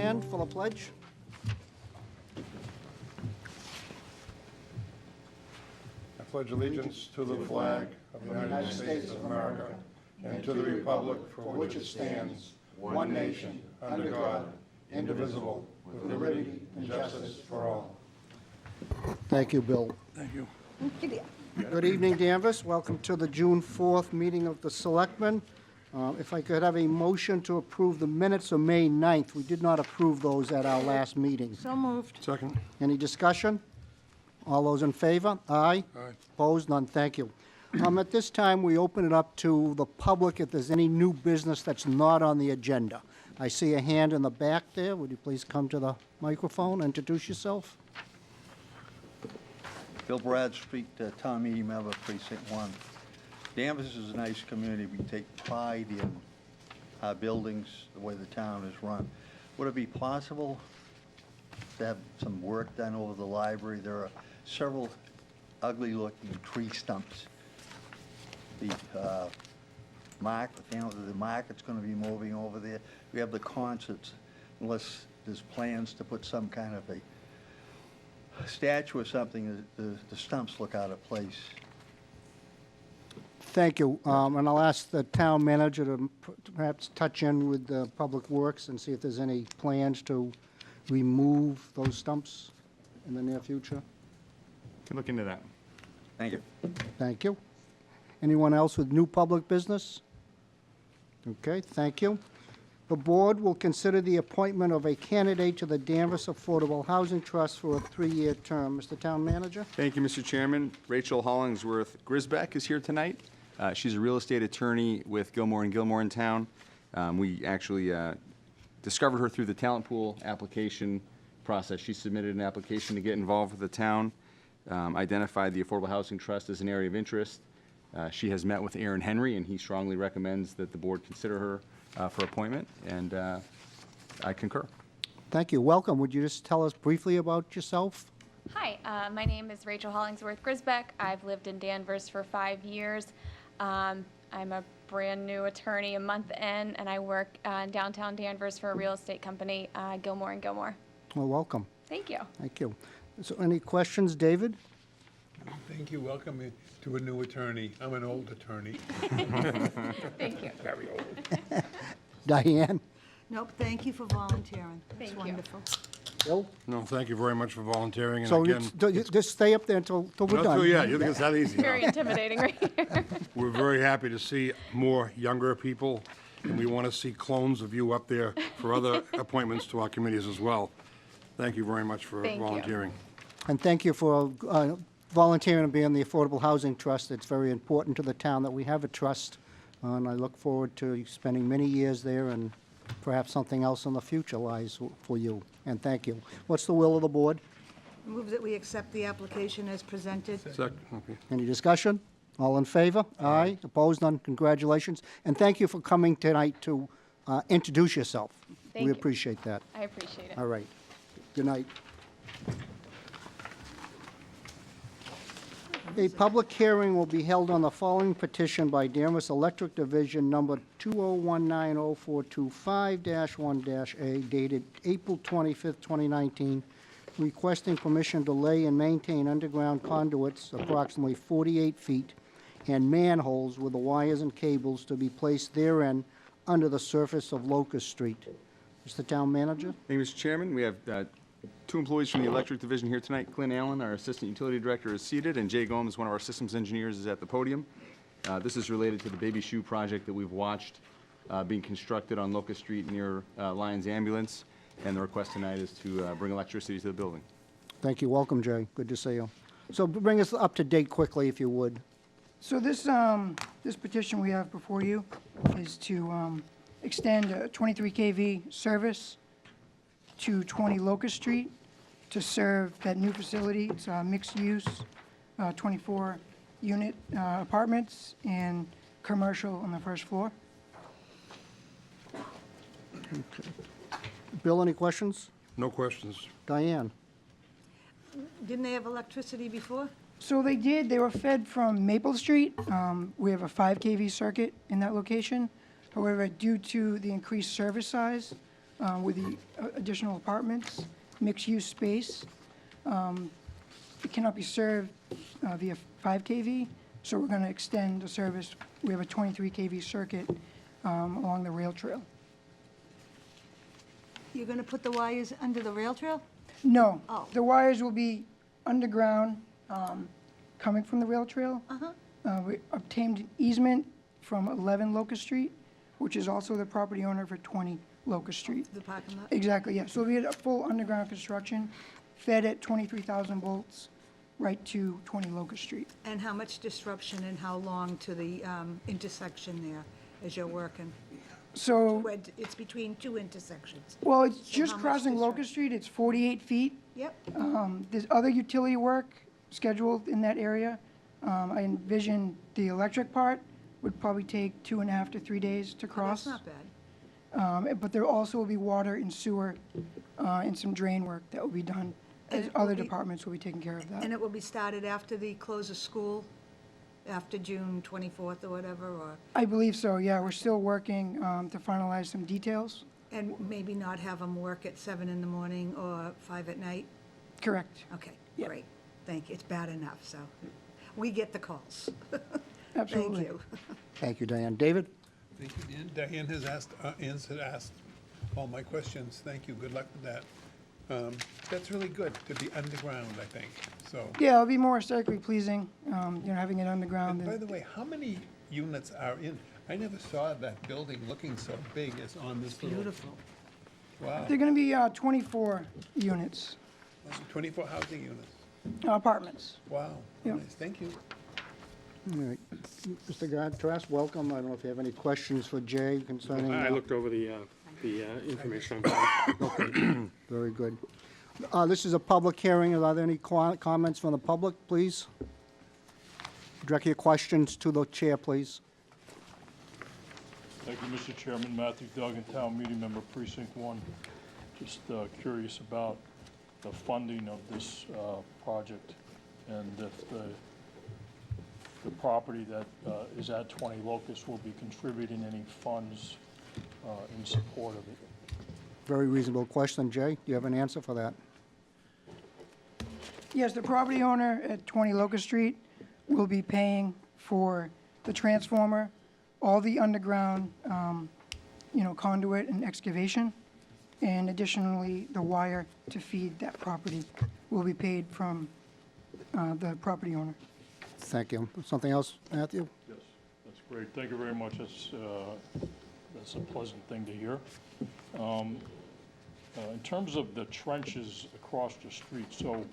stand for the pledge. I pledge allegiance to the flag of the United States of America and to the republic for which it stands, one nation, under God, indivisible, with liberty and justice for all. Thank you, Bill. Thank you. Good evening, Danvers. Welcome to the June 4th meeting of the Selectmen. If I could have a motion to approve the minutes of May 9th. We did not approve those at our last meeting. So moved. Second. Any discussion? All those in favor? Aye. Aye. Opposed? None. Thank you. At this time, we open it up to the public if there's any new business that's not on the agenda. I see a hand in the back there. Would you please come to the microphone, introduce yourself? Bill Bradstreet, town meeting member, precinct 1. Danvers is a nice community. We take pride in our buildings, the way the town is run. Would it be possible to have some work done over the library? There are several ugly-looking tree stumps. The market's going to be moving over there. We have the concerts, unless there's plans to put some kind of a statue or something, the stumps look out of place. Thank you. And I'll ask the town manager to perhaps touch in with the Public Works and see if there's any plans to remove those stumps in the near future. Can look into that. Thank you. Thank you. Anyone else with new public business? Okay, thank you. The board will consider the appointment of a candidate to the Danvers Affordable Housing Trust for a 3-year term. Mr. Town Manager? Thank you, Mr. Chairman. Rachel Hollingsworth Grisbeck is here tonight. She's a real estate attorney with Gilmore & Gilmore in town. We actually discovered her through the talent pool application process. She submitted an application to get involved with the town, identified the Affordable Housing Trust as an area of interest. She has met with Aaron Henry, and he strongly recommends that the board consider her for appointment, and I concur. Thank you. Welcome. Would you just tell us briefly about yourself? Hi, my name is Rachel Hollingsworth Grisbeck. I've lived in Danvers for 5 years. I'm a brand new attorney, a month in, and I work in downtown Danvers for a real estate company, Gilmore & Gilmore. Well, welcome. Thank you. Thank you. So any questions, David? Thank you. Welcome to a new attorney. I'm an old attorney. Thank you. Very old. Diane? Nope, thank you for volunteering. Thank It's you. wonderful. Bill? No, thank you very much for volunteering. And So again, just stay up there until we're not done. too, yeah, you think it's that easy. Very intimidating right here. We're very happy to see more younger people, and we want to see clones of you up there for other appointments to our committees as well. Thank you very much for Thank you. volunteering. And thank you for volunteering to be on the Affordable Housing Trust. It's very important to the town that we have a trust, and I look forward to spending many years there, and perhaps something else in the future lies for you. And thank you. What's the will of the board? Move that we accept the application as presented. Okay. Any discussion? All in favor? Aye. Opposed? None? Congratulations. And thank you for coming tonight to introduce yourself. Thank We you. appreciate that. I appreciate it. All right. Good night. A public hearing will be held on the following petition by Danvers Electric Division number 2019-0425-1-A dated April 25th, 2019, requesting permission to lay and maintain underground conduits approximately 48 feet and manholes with the wires and cables to be placed therein under the surface of Locust Street. Mr. Town Manager? Thank you, Mr. Chairman. We have 2 employees from the electric division here tonight. Clint Allen, our assistant utility director, is seated, and Jay Gomes, one of our systems engineers, is at the podium. This is related to the baby shoe project that we've watched being constructed on Locust Street near Lions Ambulance, and the request tonight is to bring electricity to the building. Thank you. Welcome, Jay. Good to see you. So bring us up to date quickly, if you would. So this petition we have before you is to extend a 23 kV service to 20 Locust Street to serve that new facility. It's a mixed use, 24 unit apartments and commercial on the first floor. Bill, any questions? No questions. Diane? Didn't they have electricity before? So they did. They were fed from Maple Street. We have a 5 kV circuit in that location. However, due to the increased service size, with the additional apartments, mixed-use space. It cannot be served via 5 kV, so we're going to extend the service. We have a 23 kV circuit along the rail trail. You're going to put the wires under the rail trail? No, Oh. the wires will be underground, coming from the rail trail. We obtained an easement from 11 Locust Street, which is also the property owner for 20 Locust Street. The parking lot? Exactly, yeah. So we had a full underground construction, fed at 23,000 volts, right to 20 Locust Street. And how much disruption and how long to the intersection there as you're working? So, It's between two intersections. well, it's So just how much crossing disrupt- Locust Street. It's 48 feet. Yep, There's other utility work scheduled in that area. I envision the electric part would probably take 2.5 to 3 days to that's cross. not bad. But there also will be water and sewer and some drain work that will be done. And As it will other be- departments will be taking care of And that. it will be started after the close of school, after June 24th or whatever, or, I believe so, yeah. We're still working to finalize some details. and maybe not have them work at 7 in the morning or 5 at night? Correct. Okay, Yep. great. Thank you. It's bad enough, so we get the calls. Absolutely. Thank you. Thank you, Diane. David? Thank you, Dan. Diane has asked all my questions. Thank you. Good luck with that. That's really good to be underground, I think, so. Yeah, it'll be more aesthetically pleasing, having it underground. And by and- the way, how many units are in? I never saw that building looking so big as on this little. Beautiful. Wow, They're going to be 24 units, 24 housing units. apartments. Wow, Yeah. nice, thank you. All right. Mr. Gardner, welcome. I don't know if you have any questions for Jay concerning... I looked over the information on file. Very good. This is a public hearing. Are there any comments from the public, please? Direct your questions to the chair, please. Thank you, Mr. Chairman. Matthew Duggan, Town Meeting Member, Precinct 1. Just curious about the funding of this project and if the property that is at 20 Locust will be contributing any funds in support of it. Very reasonable question. Jay, do you have an answer for that? Yes, the property owner at 20 Locust Street will be paying for the transformer, all the underground, conduit and excavation, and additionally, the wire to feed that property will be paid from the property owner. Thank you. Something else, Matthew? Yes, that's great. Thank you very much. That's a pleasant thing to hear. In terms of the trenches across the street, so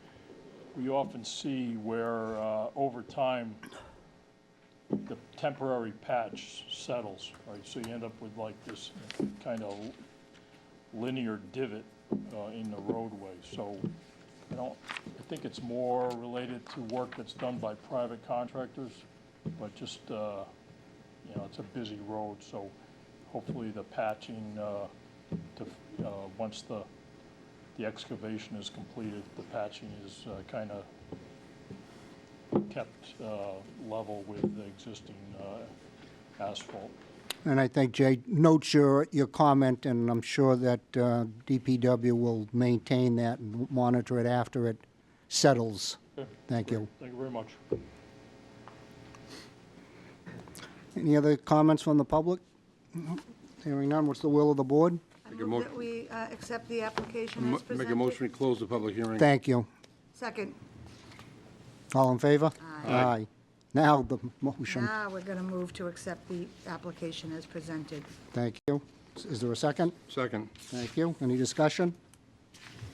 we often see where over time the temporary patch settles, right? So you end up with like this kind of linear divot in the roadway. So I think it's more related to work that's done by private contractors, but just, it's a busy road, so hopefully the patching, once the excavation is completed, the patching is kind of kept level with the existing asphalt. And I think Jay notes your comment, and I'm sure that DPW will maintain that and monitor it after it settles. Okay, Thank you. Thank you very much. Any other comments from the public? Hearing none, what's the will of the board? I move that we accept the application as presented. Make a motion to close the public hearing. Thank you. Second. All in favor? Aye. Now the motion. Now we're going to move to accept the application as presented. Thank you. Is there a second? Second. Thank you. Any discussion?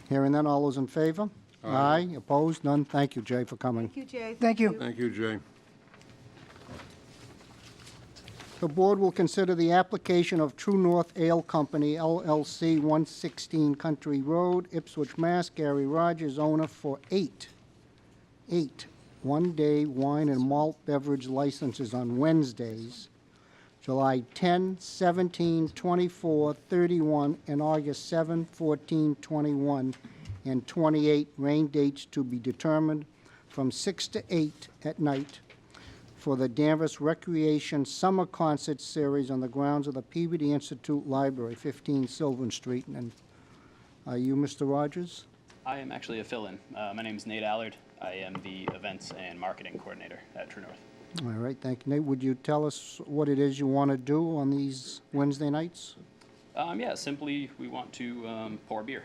Hearing none, all those in favor? Aye. Opposed? None? Thank you, Jay, for coming. Thank you, Jay. Thank you. Thank you, Jay. The board will consider the application of True North Ale Company, LLC, 116 Country Road, Ipswich, Mass. Gary Rogers, owner, for eight one-day wine and malt beverage licenses on Wednesdays, July 10, 17, 24, 31, and August 7, 14, 21, and 28, rain dates to be determined, from 6 to 8 at night. for the Danvers Recreation Summer Concert Series on the grounds of the Peabody Institute Library, 15 Sylvan Street. And are you Mr. Rogers? I am actually a fill-in. My name is Nate Allard. I am the events and marketing coordinator at True North. All right, thank you, Nate. Would you tell us what it is you want to do on these Wednesday nights? Yeah, simply we want to pour beer.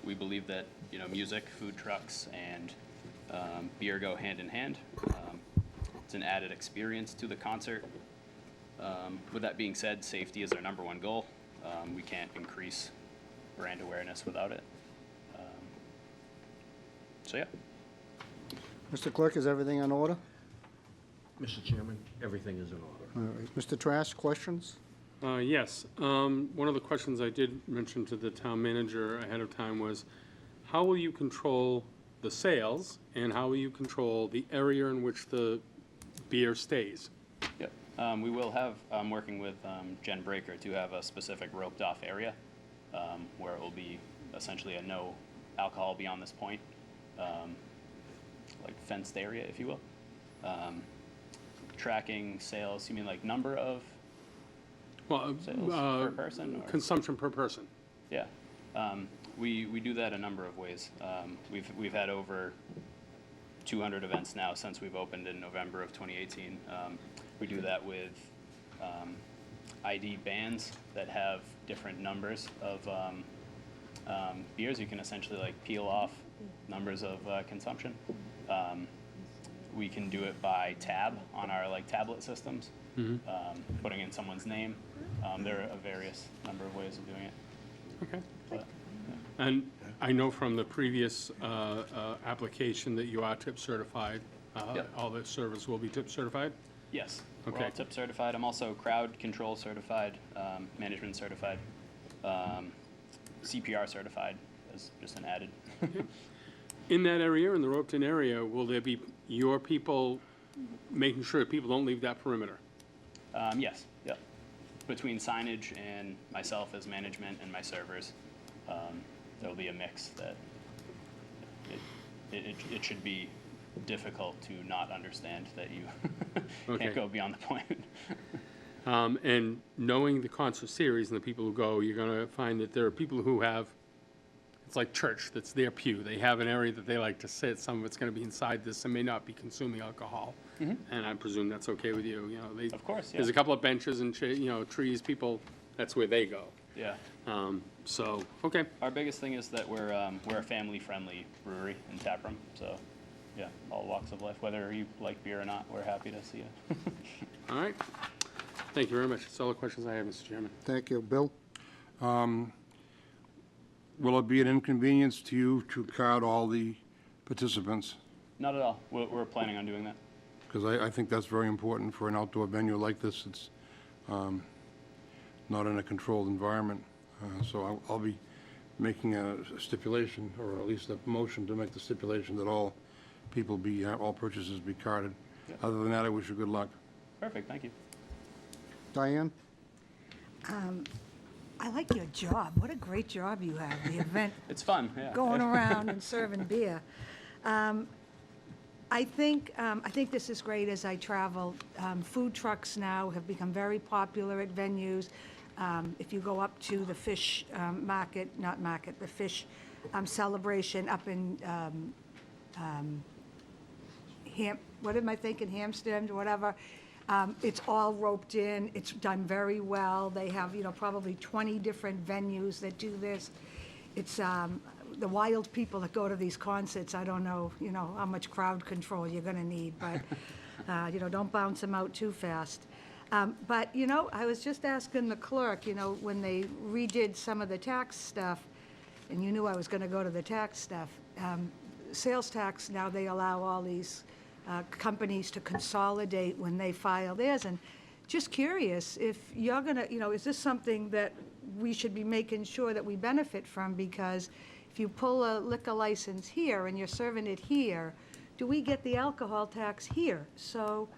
We believe that music, food trucks, and beer go hand in hand. It's an added experience to the concert. With that being said, safety is our #1 goal. We can't increase brand awareness without it. So yeah. Mr. Clerk, is everything in order? Mr. Chairman, everything is in order. All right. Mr. Trask, questions? Yes. One of the questions I did mention to the town manager ahead of time was, how will you control the sales, and how will you control the area in which the beer stays? Yep. We will have, I'm working with Jen Breaker to have a specific roped-off area where it will be essentially a no alcohol beyond this point, like fenced area, if you will. Tracking sales, you mean like number of Well, sales per person? Or? consumption per person. Yeah. We do that a number of ways. We've had over 200 events now since we've opened in November of 2018. We do that with ID bands that have different numbers of beers. You can essentially like peel off numbers of consumption. We can do it by tab on our like tablet systems, putting in someone's name. There are a various number of ways of doing it. Okay. But, And I know from the previous application that you are tip certified. Yep. All the servers will be tip certified? yes, we're Okay. all tip certified. I'm also crowd control certified, management certified, CPR certified as just an added. In that area, in the roped-in area, will there be your people making sure people don't leave that perimeter? Yes, yep. Between signage and myself as management and my servers, there'll be a mix that it should be difficult to not understand that you Okay. can't go beyond the point. And knowing the concert series and the people who go, you're gonna find that there are people who have, it's like church, that's their pew. They have an area that they like to sit. Some of it's gonna be inside this and may not be consuming alcohol. And I presume that's okay with you, they. Of course, yeah. There's a couple of benches and, trees, people, that's where they go. Yeah. So, okay, Our biggest thing is that we're a family-friendly brewery and tap room, so yeah, all walks of life. Whether you like beer or not, we're happy to see you. all right. Thank you very much. That's all the questions I have, Mr. Chairman. Thank you. Bill? Will it be an inconvenience to you to card all the participants? Not at all. We're planning on doing that. Because I think that's very important for an outdoor venue like this. It's not in a controlled environment. So I'll be making a stipulation, or at least a motion to make the stipulation that all people all purchases be carded. Yeah. Other than that, I wish you good luck. Perfect, thank you. Diane? I like your job. What a great job you have, the event It's fun, yeah. going around and serving beer. I think this is great as I travel. Food trucks now have become very popular at venues. If you go up to the fish the fish celebration up in what am I thinking, Hampstead, whatever. It's all roped in. It's done very well. They have, probably 20 different venues that do this. It's the wild people that go to these concerts. I don't know, how much crowd control you're going to need, but, don't bounce them out too fast. But, I was just asking the clerk, when they redid some of the tax stuff, and you knew I was going to go to the tax stuff, sales tax, now they allow all these companies to consolidate when they file theirs. And just curious, if you're going to, is this something that we should be making sure that we benefit from? Because if you pull a liquor license here and you're serving it here, do we get the alcohol tax here? So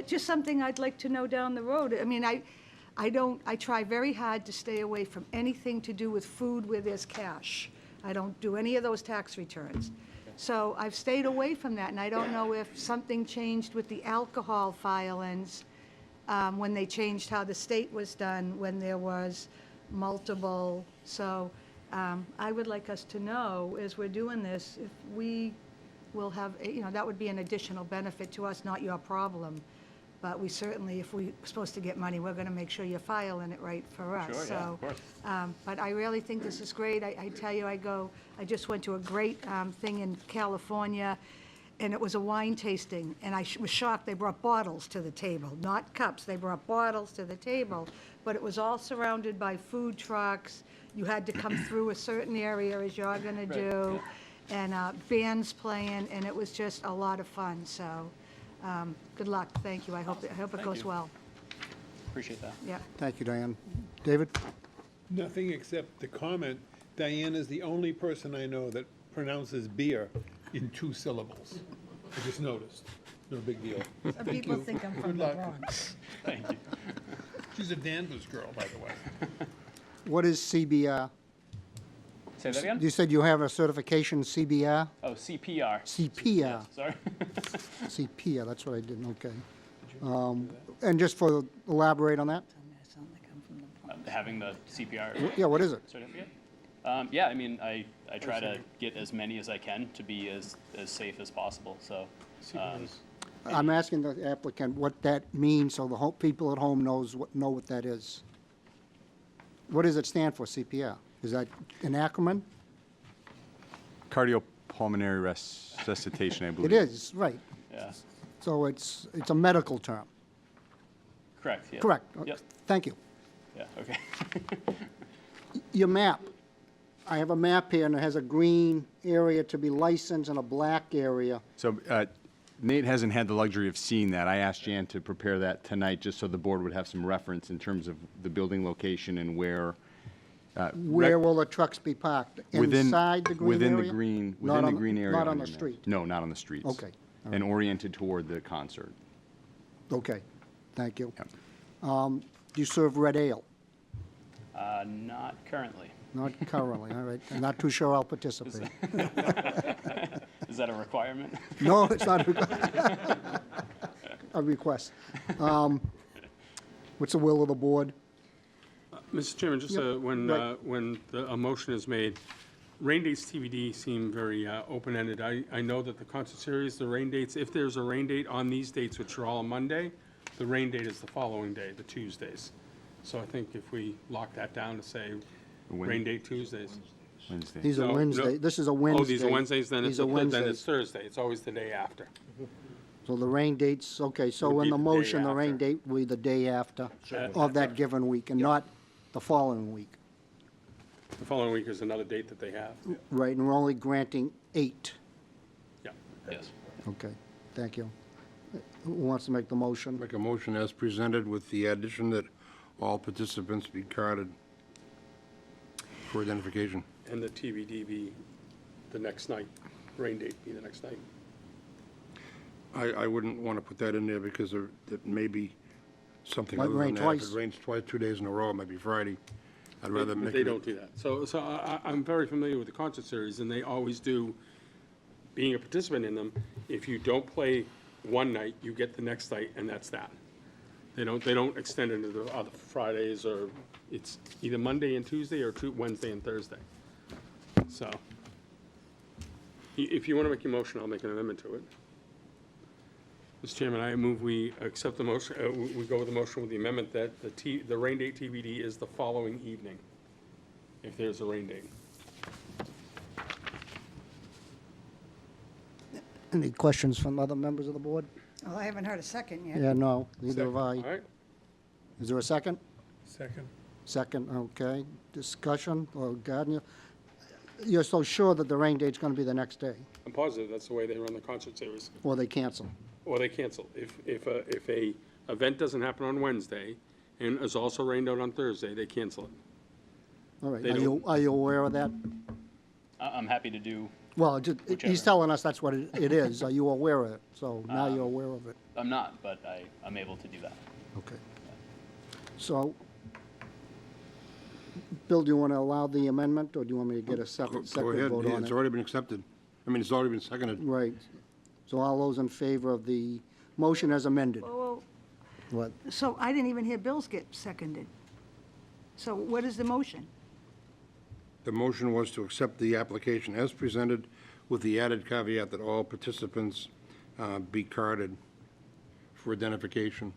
just something I'd like to know down the road. I mean, I try very hard to stay away from anything to do with food where there's cash. I don't do any of those tax returns. So I've stayed away from that, and I don't know if something changed with the alcohol filings, when they changed how the state was done, when there was multiple. So I would like us to know, as we're doing this, if we will have, that would be an additional benefit to us, not your problem. But we certainly, if we're supposed to get money, we're going to make sure you're filing it right for us. Sure, yeah, So, of course. but I really think this is great. I tell you, I just went to a great thing in California, and it was a wine tasting, and I was shocked. They brought bottles to the table, not cups. They brought bottles to the table, but it was all surrounded by food trucks. You had to come through a certain area, as you're going to do, and bands playing, and it was just a lot of fun. So, good luck. Thank you. I hope it goes you. well. Appreciate that. Yeah. Thank you, Diane. David? Nothing except the comment, Diane is the only person I know that pronounces beer in 2 syllables. I just noticed. No big deal. Some people think I'm from Good the luck. Bronx. Thank you. She's a Danvers girl, by the way. What is CBR? Say that again? You said you have a certification CBR? Oh, CPR. CPR. Sorry. CPR, that's what I didn't, okay. And just for, elaborate on that? Having the CPR Yeah, what is it? certificate. Yeah, I mean, I try to get as many as I can to be as safe as possible, so. I'm asking the applicant what that means, so the people at home know what that is. What does it stand for, CPR? Is that an acronym? Cardiopulmonary resuscitation, I believe. It is, right. Yeah, So it's a medical term. correct, yeah. Correct. Yep, Thank you. yeah, okay. Your map. I have a map here, and it has a green area to be licensed and a black area. So Nate hasn't had the luxury of seeing that. I asked Jan to prepare that tonight, just so the board would have some reference in terms of the building location and where. Where will the trucks be parked? Within- Inside the green area? Within the green, Not within the on- green area. Not on your the map. street? No, not on the streets. Okay, all And oriented toward the concert. Okay, thank you. Yep. Do you serve red ale? Not currently. Not currently, all right. I'm not too sure I'll participate. Is that a requirement? No, it's not a request. What's the will of the board? Mr. Chairman, just Yep, when, right. a motion is made, rain dates TBD seem very open-ended. I know that the concert series, the rain dates, if there's a rain date on these dates, which are all on Monday, the rain date is the following day, the Tuesdays. So I think if we lock that down to say rain date Tuesdays. Wednesday. These are No, Wednesday, no. this is a Wednesday. Oh, these are Wednesdays, then These it's, are then it's Wednesdays. Thursday. It's always the day after. So the rain dates, okay, so Would in be the the day motion, the rain after. date will be the day after Sure. of that given week, and not the following week. The following week is another date that they have. Right, and we're only granting 8. Yeah. Yes. Okay, thank you. Who wants to make the motion? Make a motion as presented with the addition that all participants be carded for identification. And the TBD be the next night, rain date be the next night. I wouldn't want to put that in there because it may be something Might other than rain that. twice. If it rains twice, 2 days in a row, it might be Friday. I'd rather But make they it. don't do that. So I'm very familiar with the concert series, and they always do, being a participant in them, if you don't play one night, you get the next night, and that's that. They don't extend into the other Fridays, or it's either Monday and Tuesday, or Wednesday and Thursday. So, if you want to make your motion, I'll make an amendment to it. Mr. Chairman, I move we accept the motion, we go with the motion with the amendment that the rain date TBD is the following evening, if there's a rain date. Any questions from other members of the board? Well, I haven't heard a second yet. Yeah, no, neither have I. All right? Is there a second? Second. Second, okay. Discussion, or Gardner? You're so sure that the rain date's gonna be the next day, I'm positive that's the way they run the concert series. or they cancel? Or they cancel. If a event doesn't happen on Wednesday and is also rained out on Thursday, they cancel it. All right, They are you aware of that? I'm happy to do, Well, he's Whichever. telling us that's what it is. Are you aware of it? So now you're aware of it. I'm not, but I'm able to do that. Okay. So, Bill, do you want to allow the amendment, or do you want me to get a separate Go ahead. vote on It's it? already been accepted. I mean, it's already been seconded. Right. So all those in favor of the motion as amended? Well, What? so I didn't even hear Bill's get seconded. So what is the motion? The motion was to accept the application as presented with the added caveat that all participants be carded for identification.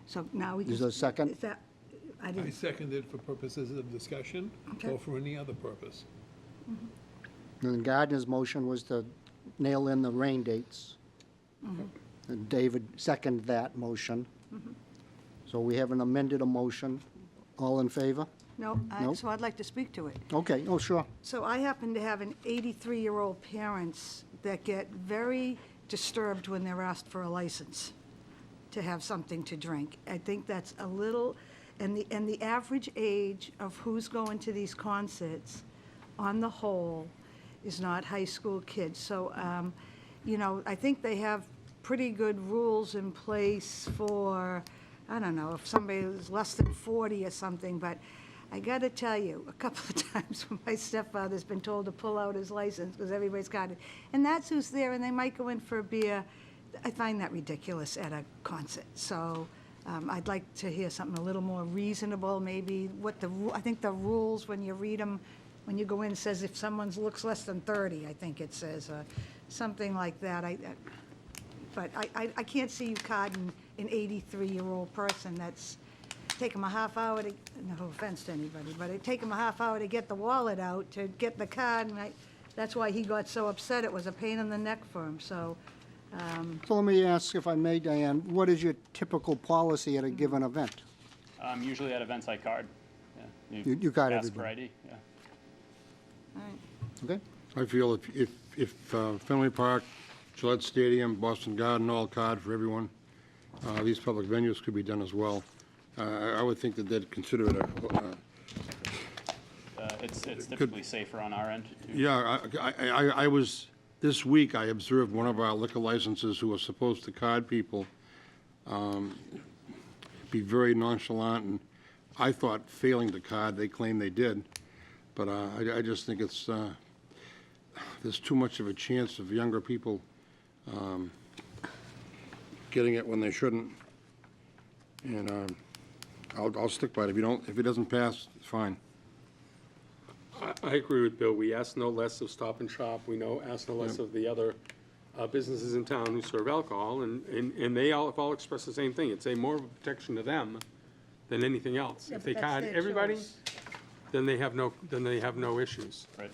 So now we Is just. there a second? Is that, I I didn't, seconded for purposes of discussion Okay. or for any other purpose. And Gardner's motion was to nail in the rain dates. And David seconded that motion. So we have an amended a motion. All in favor? no, Nope. so I'd like to speak to it. Okay, oh, sure. So I happen to have an 83-year-old parents that get very disturbed when they're asked for a license to have something to drink. I think that's a little, and the average age of who's going to these concerts, on the whole, is not high school kids. So, you know, I think they have pretty good rules in place for, I don't know, if somebody is less than 40 or something, but I got to tell you, a couple of times when my stepfather's been told to pull out his license because everybody's got it, and that's who's there, and they might go in for a beer. I find that ridiculous at a concert. So I'd like to hear something a little more reasonable, maybe what I think the rules, when you read them, when you go in, says if someone looks less than 30, I think it says, something like that. But I can't see you carding an 83-year-old person that's take them a half hour to, no offense to anybody, but it'd take them a half hour to get the wallet out, to get the card, and that's why he got so upset. It was a pain in the neck for him, so. So let me ask, if I may, Diane, what is your typical policy at a given event? Usually at events I card. Yeah. You card ask for everybody. ID, yeah. Okay? I feel if Fenway Park, Gillette Stadium, Boston Garden, all card for everyone, these public venues could be done as well. I would think that they'd consider it It's typically safer on our end. too. yeah, I was, this week, I observed one of our liquor licenses who was supposed to card people, be very nonchalant, and I thought failing to card, they claimed they did. But I just think it's, there's too much of a chance of younger people getting it when they shouldn't. And I'll stick by it. If it doesn't pass, it's fine. I agree with Bill. We ask no less of Stop and Shop. We ask no less of the other businesses in town who serve alcohol, and they all express the same thing. It's a more of a protection to them than anything else. Yeah, If but they that's card their everybody, choice. then they have no issues. Right.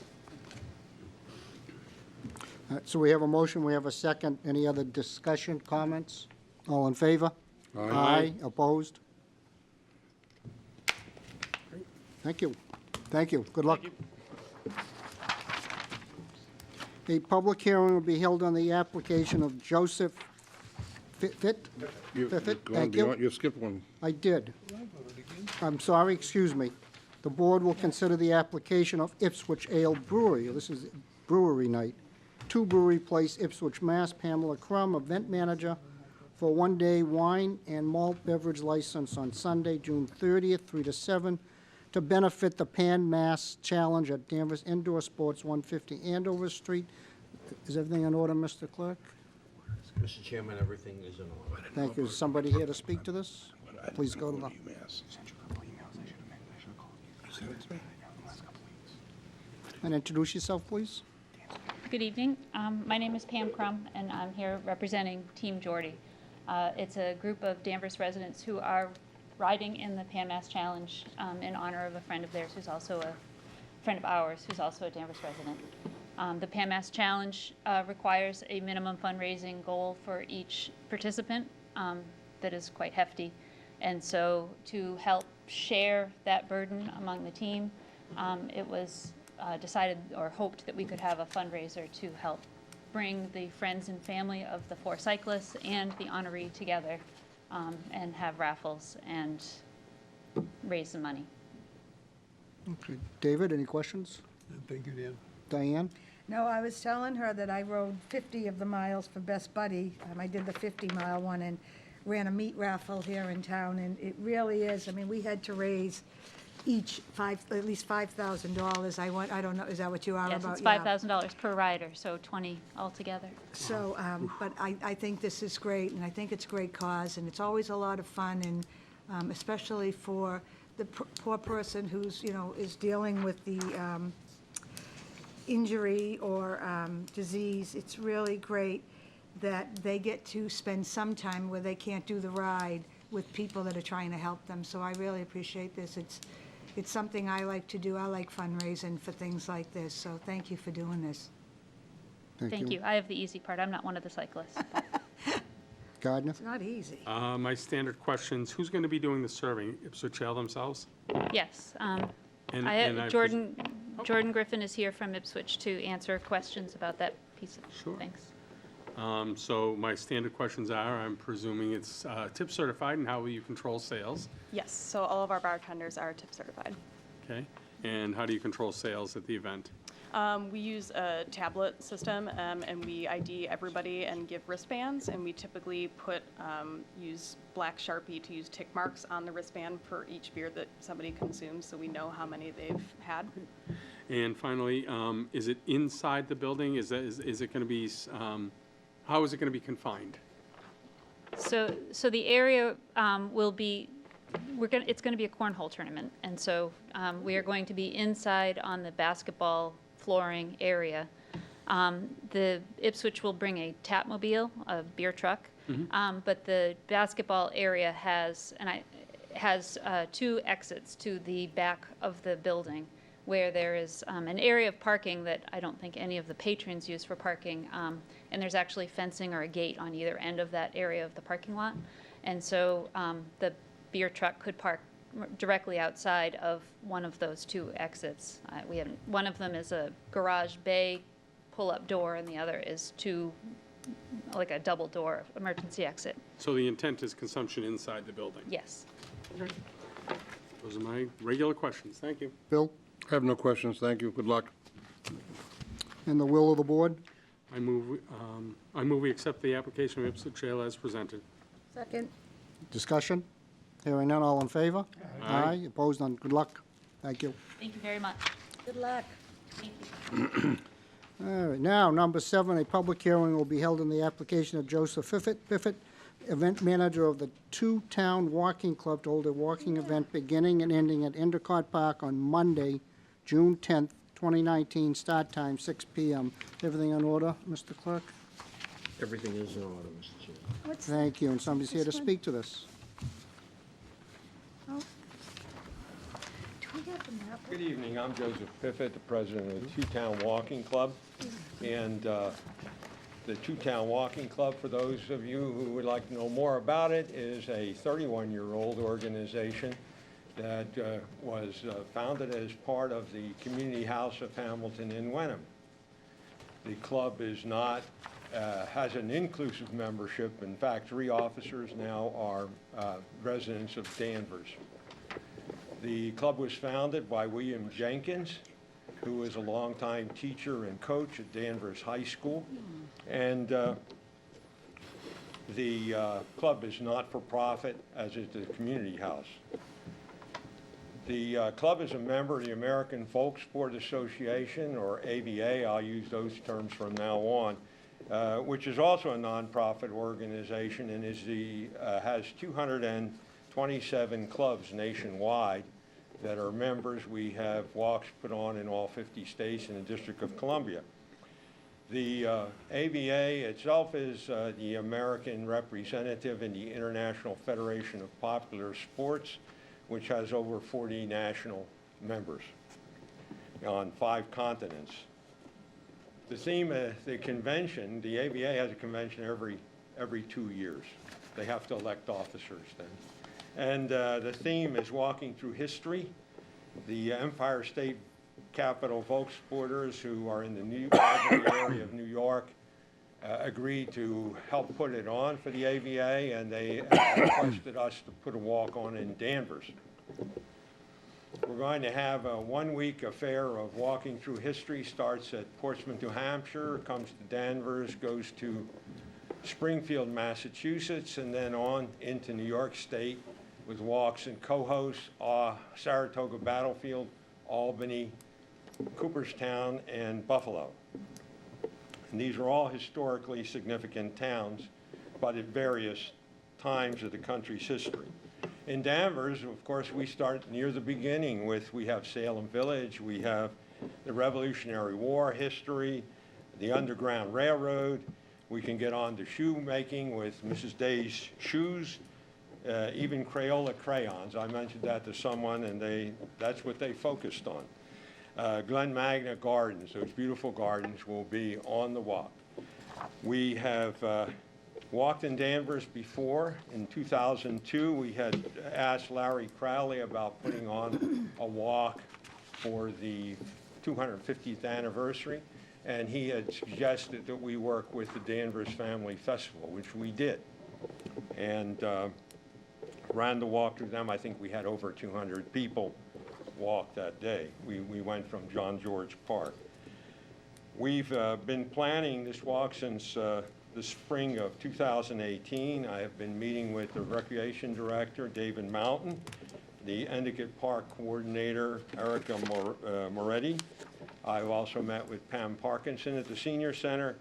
So we have a motion, we have a second. Any other discussion, comments? All in favor? Aye. Opposed? Thank you. Thank you. Good luck. A public hearing will be held on the application of Joseph Fit? Fiffit? Thank you. You skipped one. I did. I'm sorry, excuse me. The board will consider the application of Ipswich Ale Brewery. This is brewery night. 2 Brewery Place, Ipswich, Mass. Pamela Crum, event manager, for a one-day wine and malt beverage license on Sunday, June 30th, 3 to 7, to benefit the Pan Mass Challenge at Danvers Indoor Sports, 150 Andover Street. Is everything in order, Mr. Clerk? Mr. Chairman, everything is in order. Thank you. Is somebody here to speak to this? Please go to the... And introduce yourself, please. Good evening. My name is Pam Crum, and I'm here representing Team Geordie. It's a group of Danvers residents who are riding in the Pan Mass Challenge in honor of a friend of theirs who's also a friend of ours who's also a Danvers resident. The Pan Mass Challenge requires a minimum fundraising goal for each participant that is quite hefty. And so to help share that burden among the team, it was decided or hoped that we could have a fundraiser to help bring the friends and family of the 4 cyclists and the honoree together and have raffles and raise some money. Okay. David, any questions? Thank you, Dan. Diane? No, I was telling her that I rode 50 of the miles for Best Buddy. I did the 50-mile one and ran a meat raffle here in town, and it really is. I mean, we had to raise each at least $5,000. I don't know, is that what you are Yes, about? it's Yeah. $5,000 per rider, so 20 altogether. So, but I think this is great, and I think it's a great cause, and it's always a lot of fun, and especially for the poor person who's, is dealing with the injury or disease. It's really great that they get to spend some time where they can't do the ride with people that are trying to help them. So I really appreciate this. It's something I like to do. I like fundraising for things like this, so thank you for doing this. Thank you. I have the easy part. I'm not one of the cyclists. Gardner? It's not easy. My standard questions, who's going to be doing the serving? Ipswich Trail themselves? Yes. And Jordan Griffin is here from Ipswich to answer questions about that piece of Sure. things. So my standard questions are, I'm presuming it's tip certified, and how will you control sales? Yes, so all of our bartenders are tip certified. Okay, and how do you control sales at the event? We use a tablet system, and we ID everybody and give wristbands, and we typically use black Sharpie to use tick marks on the wristband for each beer that somebody consumes, so we know how many they've had. And finally, is it inside the building? Is it going to be, how is it going to be confined? So the area will be, it's going to be a cornhole tournament, and so we are going to be inside on the basketball flooring area. The Ipswich will bring a Tapmobile, a beer truck, but the basketball area has two exits to the back of the building, where there is an area of parking that I don't think any of the patrons use for parking, and there's actually fencing or a gate on either end of that area of the parking lot. And so the beer truck could park directly outside of one of those two exits. One of them is a garage bay pull-up door, and the other is like a double door emergency exit. So the intent is consumption inside the building? Yes. Those are my regular questions. Thank you. Bill? I have no questions, thank you, good luck. In the will of the board? I move we accept the application of Ipswich Trail as presented. Second. Discussion? Hearing none, all in favor? Aye. Opposed, none. Good luck. Thank you. Thank you very much. Good luck. Thank you. All right, now, number 7, a public hearing will be held on the application of Joseph Biffett, event manager of the Two-Town Walking Club, to hold a walking event beginning and ending at Endicott Park on Monday, June 10th, 2019, start time 6 p.m. Everything in order, Mr. Clerk? Everything is in order, Mr. Chairman. Thank you, and somebody's here to speak to this. Do we have the map? Good evening, I'm Joseph Piffett, the president of the Two-Town Walking Club. And the Two-Town Walking Club, for those of you who would like to know more about it, is a 31-year-old organization that was founded as part of the Community House of Hamilton in Wenham. The club is not, has an inclusive membership. In fact, 3 officers now are residents of Danvers. The club was founded by William Jenkins, who was a longtime teacher and coach at Danvers High School. And the club is not for profit, as is the community house. The club is a member of the American Folk Sport Association, or AVA, I'll use those terms from now on, which is also a nonprofit organization and has 227 clubs nationwide that are members. We have walks put on in all 50 states and the District of Columbia. The AVA itself is the American representative in the International Federation of Popular Sports, which has over 40 national members on 5 continents. The theme of the convention, the AVA has a convention every 2 years. They have to elect officers then. And the theme is walking through history. The Empire State Capitol Volksporters, who are in the New area of New York, agreed to help put it on for the AVA, and they requested us to put a walk on in Danvers. We're going to have a 1-week affair of walking through history. Starts at Portsmouth, New Hampshire, comes to Danvers, goes to Springfield, Massachusetts, and then on into New York State, with walks in Cohoes, Saratoga Battlefield, Albany, Cooperstown, and Buffalo. And these are all historically significant towns, but at various times of the country's history. In Danvers, of course, we start near the beginning we have Salem Village, we have the Revolutionary War history, the Underground Railroad. We can get on to shoemaking with Mrs. Day's shoes, even Crayola crayons. I mentioned that to someone, and that's what they focused on. Glen Magna Gardens, those beautiful gardens, will be on the walk. We have walked in Danvers before. In 2002, we had asked Larry Crowley about putting on a walk for the 250th anniversary, and he had suggested that we work with the Danvers Family Festival, which we did, and ran the walk through them. I think we had over 200 people walk that day. We went from John George Park. We've been planning this walk since the spring of 2018. I have been meeting with the Recreation Director, David Mountain, the Endicott Park Coordinator, Erica Moretti. I've also met with Pam Parkinson at the Senior Center,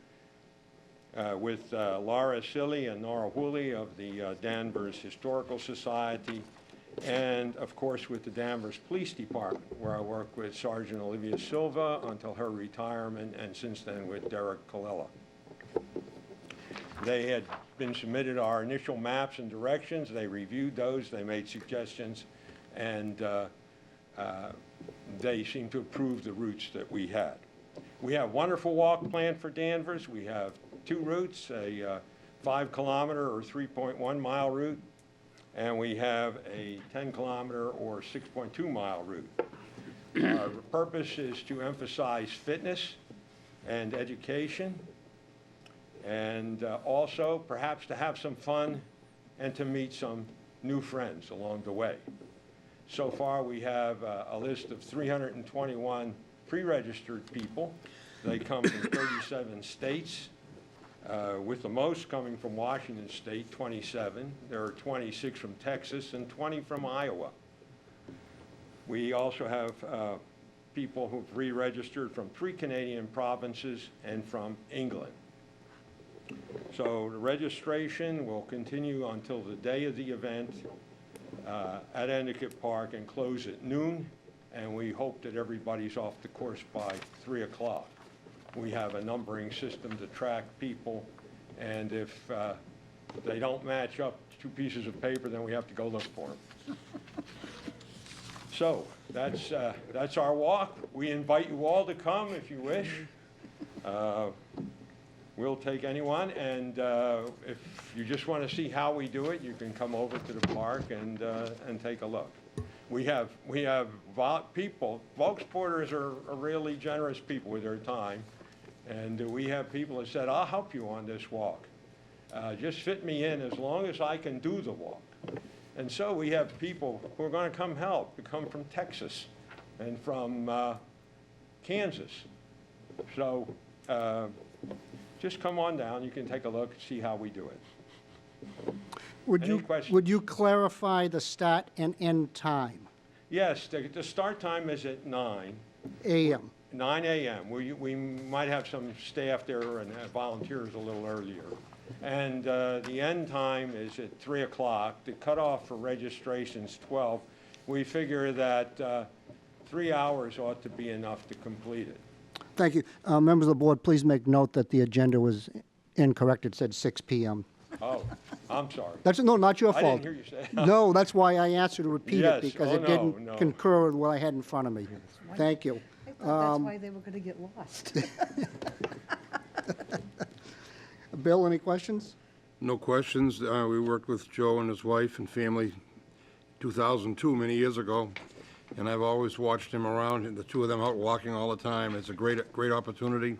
with Laura Silly and Nora Woolley of the Danvers Historical Society, and of course with the Danvers Police Department, where I worked with Sergeant Olivia Silva until her retirement, and since then with Derek Colella. They had been submitted our initial maps and directions. They reviewed those, they made suggestions, and they seemed to approve the routes that we had. We have a wonderful walk planned for Danvers. We have 2 routes, a 5-kilometer or 3.1-mile route, and we have a 10-kilometer or 6.2-mile route. Our purpose is to emphasize fitness and education, and also perhaps to have some fun and to meet some new friends along the way. So far, we have a list of 321 pre-registered people. They come from 37 states, with the most coming from Washington State, 27. There are 26 from Texas and 20 from Iowa. We also have people who've re-registered from 3 Canadian provinces and from England. So the registration will continue until the day of the event at Endicott Park and close at noon, and we hope that everybody's off the course by 3 o'clock. We have a numbering system to track people, and if they don't match up 2 pieces of paper, then we have to go look for them. So that's our walk. We invite you all to come if you wish. We'll take anyone, and if you just want to see how we do it, you can come over to the park and take a look. We have people. Volksporters are really generous people with their time, and we have people that said, "I'll help you on this walk. Just fit me in as long as I can do the walk." And so we have people who are going to come help. They come from Texas and from Kansas. So just come on down. You can take a look and see how we do it. Any questions? Would you clarify the start and end time? Yes, the start time is at 9 AM. 9 a.m. We might have some staff there and volunteers a little earlier. And the end time is at 3 o'clock. The cutoff for registration is 12. We figure that 3 hours ought to be enough to complete it. Thank you. Members of the board, please make note that the agenda was incorrect. It said 6 p.m. Oh, I'm sorry. No, not your I fault. didn't hear you say. No, that's why I asked you to repeat Yes. it, because Oh, it no, didn't no. concur with what I had in front of me. Thank you. I thought that's why they were going to get lost. Bill, any questions? No questions. We worked with Joe and his wife and family 2002, many years ago, and I've always watched him around, and the 2 of them out walking all the time. It's a great opportunity,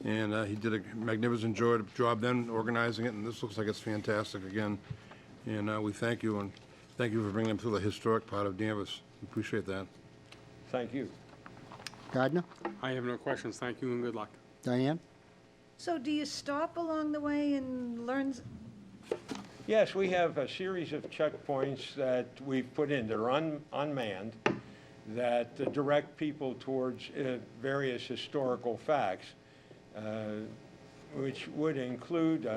and he did a magnificent job then organizing it, and this looks like it's fantastic again. And we thank you, and thank you for bringing them through the historic part of Danvers. We appreciate that. Thank you. Gardner? I have no questions. Thank you and good luck. Diane? So do you stop along the way and learn Yes, we have a series of checkpoints that we've put in. They're unmanned, that direct people towards various historical facts, which would include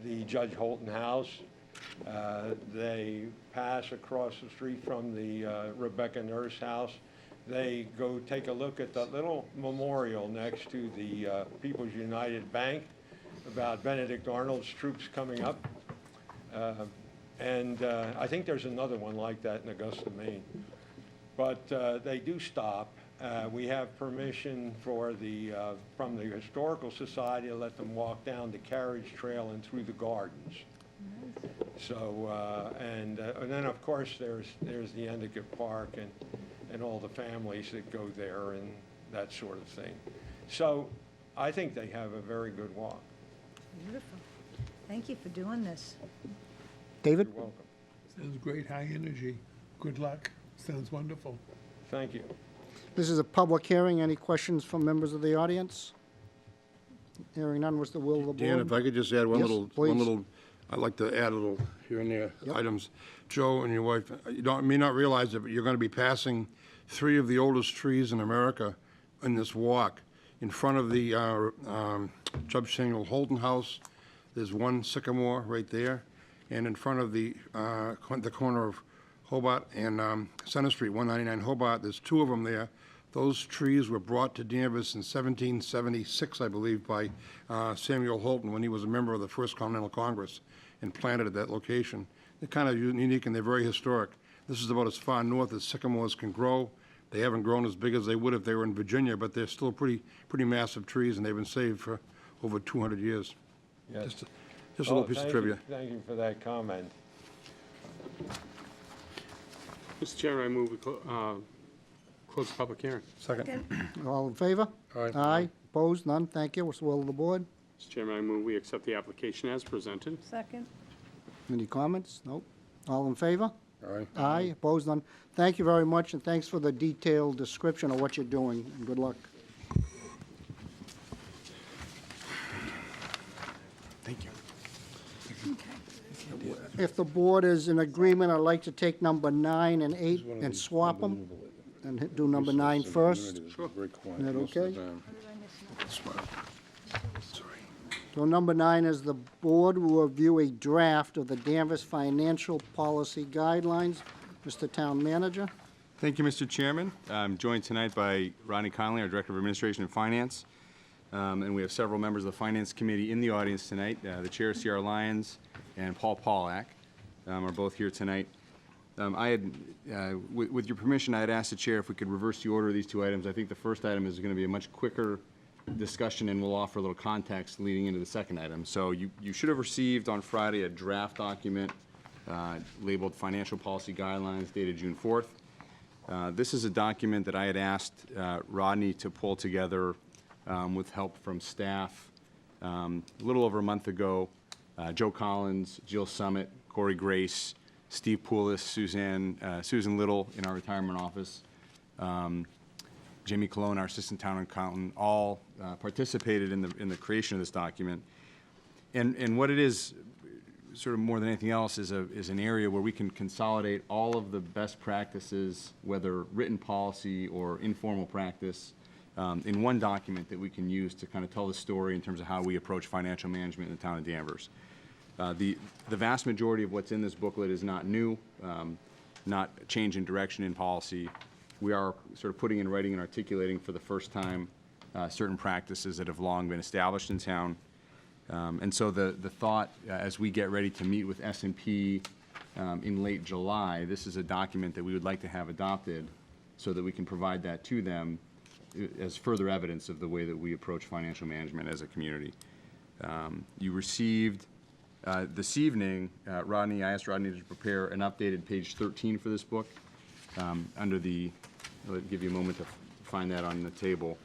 the Judge Holton House. They pass across the street from the Rebecca Nurse House. They go take a look at that little memorial next to the People's United Bank about Benedict Arnold's troops coming up. And I think there's another one like that in Augusta, Maine. But they do stop. We have permission for from the Historical Society to let them walk down the carriage trail and through the gardens. So, and then of course there's the Endicott Park and all the families that go there and that sort of thing. So I think they have a very good walk. Beautiful. Thank you for doing this. David? You're welcome. Sounds great, high energy. Good luck. Sounds wonderful. Thank you. This is a public hearing. Any questions from members of the audience? Hearing none, what's the will of the board? Dan, if I could just add Yes, please. I'd like to add a little here and there Yep. items. Joe and your wife, you may not realize it, but you're going to be passing 3 of the oldest trees in America in this walk. In front of the Judge Samuel Holton House, there's one sycamore right there. And in front of the corner of Hobart and Center Street, 199 Hobart, there's 2 of them there. Those trees were brought to Danvers in 1776, I believe, by Samuel Holton when he was a member of the First Continental Congress and planted at that location. They're kind of unique and they're very historic. This is about as far north as sycamores can grow. They haven't grown as big as they would if they were in Virginia, but they're still pretty massive trees, and they've been saved for over 200 years. Yes. Just a little piece of trivia. Thank you for that comment. Mr. Chairman, I move we close the public hearing. Second. All in favor? Aye. Aye. Opposed? None. Thank you. What's the will of the board? Mr. Chairman, I move we accept the application as presented. Second. Any comments? Nope. All in favor? Aye. Aye. Opposed? None. Thank you very much, and thanks for the detailed description of what you're doing, and good luck. Thank you. If the board is in agreement, I'd like to take number 9 and 8 and swap them, and do number 9 first. Very quiet Is that most of okay? the time. So number 9 is the board will review a draft of the Danvers Financial Policy Guidelines. Mr. Town Manager? Thank you, Mr. Chairman. I'm joined tonight by Rodney Conley, our Director of Administration and Finance. And we have several members of the Finance Committee in the audience tonight. The Chair, C.R. Lyons, and Paul Pollack are both here tonight. With your permission, I had asked the Chair if we could reverse the order of these 2 items. I think the first item is going to be a much quicker discussion, and we'll offer a little context leading into the second item. So you should have received on Friday a draft document labeled Financial Policy Guidelines dated June 4th. This is a document that I had asked Rodney to pull together with help from staff a little over a month ago. Joe Collins, Jill Summit, Corey Grace, Steve Poulis, Susan Little in our retirement office, Jamie Colon, our assistant town accountant, all participated in the creation of this document. And what it is, sort of more than anything else, is an area where we can consolidate all of the best practices, whether written policy or informal practice, in one document that we can use to kind of tell the story in terms of how we approach financial management in the town of Danvers. The vast majority of what's in this booklet is not new, not a change in direction in policy. We are sort of putting in writing and articulating for the first time certain practices that have long been established in town. And so the thought, as we get ready to meet with S&P in late July, this is a document that we would like to have adopted so that we can provide that to them as further evidence of the way that we approach financial management as a community. You received this evening, I asked Rodney to prepare an updated page 13 for this book. Under the, I'll give you a moment to find that on the table.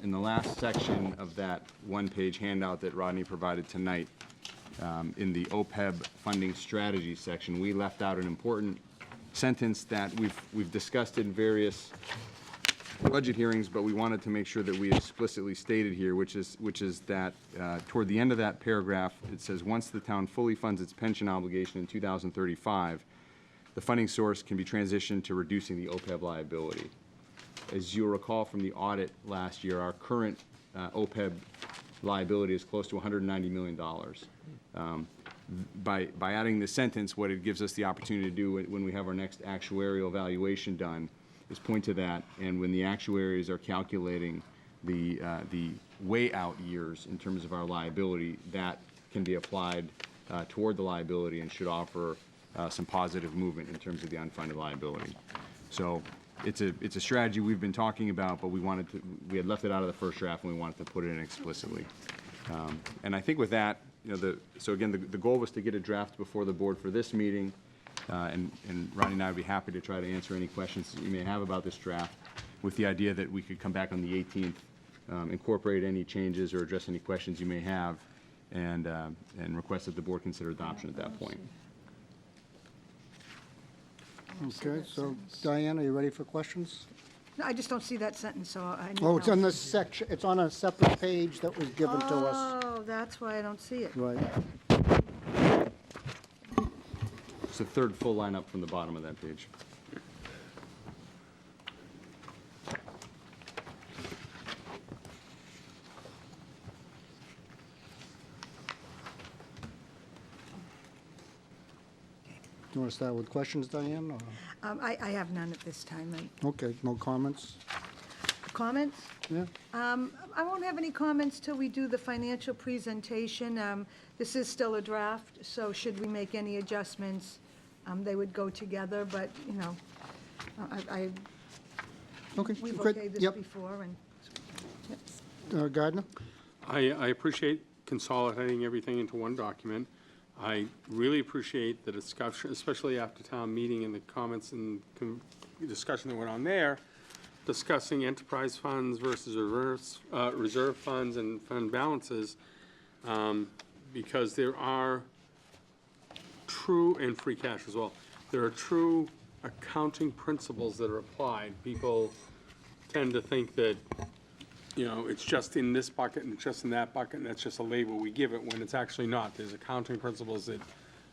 In the last section of that one-page handout that Rodney provided tonight, in the OPEB funding strategy section, we left out an important sentence that we've discussed in various budget hearings, but we wanted to make sure that we explicitly stated here, which is that toward the end of that paragraph, it says, once the town fully funds its pension obligation in 2035, the funding source can be transitioned to reducing the OPEB liability. As you'll recall from the audit last year, our current OPEB liability is close to $190 million. By adding this sentence, what it gives us the opportunity to do when we have our next actuarial evaluation done is point to that, and when the actuaries are calculating the way out years in terms of our liability, that can be applied toward the liability and should offer some positive movement in terms of the unfunded liability. So it's a strategy we've been talking about, but we had left it out of the first draft and we wanted to put it in explicitly. And I think with that, so again, the goal was to get a draft before the board for this meeting, and Ronnie and I would be happy to try to answer any questions that you may have about this draft, with the idea that we could come back on the 18th, incorporate any changes or address any questions you may have, and request that the board consider adoption at that point. Okay, so Diane, are you ready for questions? No, I just don't see that sentence, so I need Oh, it's help. on this section, it's on a separate page that was given to us. Oh, that's why I don't see it. Right. It's the third full line up from the bottom of that page. Do you want to start with questions, Diane? or- I have none at this time. Okay, no comments? Comments? Yeah? I won't have any comments till we do the financial presentation. This is still a draft, so should we make any adjustments, they would go together, but, Okay, we've good. okayed this Yep. before, and, Gardner? I appreciate consolidating everything into one document. I really appreciate the discussion, especially after town meeting and the comments and discussion that went on there, discussing enterprise funds versus reserve funds and fund balances, because there are true, and free cash as well, there are true accounting principles that are applied. People tend to think that, it's just in this bucket and just in that bucket, and that's just a label we give it, when it's actually not. There's accounting principles that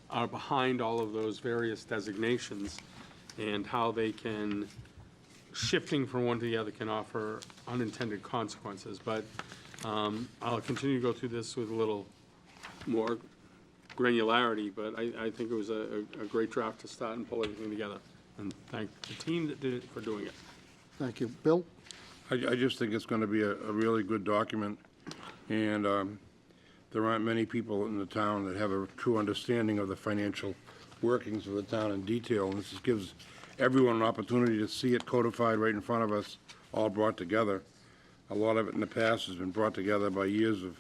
are behind all of those various designations, and how they can, shifting from one to the other can offer unintended consequences. But I'll continue to go through this with a little more granularity, but I think it was a great draft to start and pull everything together. And thank the team that did it for doing it. Thank you. Bill? I just think it's going to be a really good document, and there aren't many people in the town that have a true understanding of the financial workings of the town in detail, and this just gives everyone an opportunity to see it codified right in front of us, all brought together. A lot of it in the past has been brought together by years of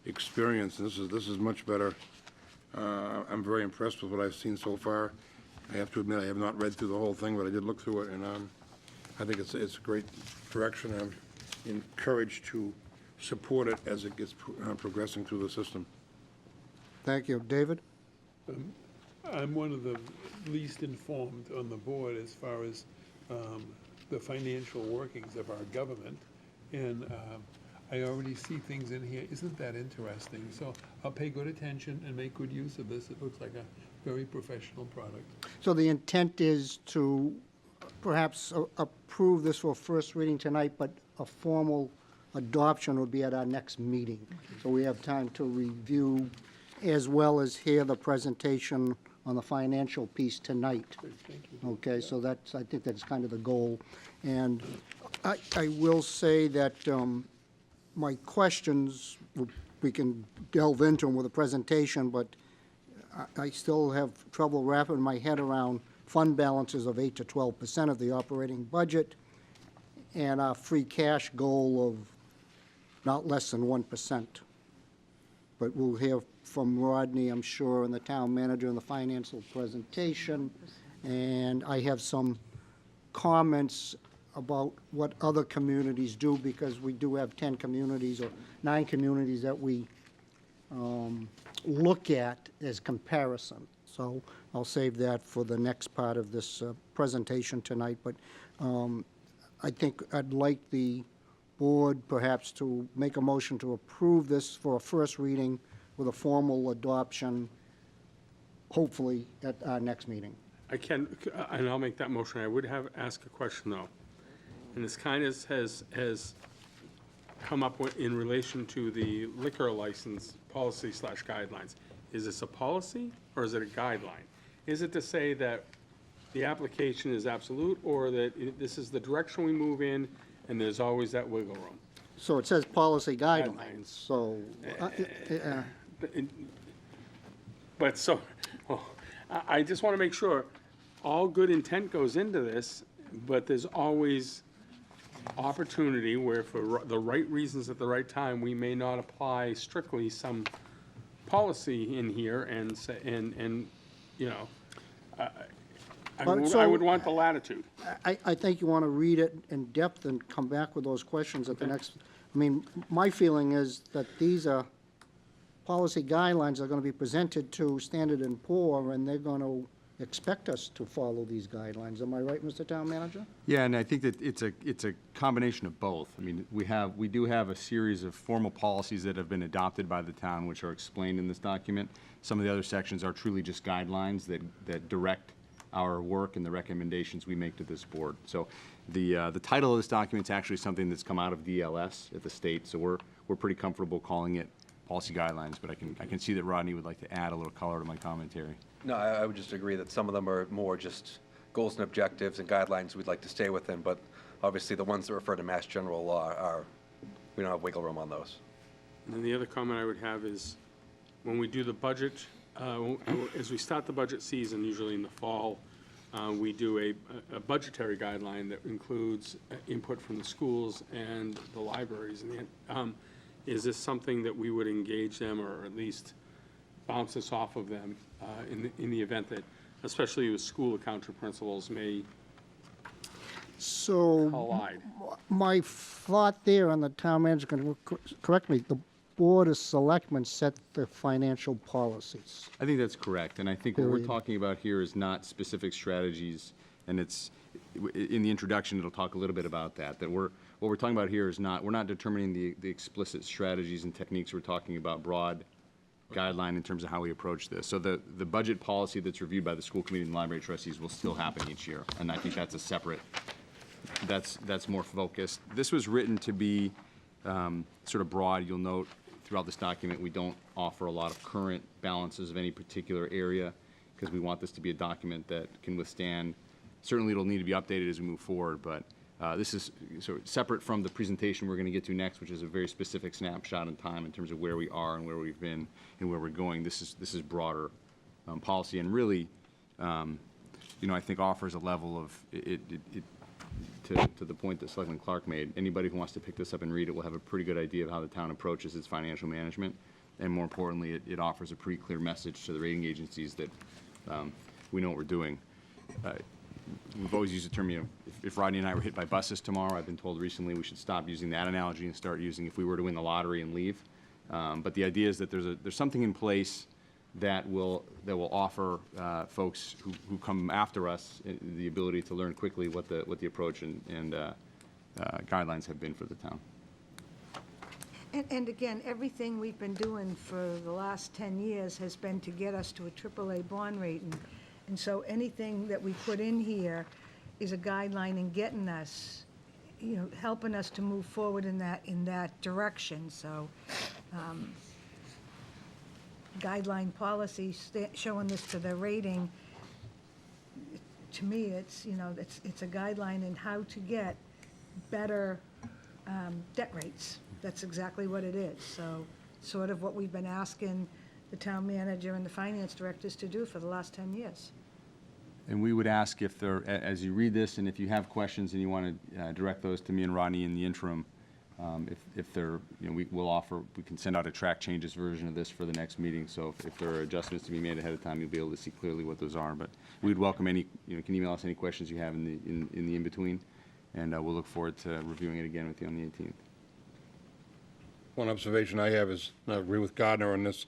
experience, and this is much better. I'm very impressed with what I've seen so far. I have to admit, I have not read through the whole thing, but I did look through it, and I think it's a great direction. I'm encouraged to support it as it gets progressing through the system. Thank you. David? I'm one of the least informed on the board as far as the financial workings of our government, and I already see things in here. Isn't that interesting? So I'll pay good attention and make good use of this. It looks like a very professional product. So the intent is to perhaps approve this for first reading tonight, but a formal adoption would be at our next meeting. So we have time to review as well as hear the presentation on the financial piece tonight. Thank you. Okay, so I think that's kind of the goal. And I will say that my questions, we can delve into them with a presentation, but I still have trouble wrapping my head around fund balances of 8 to 12% of the operating budget, and our free cash goal of not less than 1%. But we'll hear from Rodney, I'm sure, and the town manager in the financial presentation. And I have some comments about what other communities do, because we do have 10 communities or 9 communities that we look at as comparison. So I'll save that for the next part of this presentation tonight. But I think I'd like the board perhaps to make a motion to approve this for a first reading with a formal adoption, hopefully at our next meeting. I can, and I'll make that motion. I would ask a question, though. And this kind of has come up in relation to the liquor license policy/guidelines. Is this a policy or is it a guideline? Is it to say that the application is absolute, or that this is the direction we move in and there's always that wiggle room? So it says policy guidelines, Guidelines. so, But so, I just want to make sure, all good intent goes into this, but there's always opportunity where for the right reasons at the right time, we may not apply strictly some policy in here and say, and, you know, I would want the latitude. I think you want to read it in depth and come back with those questions at the next, I mean, my feeling is that these are policy guidelines are going to be presented to Standard & Poor, and they're going to expect us to follow these guidelines. Am I right, Mr. Town Manager? Yeah, and I think that it's a combination of both. I mean, we do have a series of formal policies that have been adopted by the town, which are explained in this document. Some of the other sections are truly just guidelines that direct our work and the recommendations we make to this board. So the title of this document is actually something that's come out of DLS at the state, so we're pretty comfortable calling it policy guidelines, but I can see that Rodney would like to add a little color to my commentary. No, I would just agree that some of them are more just goals and objectives and guidelines we'd like to stay within, but obviously the ones that refer to Mass General Law we don't have wiggle room on those. And then the other comment I would have is, when we do the budget, as we start the budget season, usually in the fall, we do a budgetary guideline that includes input from the schools and the libraries. And is this something that we would engage them, or at least bounce this off of them in the event that, especially with school accounting principles, may So, collide? my thought there, and the town manager can correct me, the Board of Selectmen set the financial policies. I think that's correct, and I think what we're Period. talking about here is not specific strategies, and it's, in the introduction, it'll talk a little bit about that, what we're talking about here is not, we're not determining the explicit strategies and techniques, we're talking about broad guideline in terms of how we approach this. So the budget policy that's reviewed by the school committee and library trustees will still happen each year, and I think that's a separate, that's more focused. This was written to be sort of broad. You'll note throughout this document, we don't offer a lot of current balances of any particular area, because we want this to be a document that can withstand, certainly it'll need to be updated as we move forward, but this is sort of separate from the presentation we're going to get to next, which is a very specific snapshot in time in terms of where we are and where we've been and where we're going. This is broader policy, and really, you know, I think offers a level of to the point that Selectman Clark made. Anybody who wants to pick this up and read it will have a pretty good idea of how the town approaches its financial management, and more importantly, it offers a pretty clear message to the rating agencies that we know what we're doing. We've always used the term, you know, if Rodney and I were hit by buses tomorrow, I've been told recently we should stop using that analogy and start using if we were to win the lottery and leave. But the idea is that there's something in place that will offer folks who come after us the ability to learn quickly what the approach and guidelines have been for the town. And again, everything we've been doing for the last 10 years has been to get us to a AAA bond rating. And so anything that we put in here is a guideline in getting us, you know, helping us to move forward in that direction. So guideline policy showing this to the rating, to me, it's, you know, it's a guideline in how to get better debt rates. That's exactly what it is. So sort of what we've been asking the town manager and the finance directors to do for the last 10 years. And we would ask if there, as you read this, and if you have questions and you want to direct those to me and Rodney in the interim, if there, you know, we can send out a track changes version of this for the next meeting. So if there are adjustments to be made ahead of time, you'll be able to see clearly what those are. But we'd welcome any, you know, can email us any questions you have in the in-between, and we'll look forward to reviewing it again with you on the 18th. One observation I have is, and I agree with Gardner on this,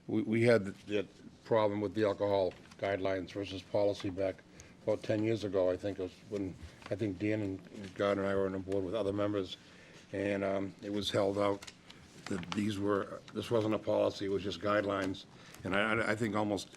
we had the problem with the alcohol guidelines versus policy back about 10 years ago, I think, it was when I think Dan and Gardner and I were on the board with other members, and it was held out that this wasn't a policy, it was just guidelines. And I think almost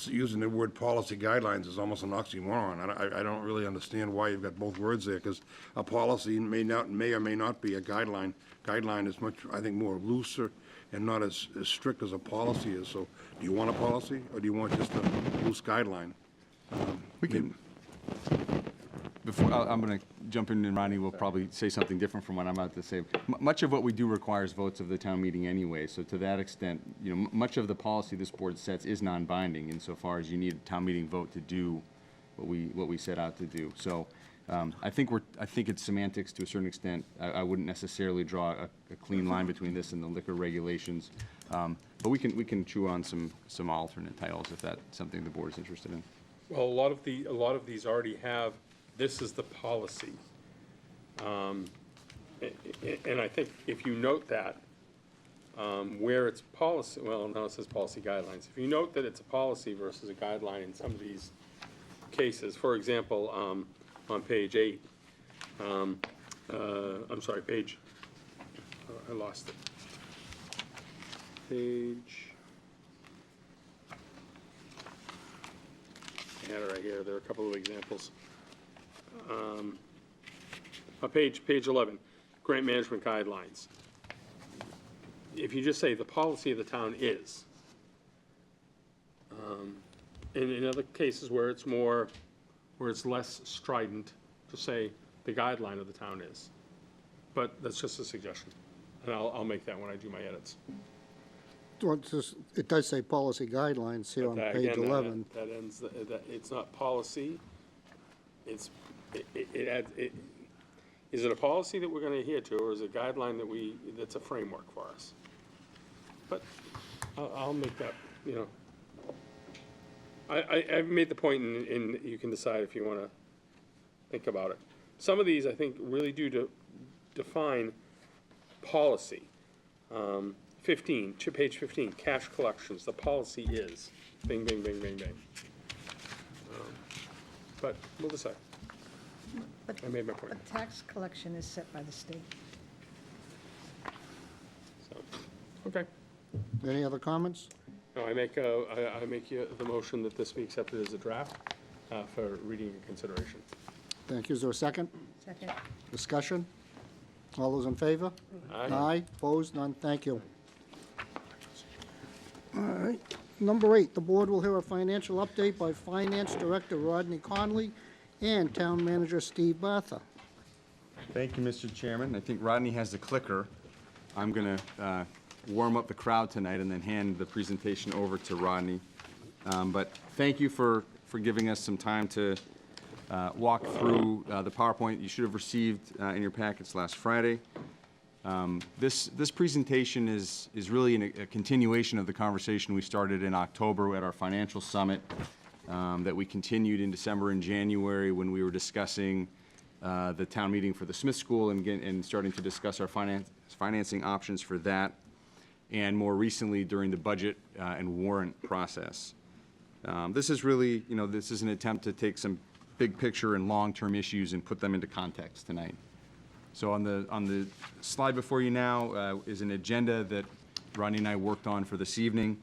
using the word policy guidelines is almost an oxymoron. I don't really understand why you've got both words there, because a policy may or may not be a guideline. Guideline is much, I think, more looser and not as strict as a policy is. So do you want a policy, or do you want just a loose guideline? We can, I'm going to jump in, and Ronnie will probably say something different from what I'm about to say. Much of what we do requires votes of the town meeting anyway, so to that extent, much of the policy this board sets is non-binding insofar as you need a town meeting vote to do what we set out to do. So I think it's semantics to a certain extent. I wouldn't necessarily draw a clean line between this and the liquor regulations, but we can chew on some alternate titles if that's something the board is interested in. Well, a lot of these already have, this is the policy. And I think if you note that, where it's policy, well, no, it says policy guidelines. If you note that it's a policy versus a guideline in some of these cases, for example, on page 8, I'm sorry, page, I lost it. Page, I had it right here, there are a couple of examples. On page 11, grant management guidelines. If you just say the policy of the town is, and in other cases where it's less strident, to say the guideline of the town is. But that's just a suggestion, and I'll make that when I do my edits. Well, it does say policy guidelines here on page 11. That ends, it's not policy, it adds, is it a policy that we're gonna adhere to, or is it a guideline that's a framework for us? But I'll make that, I've made the point, and you can decide if you wanna think about it. Some of these, I think, really do define policy. 15, to page 15, cash collections, the policy is, bing, bing, bing, bing, bing. But we'll decide. I made my point. But tax collection is set by the state. So, okay. Any other comments? No, I make the motion that this be accepted as a draft for reading and consideration. Thank you. Is there a second? Second. Discussion? All those in favor? Aye. Aye, opposed, none, thank you. All right. Number 8, the board will hear a financial update by Finance Director Rodney Conley and Town Manager Steve Bartha. Thank you, Mr. Chairman. I think Rodney has the clicker. I'm going to warm up the crowd tonight and then hand the presentation over to Rodney. But thank you for giving us some time to walk through the PowerPoint you should have received in your packets last Friday. This presentation is really a continuation of the conversation we started in October at our financial summit that we continued in December and January when we were discussing the town meeting for the Smith School and starting to discuss our financing options for that, and more recently during the budget and warrant process. This is really, this is an attempt to take some big picture and long-term issues and put them into context tonight. So on the slide before you now is an agenda that Rodney and I worked on for this evening.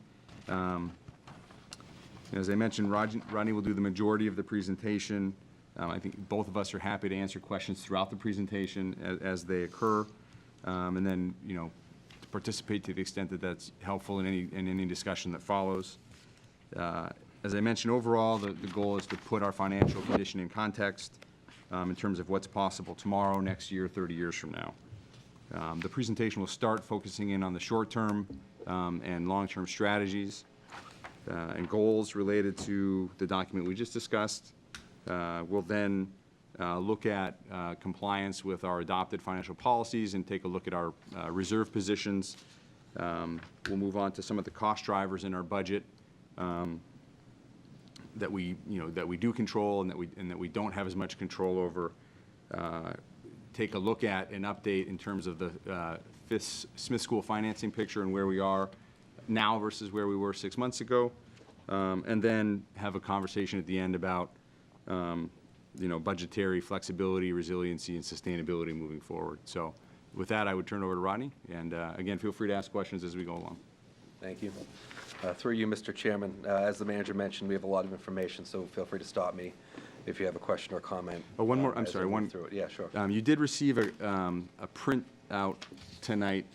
As I mentioned, Rodney will do the majority of the presentation. I think both of us are happy to answer questions throughout the presentation as they occur, and then participate to the extent that that's helpful in any discussion that follows. As I mentioned, overall, the goal is to put our financial condition in context in terms of what's possible tomorrow, next year, 30 years from now. The presentation will start focusing in on the short-term and long-term strategies and goals related to the document we just discussed. We'll then look at compliance with our adopted financial policies and take a look at our reserve positions. We'll move on to some of the cost drivers in our budget that we do control and that we don't have as much control over. Take a look at an update in terms of the Smith School financing picture and where we are now versus where we were 6 months ago, and then have a conversation at the end about budgetary flexibility, resiliency, and sustainability moving forward. So with that, I would turn it over to Rodney. And again, feel free to ask questions as we go along. Thank you. Through you, Mr. Chairman, as the manager mentioned, we have a lot of information, so feel free to stop me if you have a question or comment. Oh, one more, I'm as I sorry, move one. through it. Yeah, sure. You did receive a printout tonight.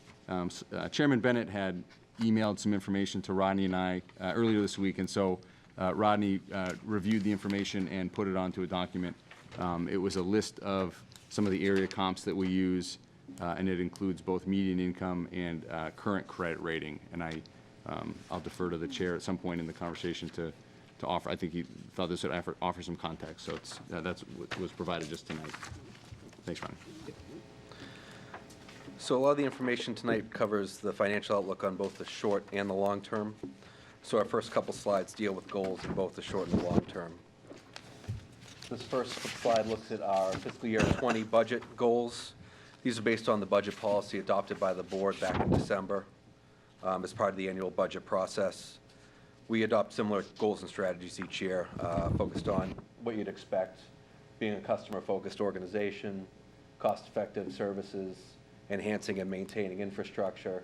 Chairman Bennett had emailed some information to Rodney and I earlier this week, and so Rodney reviewed the information and put it onto a document. It was a list of some of the area comps that we use, and it includes both median income and current credit rating. And I'll defer to the chair at some point in the conversation to offer. I think he thought this would offer some context, so that's what was provided just tonight. Thanks, Rodney. So a lot of the information tonight covers the financial outlook on both the short and the long term. So our first couple slides deal with goals in both the short and the long term. This first slide looks at our fiscal year 20 budget goals. These are based on the budget policy adopted by the board back in December as part of the annual budget process. We adopt similar goals and strategies each year, focused on what you'd expect, being a customer-focused organization, cost-effective services, enhancing and maintaining infrastructure,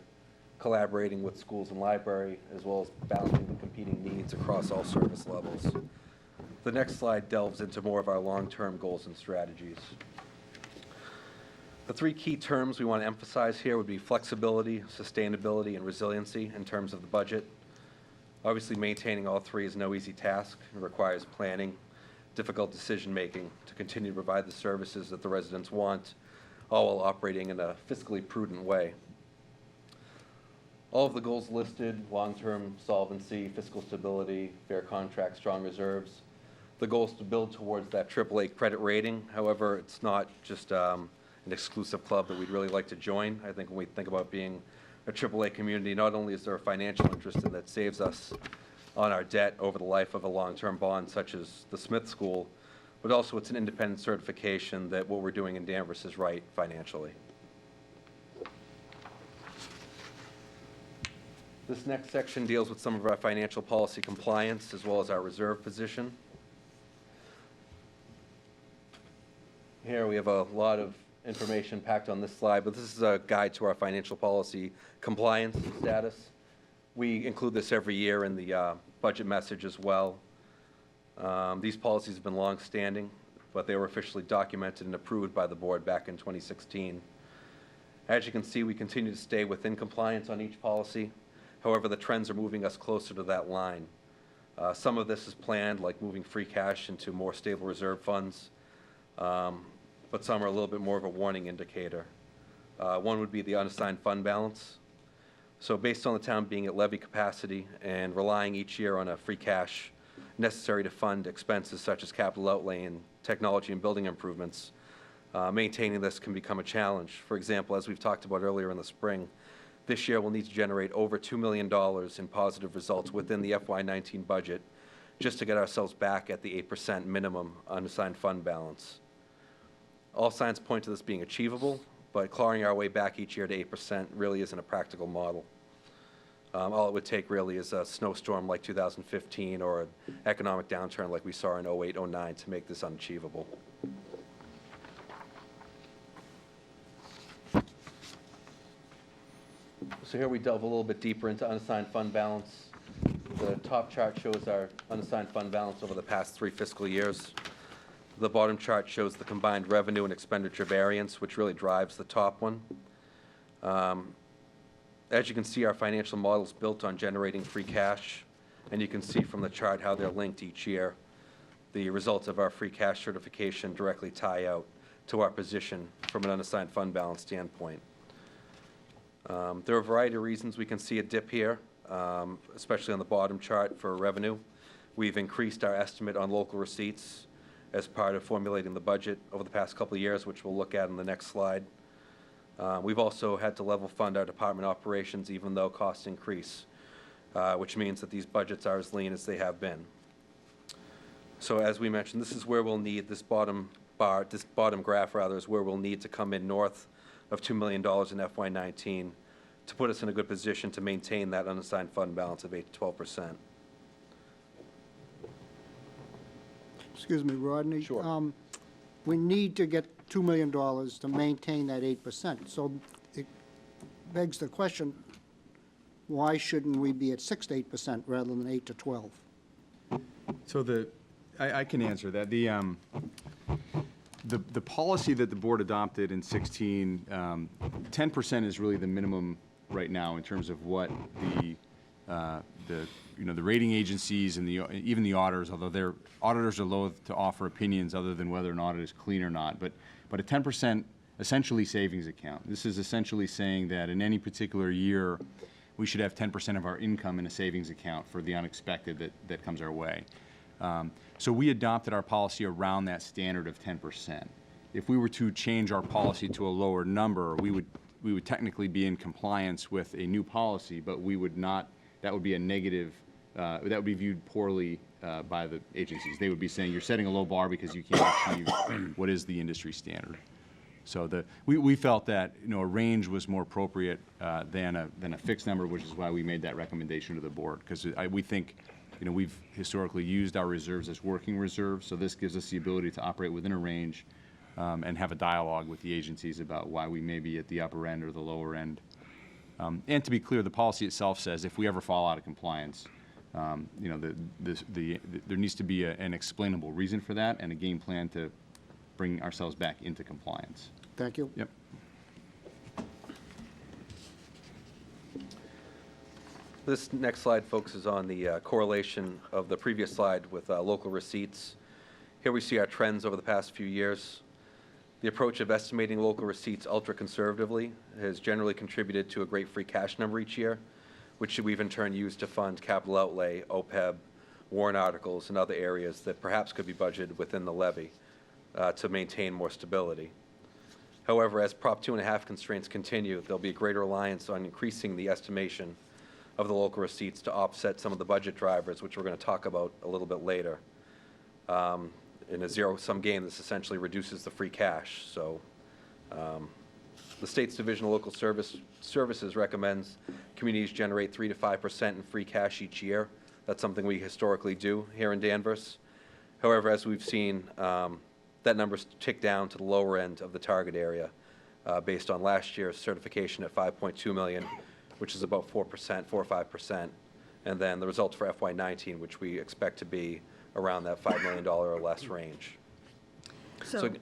collaborating with schools and library, as well as balancing the competing needs across all service levels. The next slide delves into more of our long-term goals and strategies. The three key terms we want to emphasize here would be flexibility, sustainability, and resiliency in terms of the budget. Obviously, maintaining all three is no easy task. It requires planning, difficult decision-making to continue to provide the services that the residents want, all while operating in a fiscally prudent way. All of the goals listed, long-term solvency, fiscal stability, fair contracts, strong reserves, the goal is to build towards that AAA credit rating. However, it's not just an exclusive club that we'd really like to join. I think when we think about being a AAA community, not only is there a financial interest in that saves us on our debt over the life of a long-term bond such as the Smith School, but also it's an independent certification that what we're doing in Danvers is right financially. This next section deals with some of our financial policy compliance as well as our reserve position. Here we have a lot of information packed on this slide, but this is a guide to our financial policy compliance status. We include this every year in the budget message as well. These policies have been long-standing, but they were officially documented and approved by the board back in 2016. As you can see, we continue to stay within compliance on each policy. However, the trends are moving us closer to that line. Some of this is planned, like moving free cash into more stable reserve funds, but some are a little bit more of a warning indicator. One would be the unassigned fund balance. So based on the town being at levy capacity and relying each year on a free cash necessary to fund expenses such as capital outlay and technology and building improvements, maintaining this can become a challenge. For example, as we've talked about earlier in the spring, this year we'll need to generate over $2 million in positive results within the FY19 budget just to get ourselves back at the 8% minimum unassigned fund balance. All signs point to this being achievable, but clawing our way back each year to 8% really isn't a practical model. All it would take really is a snowstorm like 2015 or an economic downturn like we saw in 08, 09 to make this unachievable. So here we delve a little bit deeper into unassigned fund balance. The top chart shows our unassigned fund balance over the past 3 fiscal years. The bottom chart shows the combined revenue and expenditure variance, which really drives the top one. As you can see, our financial model is built on generating free cash, and you can see from the chart how they're linked each year. The results of our free cash certification directly tie out to our position from an unassigned fund balance standpoint. There are a variety of reasons we can see a dip here, especially on the bottom chart for revenue. We've increased our estimate on local receipts as part of formulating the budget over the past couple of years, which we'll look at in the next slide. We've also had to level fund our department operations even though costs increase, which means that these budgets are as lean as they have been. So as we mentioned, this is where we'll need this bottom graph is where we'll need to come in north of $2 million in FY19 to put us in a good position to maintain that unassigned fund balance of 8 to 12%. Excuse me, Rodney. Sure. we need to get $2 million to maintain that 8%. So it begs the question, why shouldn't we be at 6 to 8% rather than 8 to 12? So I can answer that. The policy that the board adopted in 16, 10% is really the minimum right now in terms of what the rating agencies and even the auditors, although their auditors are loath to offer opinions other than whether an audit is clean or not, but a 10% essentially savings account. This is essentially saying that in any particular year, we should have 10% of our income in a savings account for the unexpected that comes our way. So we adopted our policy around that standard of 10%. If we were to change our policy to a lower number, we would technically be in compliance with a new policy, but we would not, that would be a negative, that would be viewed poorly by the agencies. They would be saying, you're setting a low bar because you can't achieve what is the industry standard. So we felt that a range was more appropriate than a fixed number, which is why we made that recommendation to the board, because we think we've historically used our reserves as working reserves, so this gives us the ability to operate within a range and have a dialogue with the agencies about why we may be at the upper end or the lower end. And to be clear, the policy itself says if we ever fall out of compliance, there needs to be an explainable reason for that and a game plan to bring ourselves back into compliance. Thank you. Yep. This next slide focuses on the correlation of the previous slide with local receipts. Here we see our trends over the past few years. The approach of estimating local receipts ultra-conservatively has generally contributed to a great free cash number each year, which we've in turn used to fund capital outlay, OPEB, warrant articles, and other areas that perhaps could be budgeted within the levy to maintain more stability. However, as Prop 2.5 constraints continue, there'll be a greater reliance on increasing the estimation of the local receipts to offset some of the budget drivers, which we're going to talk about a little bit later. In a zero-sum game, this essentially reduces the free cash. So the state's Division of Local Services recommends communities generate 3 to 5% in free cash each year. That's something we historically do here in Danvers. However, as we've seen, that number's ticked down to the lower end of the target area based on last year's certification at $5.2 million, which is about 4%, 4 or 5%. And then the results for FY19, which we expect to be around that $5 million or less range. So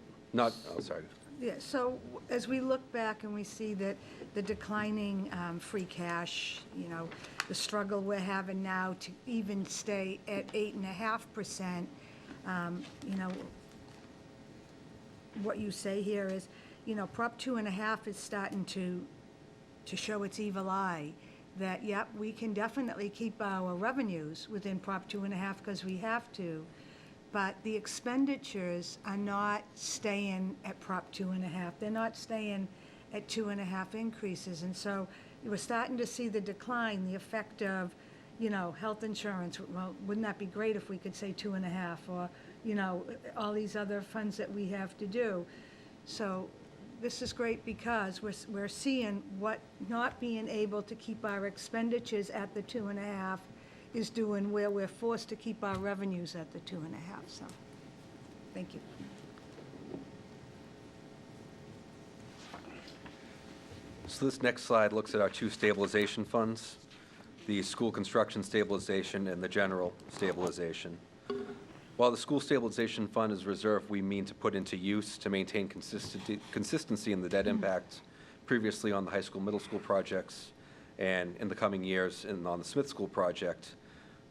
sorry. Yeah, so as we look back and we see that the declining free cash, the struggle we're having now to even stay at 8.5%, what you say here is, Prop 2.5 is starting to show its evil eye, that, yep, we can definitely keep our revenues within Prop 2.5 because we have to, but the expenditures are not staying at Prop 2.5. They're not staying at 2.5 increases. And so we're starting to see the decline, the effect of, health insurance. Well, wouldn't that be great if we could say 2.5, or, all these other funds that we have to do. So this is great because we're seeing what not being able to keep our expenditures at the 2.5 is doing, where we're forced to keep our revenues at the 2.5. So, thank you. So this next slide looks at our two stabilization funds, the school construction stabilization and the general stabilization. While the school stabilization fund is reserved, we mean to put into use to maintain consistency in the debt impact previously on the high school, middle school projects, and in the coming years and on the Smith School project.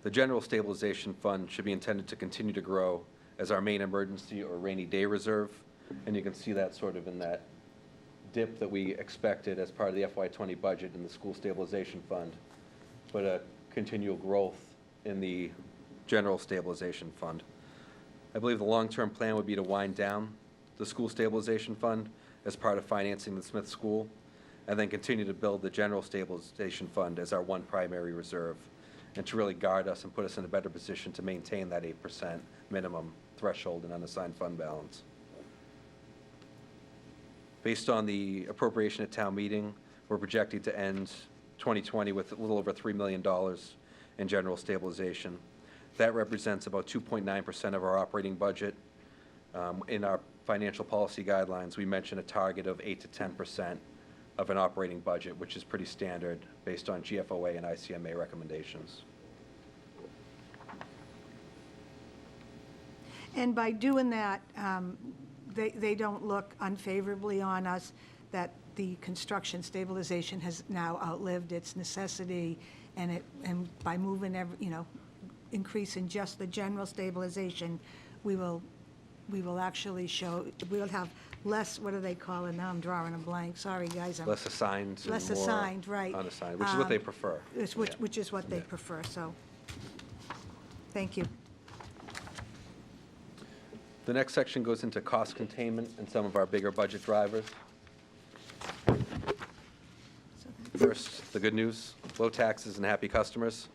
The general stabilization fund should be intended to continue to grow as our main emergency or rainy day reserve, and you can see that sort of in that dip that we expected as part of the FY20 budget in the school stabilization fund, but a continual growth in the general stabilization fund. I believe the long-term plan would be to wind down the school stabilization fund as part of financing the Smith School, and then continue to build the general stabilization fund as our one primary reserve, and to really guard us and put us in a better position to maintain that 8% minimum threshold in unassigned fund balance. Based on the appropriation at town meeting, we're projecting to end 2020 with a little over $3 million in general stabilization. That represents about 2.9% of our operating budget. In our financial policy guidelines, we mention a target of 8 to 10% of an operating budget, which is pretty standard based on GFOA and ICMA recommendations. And by doing that, they don't look unfavorably on us that the construction stabilization has now outlived its necessity, and by moving increasing just the general stabilization, we will actually show, we'll have less, what do they call it now? I'm drawing a blank. Sorry, guys. Less assigned and Less more assigned, right. unassigned, which is what they prefer. Which is what they prefer, so, thank you. The next section goes into cost containment and some of our bigger budget drivers. First, the good news, low taxes and happy customers.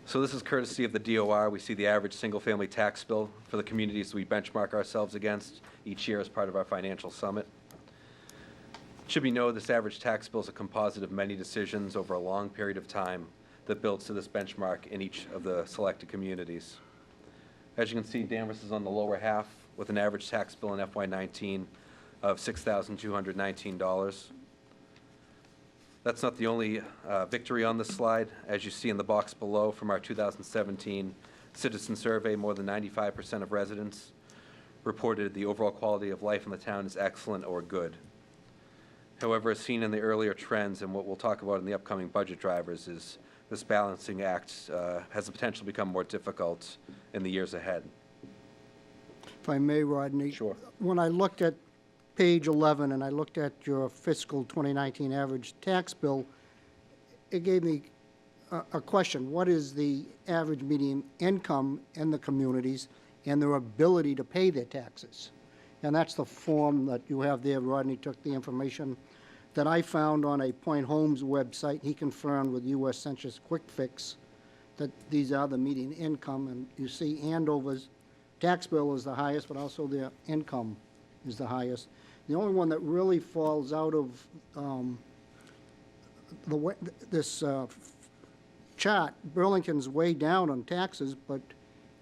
So this is courtesy of the DOR. We see the average single-family tax bill for the communities we benchmark ourselves against each year as part of our financial summit. It should be noted this average tax bill is a composite of many decisions over a long period of time that builds to this benchmark in each of the selected communities. As you can see, Danvers is on the lower half with an average tax bill in FY19 of $6,219. That's not the only victory on this slide. As you see in the box below from our 2017 citizen survey, more than 95% of residents reported the overall quality of life in the town is excellent or good. However, as seen in the earlier trends and what we'll talk about in the upcoming budget drivers, is this balancing act has the potential to become more difficult in the years ahead. If I may, Rodney. Sure. When I looked at page 11 and I looked at your fiscal 2019 average tax bill, it gave me a question. What is the average median income in the communities and their ability to pay their taxes? And that's the form that you have there. Rodney took the information that I found on a Point Homes website. He confirmed with U.S. Census Quick Fix that these are the median income. And you see Andover's tax bill is the highest, but also their income is the highest. The only one that really falls out of this chart, Burlington's way down on taxes, but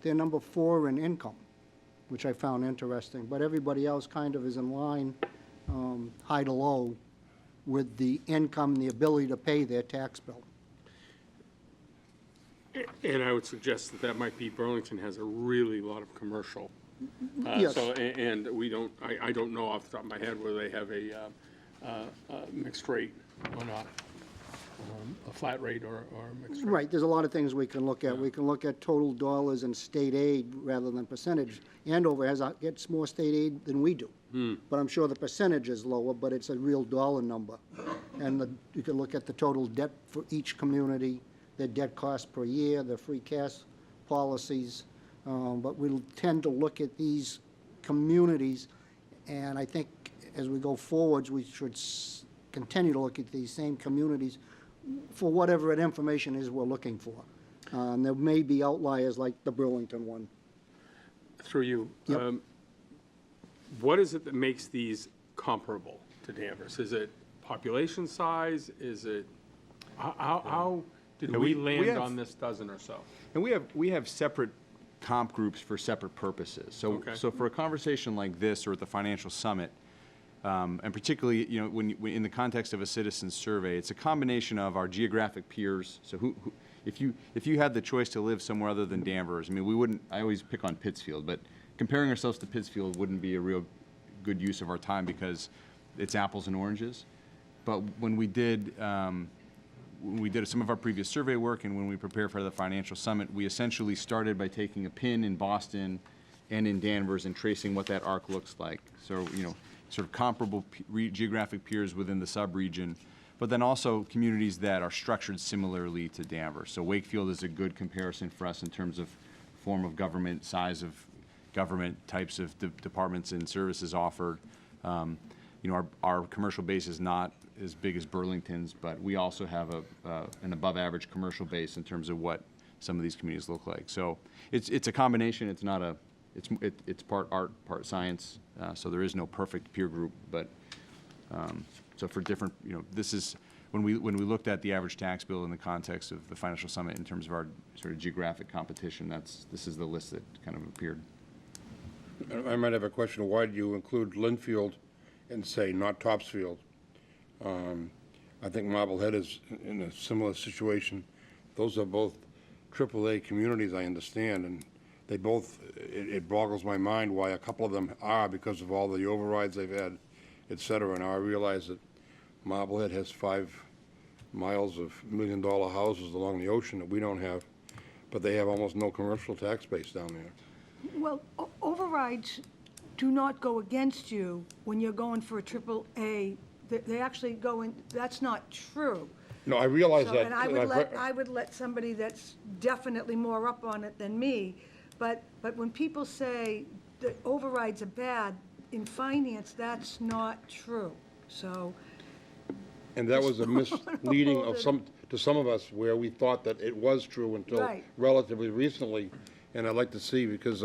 they're number 4 in income, which I found interesting. But everybody else kind of is in line, high to low, with the income and the ability to pay their tax bill. And I would suggest that might be Burlington has a really lot of commercial. Yes. And we don't, I don't know off the top of my head whether they have a mixed rate or not, a flat rate or a mixed rate. Right, there's a lot of things we can look at. We can look at total dollars in state aid rather than percentage. Andover gets more state aid than we do. But I'm sure the percentage is lower, but it's a real dollar number. And you can look at the total debt for each community, their debt cost per year, their free cash policies. But we'll tend to look at these communities, and I think as we go forwards, we should continue to look at these same communities for whatever information is we're looking for. There may be outliers like the Burlington one. Through you. Yep. What is it that makes these comparable to Danvers? Is it population size? Is it, how did we land on this dozen or so? And we have separate comp groups for separate purposes. So, Okay. so for a conversation like this or at the financial summit, and particularly, when in the context of a citizen survey, it's a combination of our geographic peers. So if you had the choice to live somewhere other than Danvers, I mean, we wouldn't, I always pick on Pittsfield, but comparing ourselves to Pittsfield wouldn't be a real good use of our time because it's apples and oranges. But when we did some of our previous survey work and when we prepared for the financial summit, we essentially started by taking a pin in Boston and in Danvers and tracing what that arc looks like. So, sort of comparable geographic peers within the sub-region, but then also communities that are structured similarly to Danvers. So Wakefield is a good comparison for us in terms of form of government, size of government, types of departments and services offered. Our commercial base is not as big as Burlington's, but we also have an above-average commercial base in terms of what some of these communities look like. So it's a combination. It's not it's part art, part science. So there is no perfect peer group, but so for different, this is when we looked at the average tax bill in the context of the financial summit in terms of our sort of geographic competition. This is the list that kind of appeared. I might have a question. Why do you include Linfield and say not Topsfield? I think Marblehead is in a similar situation. Those are both AAA communities, I understand, and they both, it boggles my mind why a couple of them are because of all the overrides they've had, et cetera. Now I realize that Marblehead has 5 miles of million-dollar houses along the ocean that we don't have, but they have almost no commercial tax base down there. Well, overrides do not go against you when you're going for a triple A. They actually go in, that's not true. No, I realize So, that. and I would let somebody that's definitely more up on it than me, but when people say that overrides are bad, in finance, that's not true, so. And that was a misleading of to some of us where we thought that it was true until Right. relatively recently. And I'd like to see, because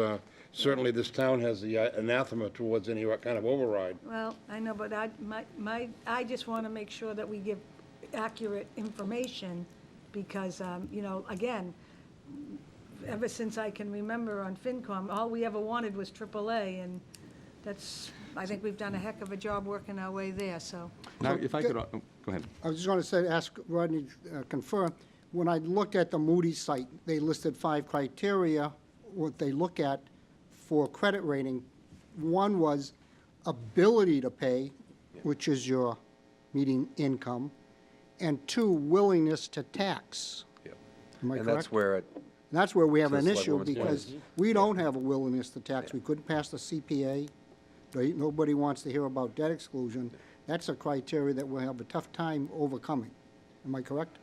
certainly this town has the anathema towards any kind of override. Well, I know, but I just want to make sure that we give accurate information because, you know, again, ever since I can remember on FinCom, all we ever wanted was AAA, and that's, I think we've done a heck of a job working our way there, so. Now, if I could, go ahead. I was just going to say, ask Rodney, confirm, when I looked at the Moody's site, they listed 5 criteria, what they look at for credit rating. One was ability to pay, which is your median income, and 2, willingness to tax. Yep. Am I And correct? that's where And that's where we have an Says issue, everyone's because we don't have a willingness to tax. We couldn't pass the CPA. Right? Nobody wants to hear about debt exclusion. That's a criteria that we'll have a tough time overcoming. Am I correct?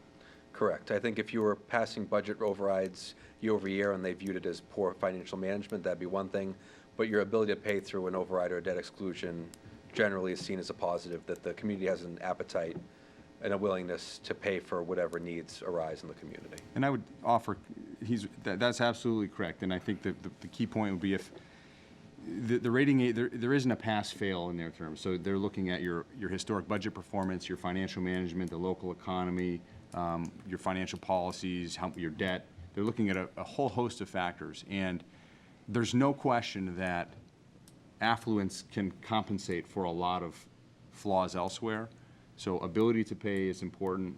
Correct. I think if you were passing budget overrides year over year and they viewed it as poor financial management, that'd be one thing. But your ability to pay through an override or a debt exclusion generally is seen as a positive, that the community has an appetite and a willingness to pay for whatever needs arise in the community. And I would offer, that's absolutely correct. And I think that the key point would be if the rating, there isn't a pass-fail in their terms. So they're looking at your historic budget performance, your financial management, the local economy, your financial policies, your debt. They're looking at a whole host of factors. And there's no question that affluence can compensate for a lot of flaws elsewhere. So ability to pay is important.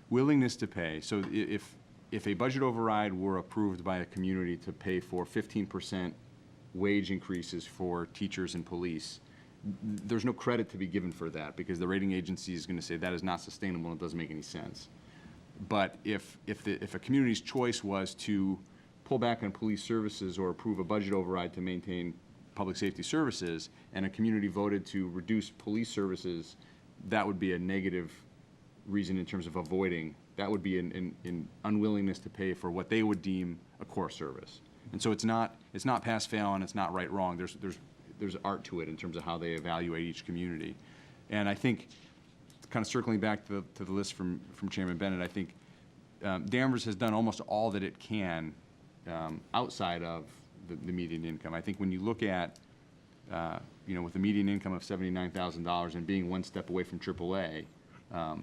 Willingness to pay. So if a budget override were approved by a community to pay for 15% wage increases for teachers and police, there's no credit to be given for that because the rating agency is going to say that is not sustainable and it doesn't make any sense. But if a community's choice was to pull back on police services or approve a budget override to maintain public safety services, and a community voted to reduce police services, that would be a negative reason in terms of avoiding. That would be an unwillingness to pay for what they would deem a core service. And so it's not pass-fail and it's not right-wrong. There's art to it in terms of how they evaluate each community. And I think, kind of circling back to the list from Chairman Bennett, I think Danvers has done almost all that it can outside of the median income. I think when you look at, with a median income of $79,000 and being one step away from AAA,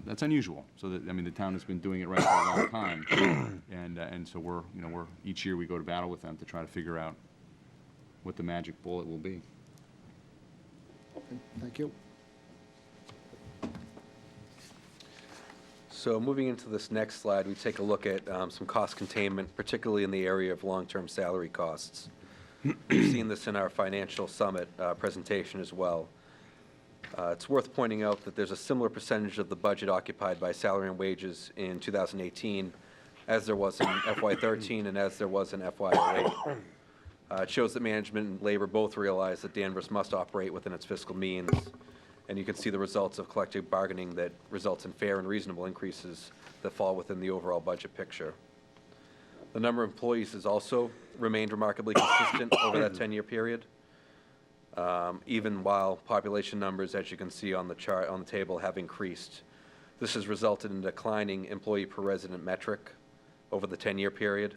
that's unusual. So that, the town has been doing it right for a long time, and so we're each year we go to battle with them to try to figure out what the magic bullet will be. Thank you. So moving into this next slide, we take a look at some cost containment, particularly in the area of long-term salary costs. We've seen this in our financial summit presentation as well. It's worth pointing out that there's a similar percentage of the budget occupied by salary and wages in 2018 as there was in FY13 and as there was in FY08. It shows that management and labor both realize that Danvers must operate within its fiscal means, and you can see the results of collective bargaining that results in fair and reasonable increases that fall within the overall budget picture. The number of employees has also remained remarkably consistent over that 10-year period, even while population numbers, as you can see on the chart on the table, have increased. This has resulted in a declining employee per resident metric over the 10-year period.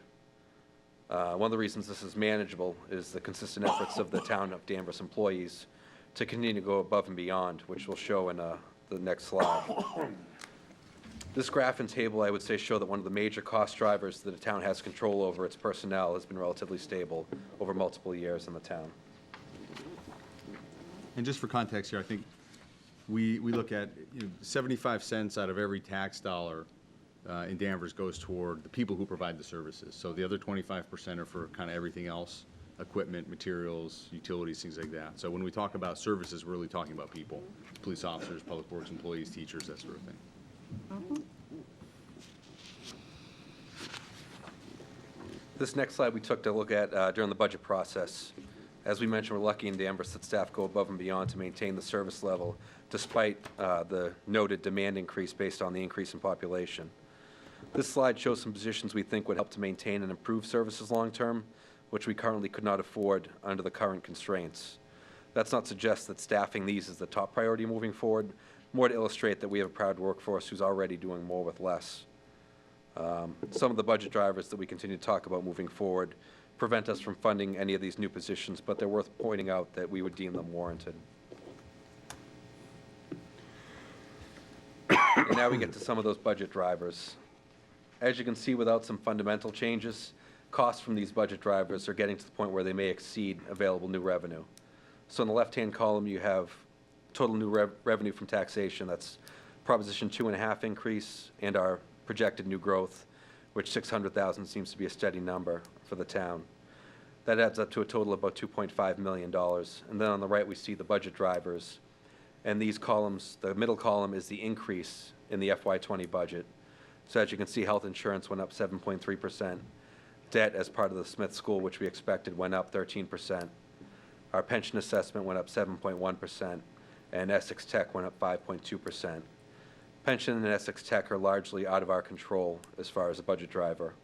One of the reasons this is manageable is the consistent efforts of the town of Danvers employees to continue to go above and beyond, which we'll show in the next slide. This graph and table, I would say, show that one of the major cost drivers that the town has control over, its personnel, has been relatively stable over multiple years in the town. And just for context here, I think we look at 75 cents out of every tax dollar in Danvers goes toward the people who provide the services. So the other 25% are for kind of everything else, equipment, materials, utilities, things like that. So when we talk about services, we're really talking about people, police officers, public works employees, teachers, that sort of thing. This next slide we took to look at during the budget process. As we mentioned, we're lucky in Danvers that staff go above and beyond to maintain the service level despite the noted demand increase based on the increase in population. This slide shows some positions we think would help to maintain and improve services long-term, which we currently could not afford under the current constraints. That's not to suggest that staffing these is the top priority moving forward, more to illustrate that we have a proud workforce who's already doing more with less. Some of the budget drivers that we continue to talk about moving forward prevent us from funding any of these new positions, but they're worth pointing out that we would deem them warranted. And now we get to some of those budget drivers. As you can see, without some fundamental changes, costs from these budget drivers are getting to the point where they may exceed available new revenue. So in the left-hand column, you have total new revenue from taxation. That's Proposition 2.5 increase and our projected new growth, which 600,000 seems to be a steady number for the town. That adds up to a total of about $2.5 million. And then on the right, we see the budget drivers. And these columns, the middle column is the increase in the FY20 budget. So as you can see, health insurance went up 7.3%. Debt as part of the Smith School, which we expected, went up 13%. Our pension assessment went up 7.1%, and Essex Tech went up 5.2%. Pension and Essex Tech are largely out of our control as far as a budget driver.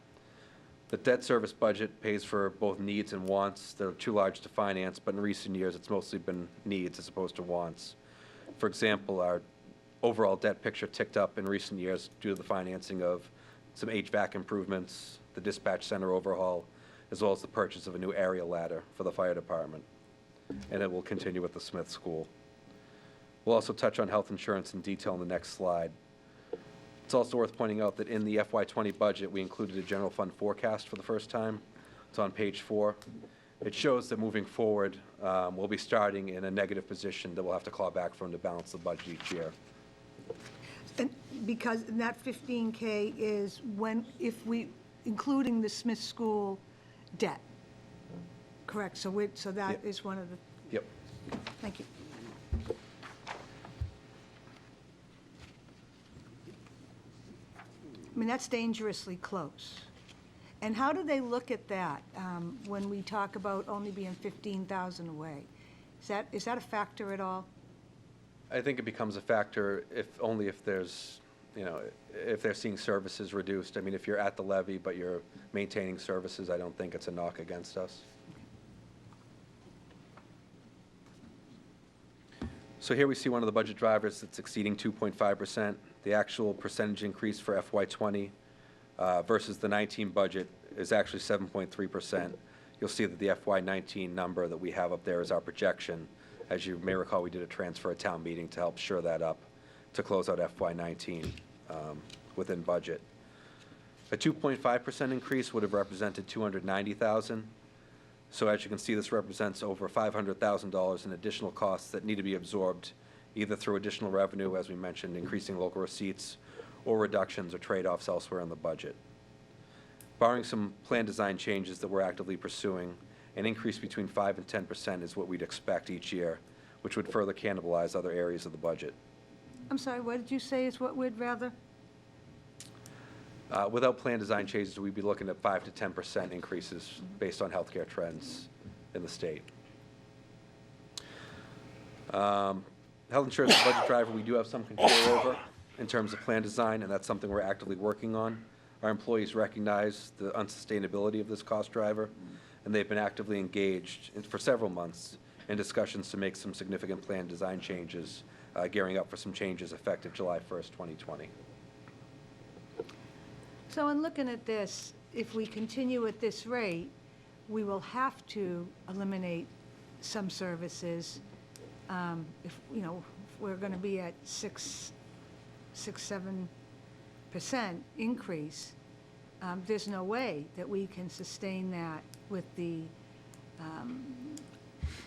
The debt service budget pays for both needs and wants. They're too large to finance, but in recent years, it's mostly been needs as opposed to wants. For example, our overall debt picture ticked up in recent years due to the financing of some HVAC improvements, the dispatch center overhaul, as well as the purchase of a new area ladder for the fire department. And it will continue with the Smith School. We'll also touch on health insurance in detail in the next slide. It's also worth pointing out that in the FY20 budget, we included a general fund forecast for the first time. It's on page 4. It shows that moving forward, we'll be starting in a negative position that we'll have to claw back from to balance the budget each year. And because that 15K is including the Smith School debt, correct? So that is one of the. Yep. Thank you. I mean, that's dangerously close. And how do they look at that when we talk about only being 15,000 away? Is that a factor at all? I think it becomes a factor only if there's, if they're seeing services reduced. I mean, if you're at the levy but you're maintaining services, I don't think it's a knock against us. So here we see one of the budget drivers that's exceeding 2.5%. The actual percentage increase for FY20 versus the 19 budget is actually 7.3%. You'll see that the FY19 number that we have up there is our projection. As you may recall, we did a transfer at town meeting to help shore that up to close out FY19 within budget. A 2.5% increase would have represented $290,000. So as you can see, this represents over $500,000 in additional costs that need to be absorbed either through additional revenue, as we mentioned, increasing local receipts, or reductions or trade-offs elsewhere in the budget. Barring some plan design changes that we're actively pursuing, an increase between 5 and 10% is what we'd expect each year, which would further cannibalize other areas of the budget. I'm sorry, what did you say is what we'd rather? Without plan design changes, we'd be looking at 5 to 10% increases based on healthcare trends in the state. Health insurance is a budget driver we do have some control over in terms of plan design, and that's something we're actively working on. Our employees recognize the unsustainability of this cost driver, and they've been actively engaged for several months in discussions to make some significant plan design changes, gearing up for some changes effective July 1st, 2020. So in looking at this, if we continue at this rate, we will have to eliminate some services. If we're going to be at 7 increase, there's no way that we can sustain that with the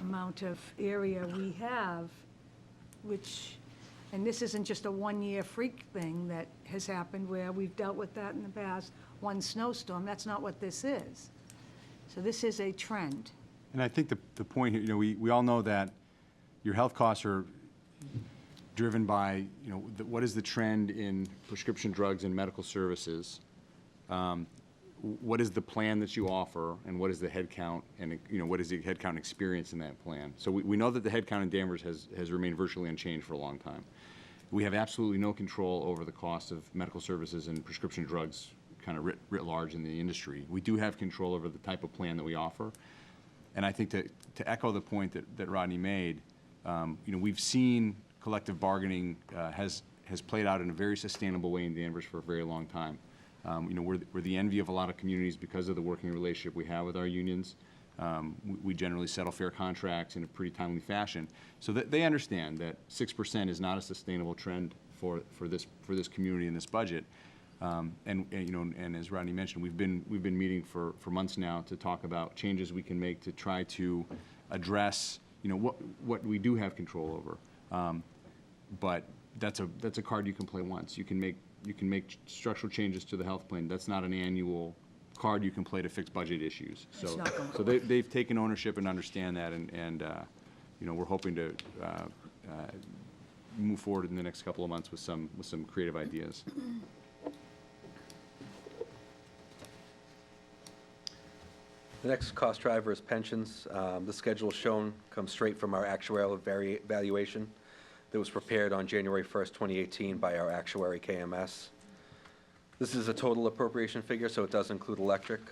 amount of area we have, which, and this isn't just a one-year freak thing that has happened where we've dealt with that in the past, one snowstorm. That's not what this is. So this is a trend. And I think the point here, we all know that your health costs are driven by, what is the trend in prescription drugs and medical services? What is the plan that you offer, and what is the head count, and what is the head count experience in that plan? So we know that the head count in Danvers has remained virtually unchanged for a long time. We have absolutely no control over the cost of medical services and prescription drugs kind of writ large in the industry. We do have control over the type of plan that we offer. And I think to echo the point that Rodney made, we've seen collective bargaining has played out in a very sustainable way in Danvers for a very long time. We're the envy of a lot of communities because of the working relationship we have with our unions. We generally settle fair contracts in a pretty timely fashion. So that they understand that 6% is not a sustainable trend for this community in this budget. And as Rodney mentioned, we've been meeting for months now to talk about changes we can make to try to address what we do have control over. But that's a card you can play once. You can make structural changes to the health plan. That's not an annual card you can play to fix budget issues. So they've taken ownership and understand that, and we're hoping to move forward in the next couple of months with some creative ideas. The next cost driver is pensions. The schedule shown comes straight from our actuarial valuation that was prepared on January 1st, 2018 by our actuary KMS. This is a total appropriation figure, so it does include electric.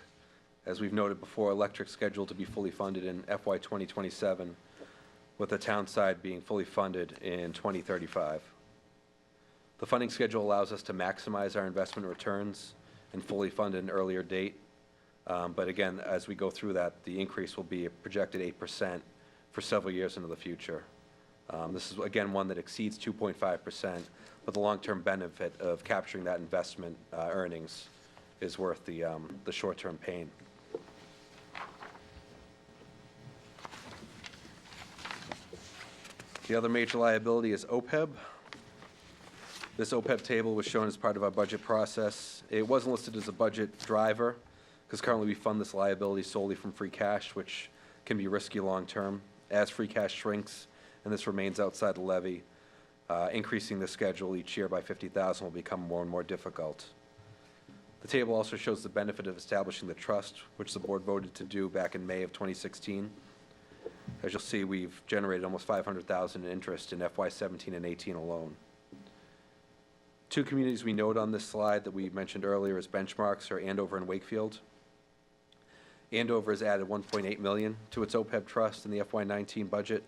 As we've noted before, electric scheduled to be fully funded in FY 2027, with the town side being fully funded in 2035. The funding schedule allows us to maximize our investment returns and fully fund at an earlier date. But again, as we go through that, the increase will be a projected 8% for several years into the future. This is, again, one that exceeds 2.5%, but the long-term benefit of capturing that investment earnings is worth the short-term pain. The other major liability is OPEB. This OPEB table was shown as part of our budget process. It wasn't listed as a budget driver, because currently we fund this liability solely from free cash, which can be risky long-term. As free cash shrinks and this remains outside the levy, increasing the schedule each year by $50,000 will become more and more difficult. The table also shows the benefit of establishing the trust, which the board voted to do back in May of 2016. As you'll see, we've generated almost $500,000 in interest in FY 17 and 18 alone. Two communities we note on this slide that we mentioned earlier as benchmarks are Andover and Wakefield. Andover has added $1.8 million to its OPEB trust in the FY 19 budget,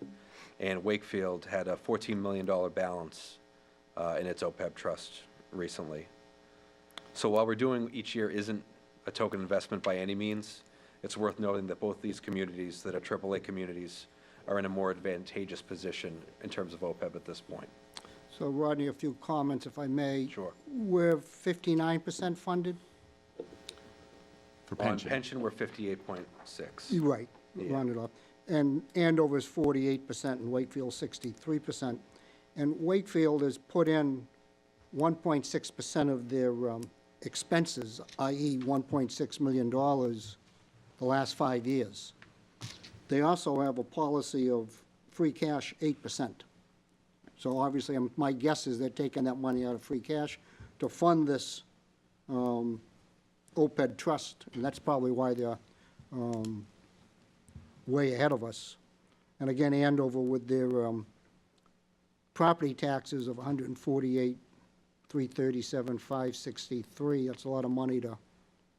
and Wakefield had a $14 million balance in its OPEB trust recently. So while we're doing each year isn't a token investment by any means, it's worth noting that both these communities that are AAA communities are in a more advantageous position in terms of OPEB at this point. So Rodney, a few comments, if I may. Sure. We're 59% funded? For pension. On pension, we're 58.6. You're right, Yeah. round it up. And Andover's 48% and Wakefield 63%. And Wakefield has put in 1.6% of their expenses, i.e. $1.6 million the last 5 years. They also have a policy of free cash 8%. So obviously, my guess is they're taking that money out of free cash to fund this OPEB trust, and that's probably why they're way ahead of us. And again, Andover with their property taxes of $148,337,563, that's a lot of money to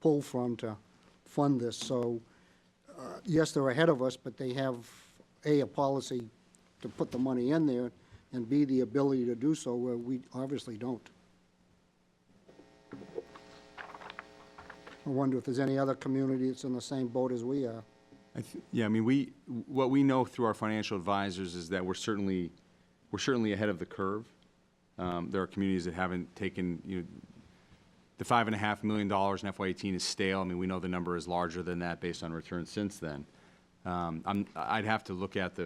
pull from to fund this. So yes, they're ahead of us, but they have a policy to put the money in there, and B, the ability to do so, where we obviously don't. I wonder if there's any other community that's in the same boat as we are. Yeah, I mean, what we know through our financial advisors is that we're certainly ahead of the curve. There are communities that haven't taken the $5.5 million in FY18 is stale. I mean, we know the number is larger than that based on returns since then. I'd have to look at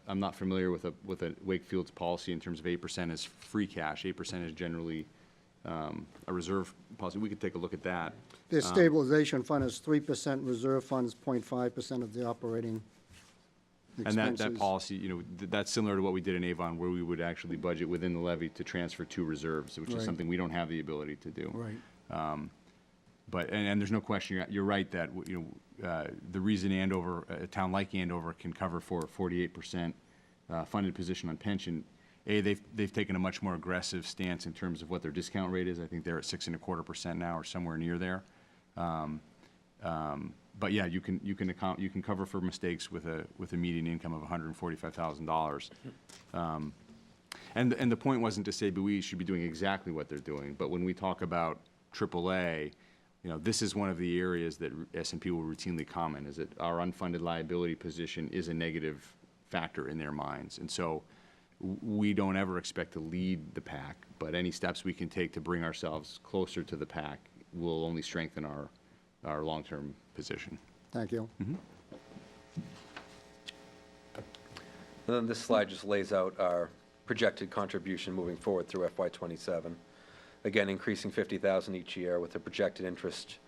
I'm not familiar with a Wakefield's policy in terms of 8% as free cash. 8% is generally a reserve policy. We could take a look at that. Their stabilization fund is 3%, reserve funds 0.5% of the operating expenses. And that policy, you know, that's similar to what we did in Avon, where we would actually budget within the levy to transfer to reserves, which is Right. something we don't have the ability to do. Right. But there's no question, you're right that, you know, the reason Andover, a town like Andover can cover for a 48% funded position on pension, they've taken a much more aggressive stance in terms of what their discount rate is. I think they're at 6.25% now, or somewhere near there. But yeah, you can cover for mistakes with a median income of $145,000. And the point wasn't to say we should be doing exactly what they're doing, but when we talk about AAA, you know, this is one of the areas that S&P will routinely comment, is that our unfunded liability position is a negative factor in their minds. And so we don't ever expect to lead the pack, but any steps we can take to bring ourselves closer to the pack will only strengthen our long-term position. Thank you. And then this slide just lays out our projected contribution moving forward through FY27. Again, increasing $50,000 each year with a projected interest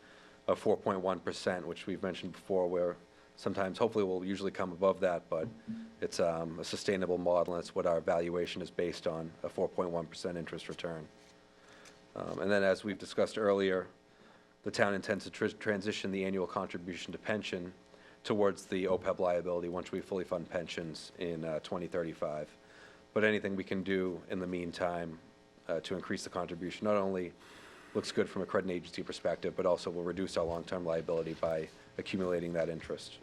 of 4.1%, which we've mentioned before, where sometimes, hopefully, we'll usually come above that, but it's a sustainable model, and it's what our valuation is based on, a 4.1% interest return. And then, as we've discussed earlier, the town intends to transition the annual contribution to pension towards the OPEB liability once we fully fund pensions in 2035. But anything we can do in the meantime to increase the contribution not only looks good from a credit agency perspective, but also will reduce our long-term liability by accumulating that interest.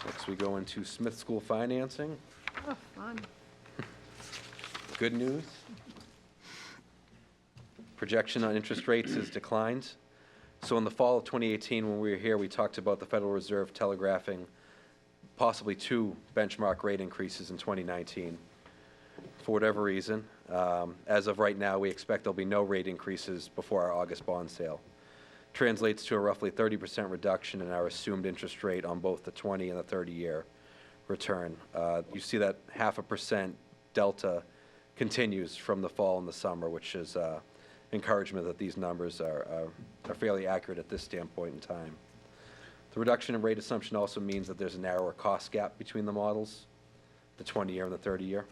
Next, we go into Smith School financing. Oh, fun. Good news. Projection on interest rates has declined. So in the fall of 2018, when we were here, we talked about the Federal Reserve telegraphing possibly 2 benchmark rate increases in 2019. For whatever reason, as of right now, we expect there'll be no rate increases before our August bond sale. Translates to a roughly 30% reduction in our assumed interest rate on both the 20 and the 30-year return. You see that 0.5% delta continues from the fall and the summer, which is encouragement that these numbers are fairly accurate at this standpoint in time. The reduction in rate assumption also means that there's a narrower cost gap between the models, the 20-year and the 30-year.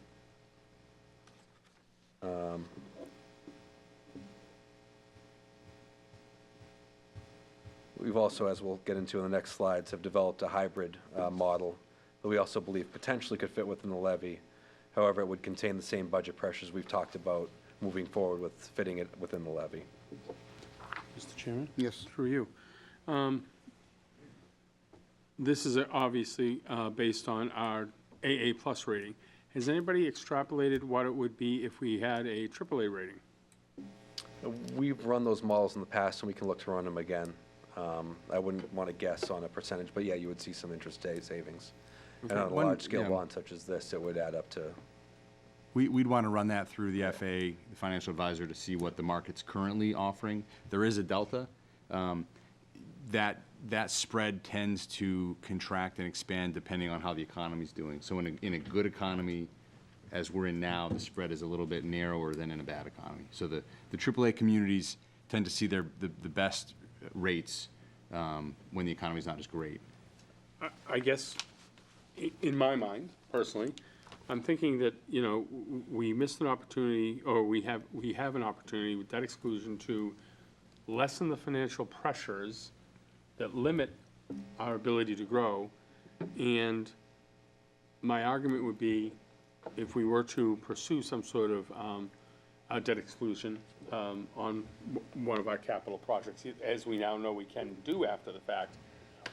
We've also, as we'll get into in the next slides, have developed a hybrid model that we also believe potentially could fit within the levy. However, it would contain the same budget pressures we've talked about moving forward with fitting it within the levy. Mr. Chairman? Yes. Through you. This is obviously based on our AA plus rating. Has anybody extrapolated what it would be if we had a AAA rating? We've run those models in the past, and we can look to run them again. I wouldn't want to guess on a percentage, but yeah, you would see some interest savings. Okay. And on a One- large-scale yeah. bond such as this, it would add up to. We'd want to run that through the FA, the financial advisor, to see what the market's currently offering. There is a delta. That spread tends to contract and expand depending on how the economy's doing. So in a good economy, as we're in now, the spread is a little bit narrower than in a bad economy. So the AAA communities tend to see the best rates when the economy's not as great. I guess, in my mind, personally, I'm thinking that, you know, we missed an opportunity, or we have an opportunity with debt exclusion to lessen the financial pressures that limit our ability to grow. And my argument would be, if we were to pursue some sort of debt exclusion on one of our capital projects, as we now know we can do after the fact,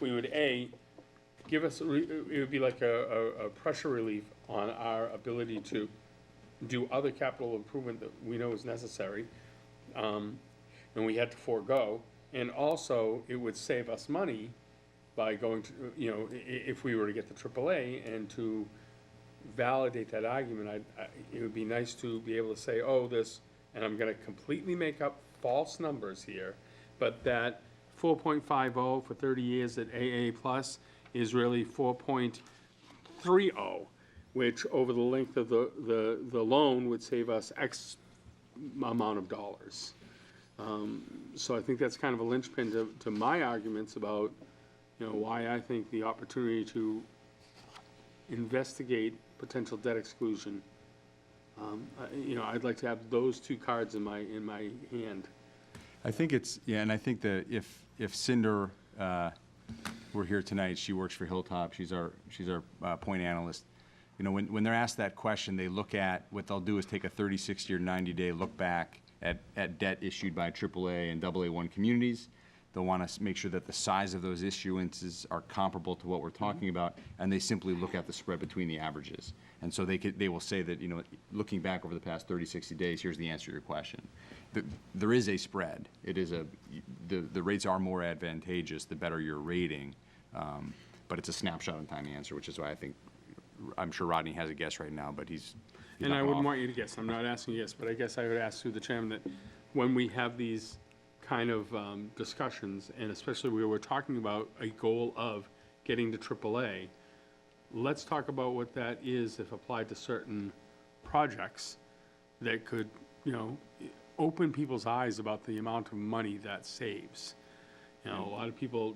we would, give us, it would be like a pressure relief on our ability to do other capital improvement that we know is necessary, and we had to forego. And also, it would save us money by going to, you know, if we were to get the AAA and to validate that argument, it would be nice to be able to say, oh, this, and I'm gonna completely make up false numbers here, but that 4.50 for 30 years at AA plus is really 4.30, which over the length of the loan would save us X amount of dollars. So I think that's kind of a linchpin to my arguments about, why I think the opportunity to investigate potential debt exclusion, I'd like to have those two cards in my hand. I think it's, yeah, and I think that if Cinder were here tonight, she works for Hilltop, she's our point analyst. When they're asked that question, they look at, what they'll do is take a 30, 60, or 90-day look back at debt issued by AAA and AA1 communities. They'll want to make sure that the size of those issuances are comparable to what we're talking about, and they simply look at the spread between the averages. And so they will say that, looking back over the past 30, 60 days, here's the answer to your question. There is a spread. The rates are more advantageous the better your rating, but it's a snapshot in time answer, which is why I'm sure Rodney has a guess right now, but he's And I wouldn't want you to guess, I'm not asking you to guess, but I guess I would ask through the chairman that when we have these kind of discussions, and especially where we're talking about a goal of getting to AAA, let's talk about what that is if applied to certain projects that could, open people's eyes about the amount of money that saves. A lot of people,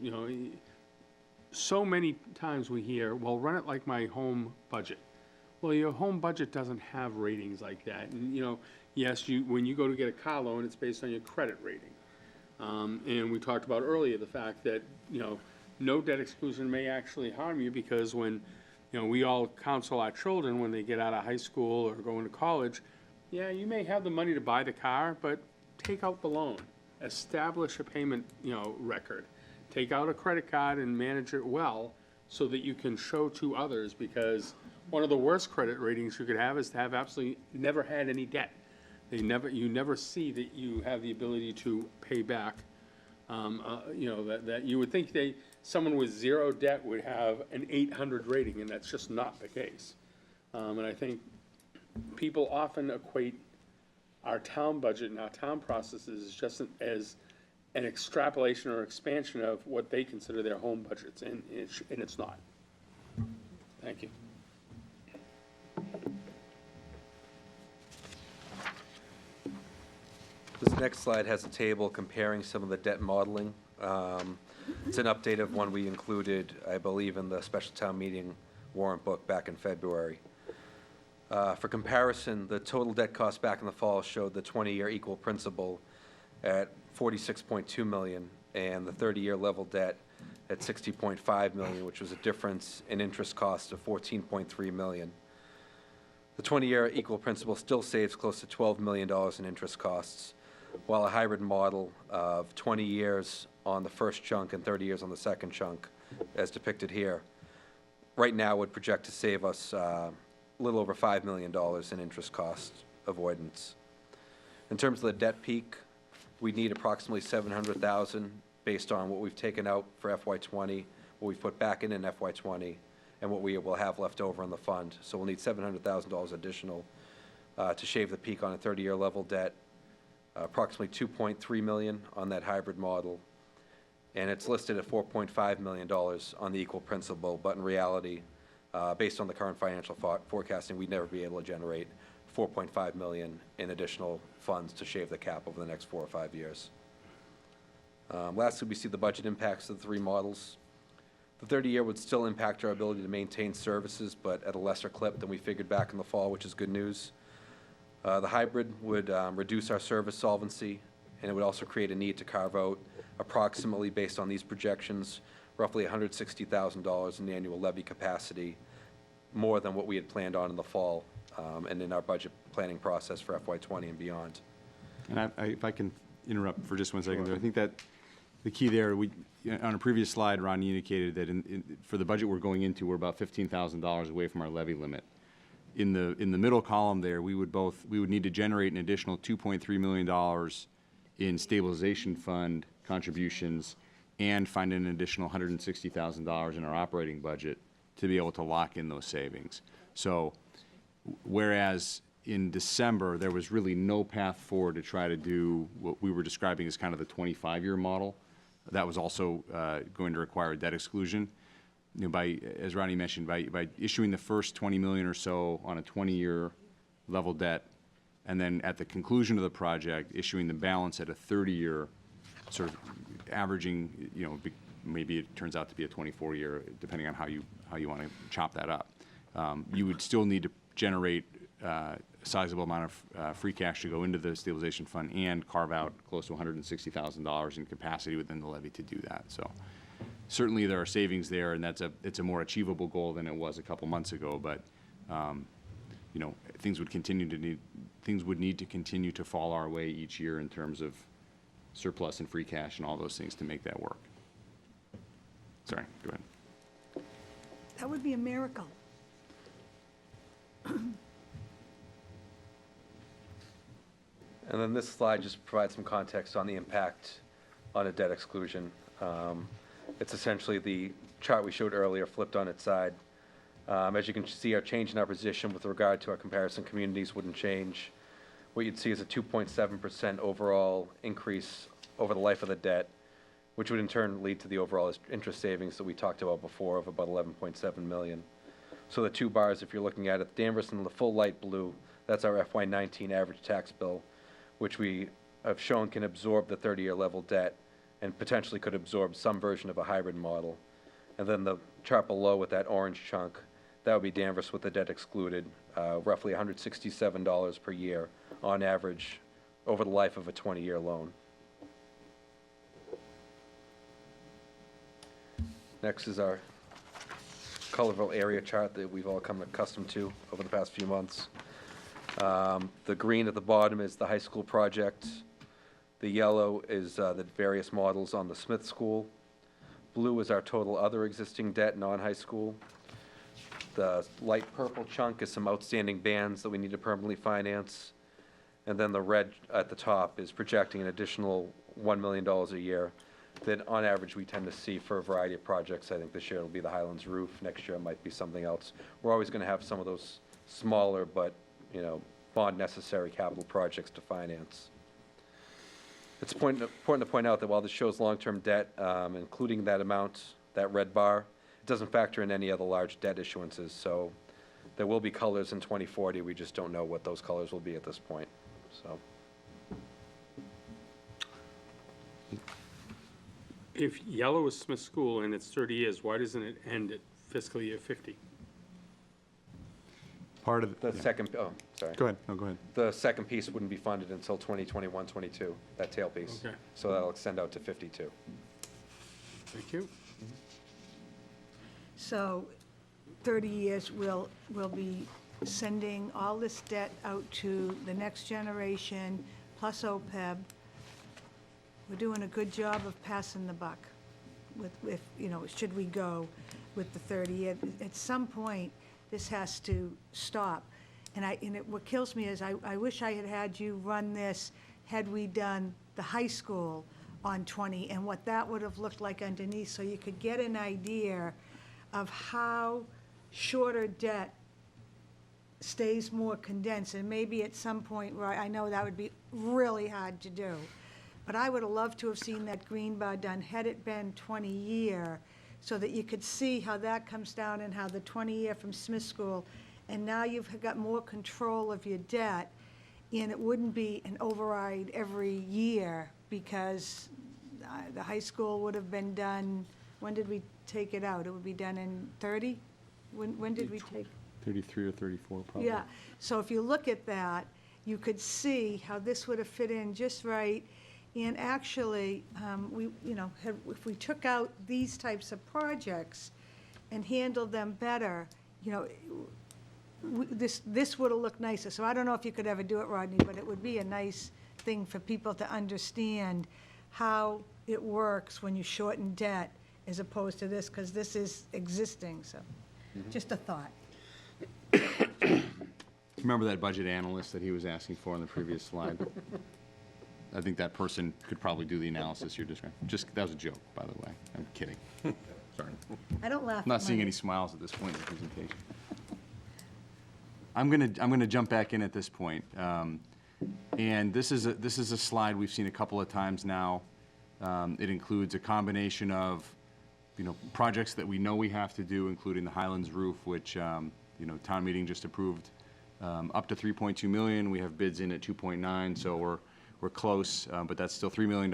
so many times we hear, well, run it like my home budget. Well, your home budget doesn't have ratings like that. And, yes, when you go to get a car loan, it's based on your credit rating. And we talked about earlier the fact that, no debt exclusion may actually harm you because when, we all counsel our children when they get out of high school or go into college, yeah, you may have the money to buy the car, but take out the loan. Establish a payment, record. Take out a credit card and manage it well so that you can show to others, because one of the worst credit ratings you could have is to have absolutely never had any debt. You never see that you have the ability to pay back. That you would think someone with zero debt would have an 800 rating, and that's just not the case. And I think people often equate our town budget and our town processes just as an extrapolation or expansion of what they consider their home budgets, and it's not. Thank you. This next slide has a table comparing some of the debt modeling. It's an update of one we included, I believe, in the special town meeting warrant book back in February. For comparison, the total debt cost back in the fall showed the 20-year equal principal at $46.2 million and the 30-year level debt at $60.5 million, which was a difference in interest cost of $14.3 million. The 20-year equal principal still saves close to $12 million in interest costs, while a hybrid model of 20 years on the first chunk and 30 years on the second chunk, as depicted here, right now would project to save us a little over $5 million in interest cost avoidance. In terms of the debt peak, we need approximately $700,000 based on what we've taken out for FY20, what we've put back in FY20, and what we will have left over in the fund. So we'll need $700,000 additional to shave the peak on a 30-year level debt, approximately $2.3 million on that hybrid model, and it's listed at $4.5 million on the equal principal, but in reality, based on the current financial forecasting, we'd never be able to generate $4.5 million in additional funds to shave the cap over the next 4 or 5 years. Lastly, we see the budget impacts of the 3 models. The 30-year would still impact our ability to maintain services, but at a lesser clip than we figured back in the fall, which is good news. The hybrid would reduce our service solvency, and it would also create a need to carve out approximately, based on these projections, roughly $160,000 in annual levy capacity, more than what we had planned on in the fall and in our budget planning process for FY20 and beyond. And if I can interrupt for just 1 second there, I think that the key there, on a previous slide, Ron indicated that for the budget we're going into, we're about $15,000 away from our levy limit. In the middle column there, we would need to generate an additional $2.3 million in stabilization fund contributions and find an additional $160,000 in our operating budget to be able to lock in those savings. So whereas in December, there was really no path forward to try to do what we were describing as kind of the 25-year model, that was also going to require debt exclusion. You know, by, as Ronnie mentioned, by issuing the first 20 million or so on a 20-year level debt, and then at the conclusion of the project, issuing the balance at a 30-year, sort of averaging, you know, maybe it turns out to be a 24-year, depending on how you want to chop that up. You would still need to generate a sizable amount of free cash to go into the stabilization fund and carve out close to $160,000 in capacity within the levy to do that. So certainly there are savings there, and it's a more achievable goal than it was a couple months ago. But you know, things would need to continue to fall our way each year in terms of surplus and free cash and all those things to make that work. Sorry, go ahead. That would be a miracle. And then this slide just provides some context on the impact on a debt exclusion. It's essentially the chart we showed earlier flipped on its side. As you can see, our change in our position with regard to our comparison communities wouldn't change. What you'd see is a 2.7% overall increase over the life of the debt, which would in turn lead to the overall interest savings that we talked about before of about 11.7 million. So the two bars, if you're looking at it, Danvers in the full light blue, that's our FY19 average tax bill, which we have shown can absorb the 30-year level debt and potentially could absorb some version of a hybrid model. And then the chart below with that orange chunk, that would be Danvers with the debt excluded, roughly $167 per year on average over the life of a 20-year loan. Next is our Colorville area chart that we've all come accustomed to over the past few months. The green at the bottom is the high school project. The yellow is the various models on the Smith School. Blue is our total other existing debt, non-high school. The light purple chunk is some outstanding bans that we need to permanently finance. And then the red at the top is projecting an additional $1 million a year that on average we tend to see for a variety of projects. I think this year it'll be the Highlands roof. Next year it might be something else. We're always going to have some of those smaller but, you know, bond necessary capital projects to finance. It's important to point out that while this shows long-term debt, including that amount, that red bar, it doesn't factor in any other large debt issuances. So there will be colors in 2040. We just don't know what those colors will be at this point. So. If yellow is Smith School and it's 30 years, why doesn't it end at fiscal year 50? Part of The second, oh, sorry. Go ahead. No, go ahead. The second piece wouldn't be funded until 2021, 22, that tail piece. Okay. So that'll extend out to 52. Thank you. So 30 years, we'll be sending all this debt out to the next generation, plus OPEB. We're doing a good job of passing the buck with you know, should we go with the 30 year. At some point, this has to stop. And what kills me is I wish I had had you run this had we done the high school on 20 and what that would have looked like underneath, so you could get an idea of how shorter debt stays more condensed. And maybe at some point, where I know that would be really hard to do, but I would have loved to have seen that green bar done had it been 20-year, so that you could see how that comes down and how the 20-year from Smith School, and now you've got more control of your debt, and it wouldn't be an override every year, because the high school would have been done, when did we take it out? It would be done in 30? When did we take? 33 or 34, probably. Yeah, so if you look at that, you could see how this would have fit in just right. And actually, if we took out these types of projects and handled them better, you know, this would have looked nicer. So I don't know if you could ever do it, Rodney, but it would be a nice thing for people to understand how it works when you shorten debt as opposed to this, because this is existing, so just a thought. Remember that budget analyst that he was asking for on the previous slide? I think that person could probably do the analysis you're describing. That was a joke, by the way. I'm kidding. Sorry. I don't laugh. I'm not seeing any smiles at this point in the presentation. I'm gonna jump back in at this point. And this is a slide we've seen a couple of times now. It includes a combination of, projects that we know we have to do, including the Highlands roof, which, town meeting just approved, up to 3.2 million. We have bids in at 2.9, so we're close, but that's still $3 million,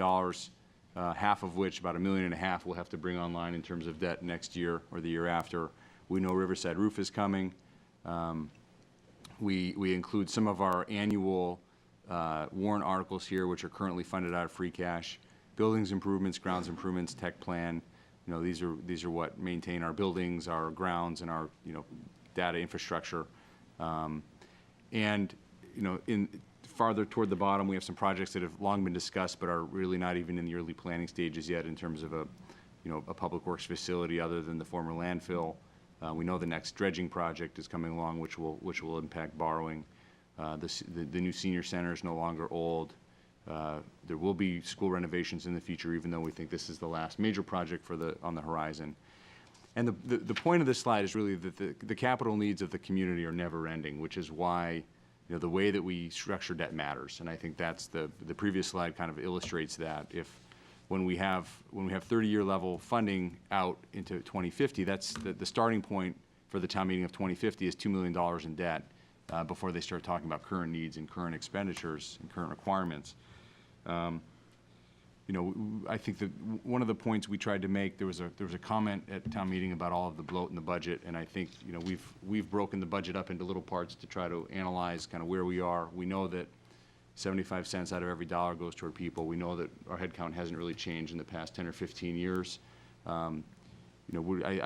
half of which, about $1.5 million, we'll have to bring online in terms of debt next year or the year after. We know Riverside Roof is coming. We include some of our annual warrant articles here, which are currently funded out of free cash. Buildings improvements, grounds improvements, tech plan. These are what maintain our buildings, our grounds, and our data infrastructure. And in farther toward the bottom, we have some projects that have long been discussed, but are really not even in the early planning stages yet in terms of a public works facility other than the former landfill. We know the next dredging project is coming along, which will impact borrowing. The new senior center is no longer old. There will be school renovations in the future, even though we think this is the last major project on the horizon. And the point of this slide is really that the capital needs of the community are never ending, which is why the way that we structure debt matters. And I think that's the previous slide kind of illustrates that. When we have 30-year level funding out into 2050, that's the starting point for the town meeting of 2050 is $2 million in debt before they start talking about current needs and current expenditures and current requirements. I think that one of the points we tried to make, there was a comment at town meeting about all of the bloat in the budget, and I think we've broken the budget up into little parts to try to analyze kind of where we are. We know that 75 cents out of every dollar goes toward people. We know that our headcount hasn't really changed in the past 10 or 15 years. I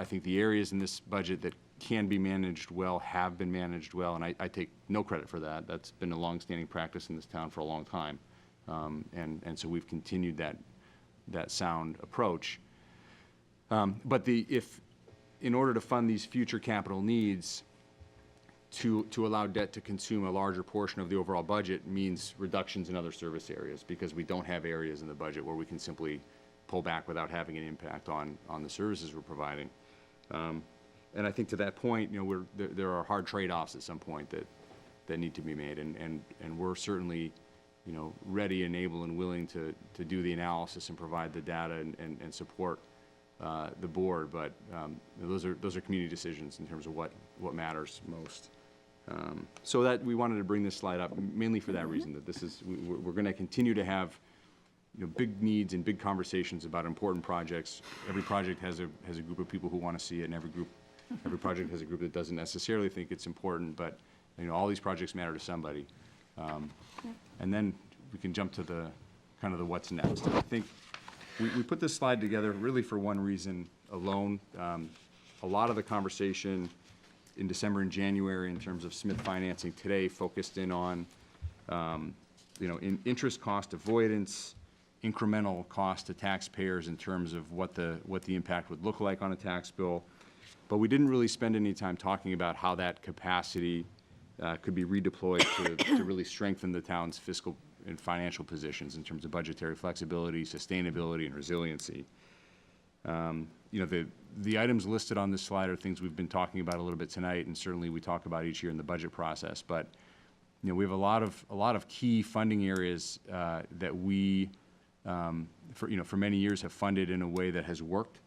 think the areas in this budget that can be managed well have been managed well, and I take no credit for that. That's been a long-standing practice in this town for a long time. And so we've continued that sound approach. But in order to fund these future capital needs, to allow debt to consume a larger portion of the overall budget means reductions in other service areas, because we don't have areas in the budget where we can simply pull back without having an impact on the services we're providing. And I think to that point, there are hard trade-offs at some point that need to be made, and we're certainly ready and able and willing to do the analysis and provide the data and support the board, but those are community decisions in terms of what matters most. So that we wanted to bring this slide up mainly for that reason, that we're going to continue to have big needs and big conversations about important projects. Every project has a group of people who want to see it, and every project has a group that doesn't necessarily think it's important, but all these projects matter to somebody. And then we can jump to the what's next. And I think we put this slide together really for one reason alone. A lot of the conversation in December and January in terms of Smith financing today focused in on in interest cost avoidance, incremental cost to taxpayers in terms of what the impact would look like on a tax bill. But we didn't really spend any time talking about how that capacity could be redeployed to really strengthen the town's fiscal and financial positions in terms of budgetary flexibility, sustainability, and resiliency. The items listed on this slide are things we've been talking about a little bit tonight, and certainly we talk about each year in the budget process. But we have a lot of key funding areas that we, for many years, have funded in a way that has worked.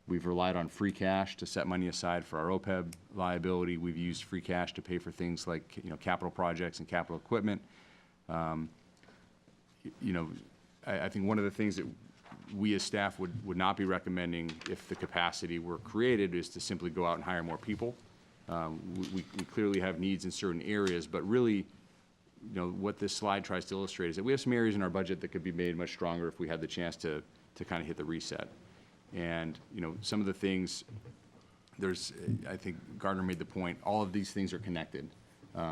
We've relied on free cash to set money aside for our OPEB liability. We've used free cash to pay for things like capital projects and capital equipment. I think one of the things that we as staff would not be recommending if the capacity were created is to simply go out and hire more people. We clearly have needs in certain areas, but really, what this slide tries to illustrate is that we have some areas in our budget that could be made much stronger if we had the chance to kind of hit the reset. And, some of the things, I think Gardner made the point, all of these things are connected.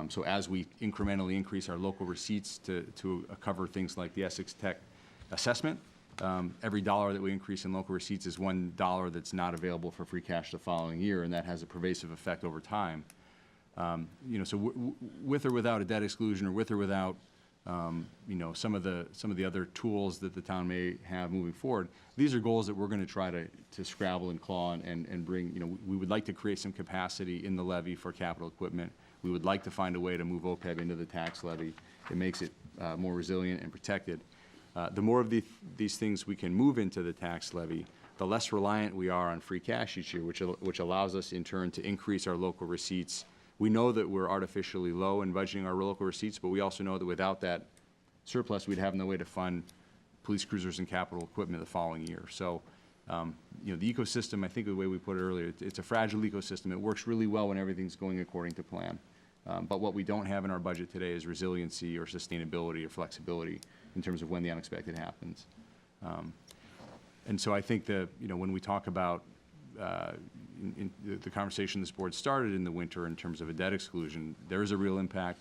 So as we incrementally increase our local receipts to cover things like the Essex Tech assessment, every dollar that we increase in local receipts is $1 that's not available for free cash the following year, and that has a pervasive effect over time. So with or without a debt exclusion, or with or without some of the other tools that the town may have moving forward. These are goals that we're going to try to scrabble and claw and bring. We would like to create some capacity in the levy for capital equipment. We would like to find a way to move OPEB into the tax levy. It makes it more resilient and protected. The more of these things we can move into the tax levy, the less reliant we are on free cash each year, which allows us in turn to increase our local receipts. We know that we're artificially low in budgeting our local receipts, but we also know that without that surplus, we'd have no way to fund police cruisers and capital equipment the following year. So, the ecosystem, I think the way we put it earlier, it's a fragile ecosystem. It works really well when everything's going according to plan. But what we don't have in our budget today is resiliency or sustainability or flexibility in terms of when the unexpected happens. And so I think that, when we talk about in the conversation this board started in the winter in terms of a debt exclusion, there is a real impact.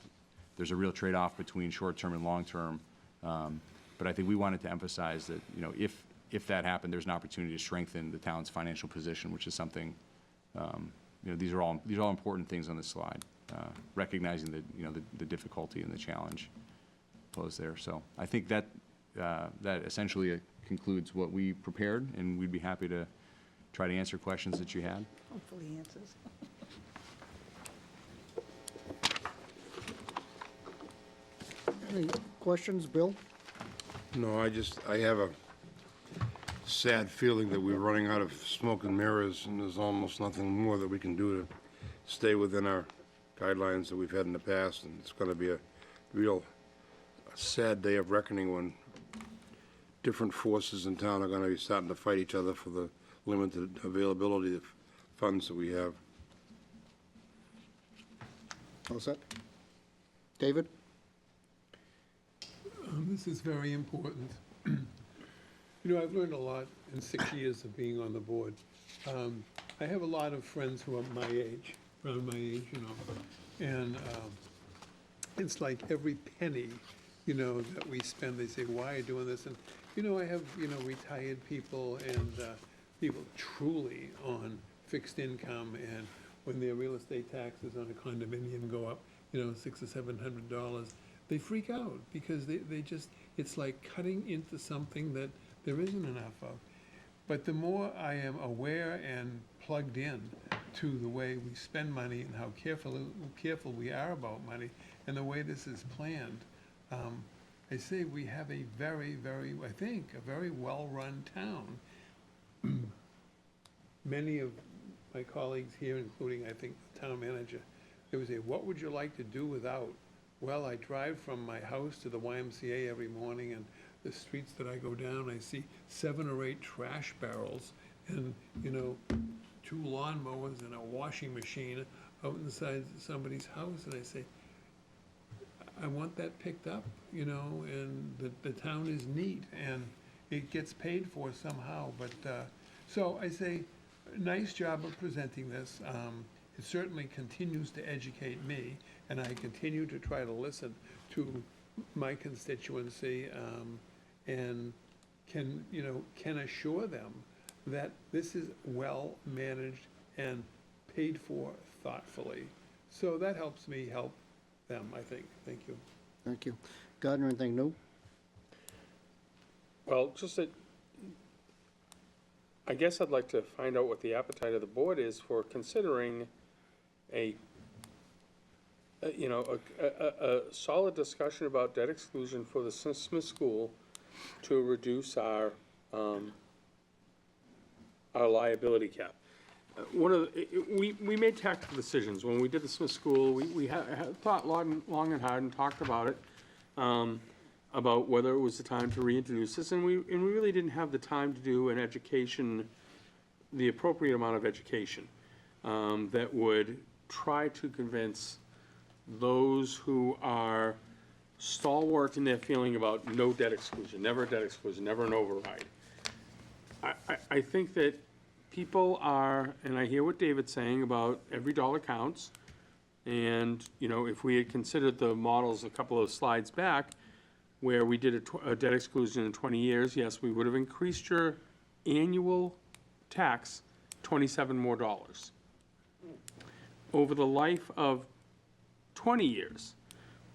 There's a real trade-off between short-term and long-term. But I think we wanted to emphasize that, if that happened, there's an opportunity to strengthen the town's financial position, which is something, these are all important things on this slide, recognizing that, the difficulty and the challenge posed there. So I think that essentially concludes what we prepared, and we'd be happy to try to answer questions that you had. Hopefully answers. Any questions, Bill? No, I have a sad feeling that we're running out of smoke and mirrors, and there's almost nothing more that we can do to stay within our guidelines that we've had in the past, and it's going to be a real sad day of reckoning when different forces in town are going to be starting to fight each other for the limited availability of funds that we have. All set? David? This is very important. I've learned a lot in 6 years of being on the board. I have a lot of friends who are my age, around my age, and it's like every penny, that we spend, they say, why are you doing this? And, I have, retired people and people truly on fixed income, and when their real estate taxes on a condominium go up, $600 or $700, they freak out because they just, it's like cutting into something that there isn't enough of. But the more I am aware and plugged in to the way we spend money and how careful we are about money and the way this is planned, I say we have a very, very, I think, a very well-run town. Many of my colleagues here, including, I think, the town manager, they would say, what would you like to do without? Well, I drive from my house to the YMCA every morning, and the streets that I go down, I see 7 or 8 trash barrels and, 2 lawnmowers and a washing machine out inside somebody's house, and I say, I want that picked up, and the town is neat, and it gets paid for somehow, but, so I say, nice job of presenting this. It certainly continues to educate me, and I continue to try to listen to my constituency, and can assure them that this is well managed and paid for thoughtfully. So that helps me help them, I think. Thank you. Thank you. Gardner, anything new? Well, just that, I guess I'd like to find out what the appetite of the board is for considering a solid discussion about debt exclusion for the Smith School to reduce our liability cap. We made tactical decisions when we did the Smith School. We thought long and hard and talked about it, about whether it was the time to reintroduce this, and we really didn't have the time to do an education, the appropriate amount of education that would try to convince those who are stalwart in their feeling about no debt exclusion, never a debt exclusion, never an override. I think that people are, and I hear what David's saying about every dollar counts, and, if we had considered the models a couple of slides back, where we did a debt exclusion in 20 years, yes, we would have increased your annual tax $27 more. Over the life of 20 years.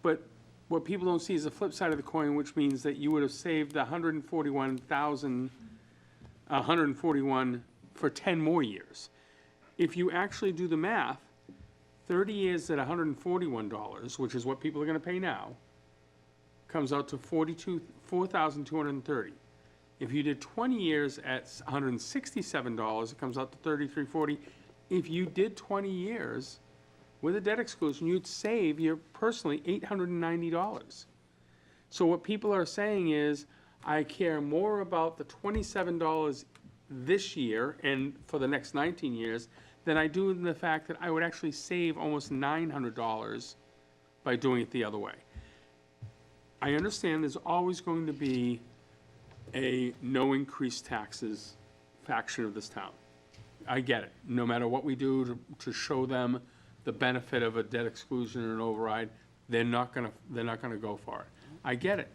But what people don't see is the flip side of the coin, which means that you would have saved 141 for 10 more years. If you actually do the math, 30 years at $141, which is what people are gonna pay now, comes out to $4,230. If you did 20 years at $167, it comes out to $3,340. If you did 20 years with a debt exclusion, you'd save your personally $890. So what people are saying is, I care more about the $27 this year and for the next 19 years than I do in the fact that I would actually save almost $900 by doing it the other way. I understand there's always going to be a no increase taxes faction of this town. I get it. No matter what we do to show them the benefit of a debt exclusion and an override, they're not gonna go for it. I get it.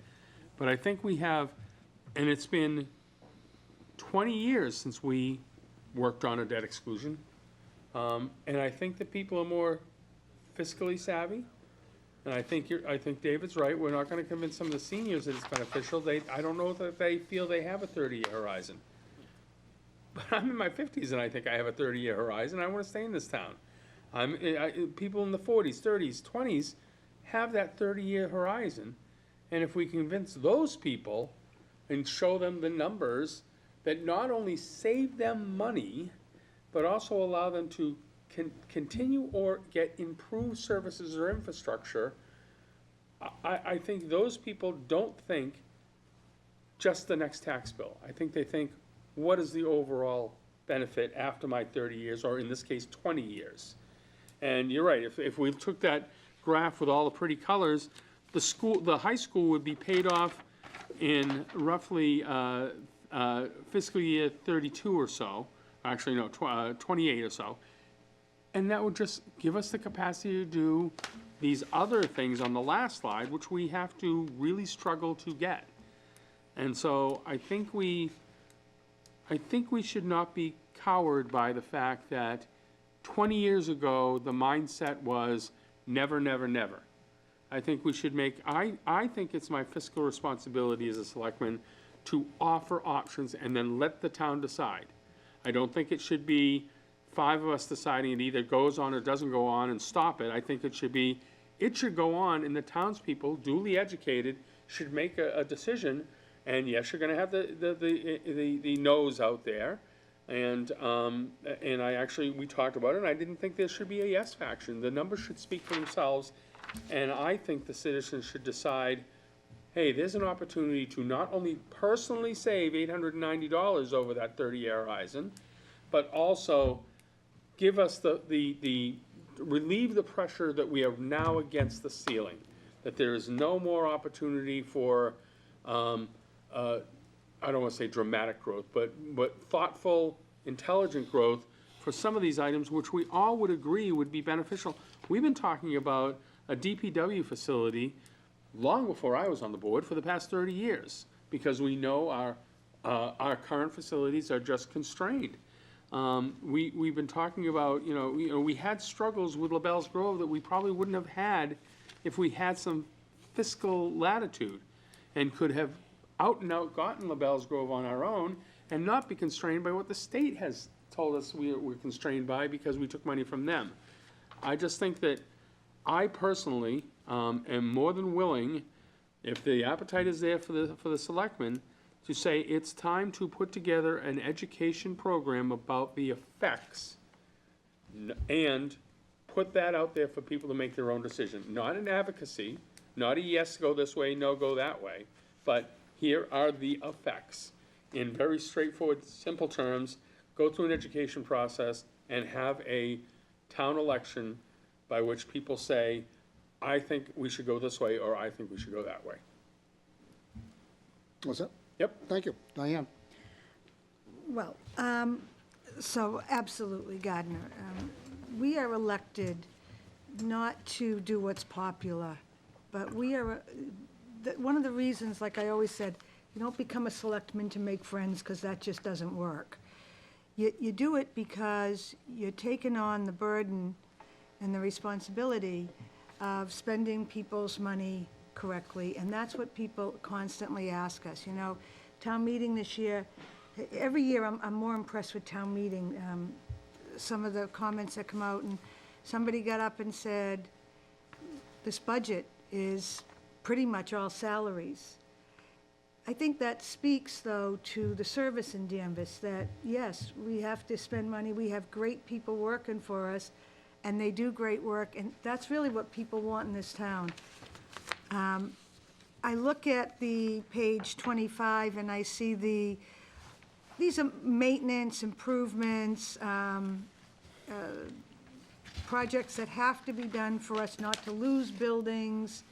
But I think we have, and it's been 20 years since we worked on a debt exclusion. And I think that people are more fiscally savvy. And I think David's right. We're not gonna convince some of the seniors that it's beneficial. I don't know that they feel they have a 30-year horizon. But I'm in my 50s and I think I have a 30-year horizon. I wanna stay in this town. People in the 40s, 30s, 20s have that 30-year horizon. And if we convince those people and show them the numbers that not only save them money, but also allow them to continue or get improved services or infrastructure, I think those people don't think just the next tax bill. I think they think, what is the overall benefit after my 30 years, or in this case, 20 years? And you're right, if we took that graph with all the pretty colors, the high school would be paid off in roughly fiscal year 32 or so, actually no, 28 or so. And that would just give us the capacity to do these other things on the last slide, which we have to really struggle to get. And so I think we should not be cowed by the fact that 20 years ago, the mindset was never, never, never. I think we should I think it's my fiscal responsibility as a selectman to offer options and then let the town decide. I don't think it should be 5 of us deciding it either goes on or doesn't go on and stop it. I think it should go on, and the townspeople, duly educated, should make a decision. And yes, you're gonna have the no's out there. And we talked about it, and I didn't think there should be a yes faction. The numbers should speak for themselves. And I think the citizens should decide, hey, there's an opportunity to not only personally save $890 over that 30-year horizon, but also give us relieve the pressure that we are now against the ceiling, that there is no more opportunity for, I don't want to say dramatic growth, but thoughtful, intelligent growth for some of these items, which we all would agree would be beneficial. We've been talking about a DPW facility long before I was on the board for the past 30 years, because we know our current facilities are just constrained. We've been talking about, we had struggles with LaBelle's Grove that we probably wouldn't have had if we had some fiscal latitude and could have out and out gotten LaBelle's Grove on our own and not be constrained by what the state has told us we're constrained by because we took money from them. I just think that I personally am more than willing, if the appetite is there for the selectmen, to say it's time to put together an education program about the effects and put that out there for people to make their own decision. Not an advocacy, not a yes, go this way, no, go that way, but here are the effects. In very straightforward, simple terms, go through an education process and have a town election by which people say, I think we should go this way, or I think we should go that way. What's that? Yep. Thank you. Diane? Well, so absolutely, Gardner. We are elected not to do what's popular, but we are, one of the reasons, like I always said, you don't become a selectman to make friends, because that just doesn't work. You do it because you're taking on the burden and the responsibility of spending people's money correctly, and that's what people constantly ask us. You know, town meeting this year, every year I'm more impressed with town meeting. Some of the comments that come out, and somebody got up and said, this budget is pretty much all salaries. I think that speaks, though, to the service in Danvers, that, yes, we have to spend money, we have great people working for us, and they do great work, and that's really what people want in this town. I look at the page 25, and I see these are maintenance, improvements, projects that have to be done for us not to lose buildings.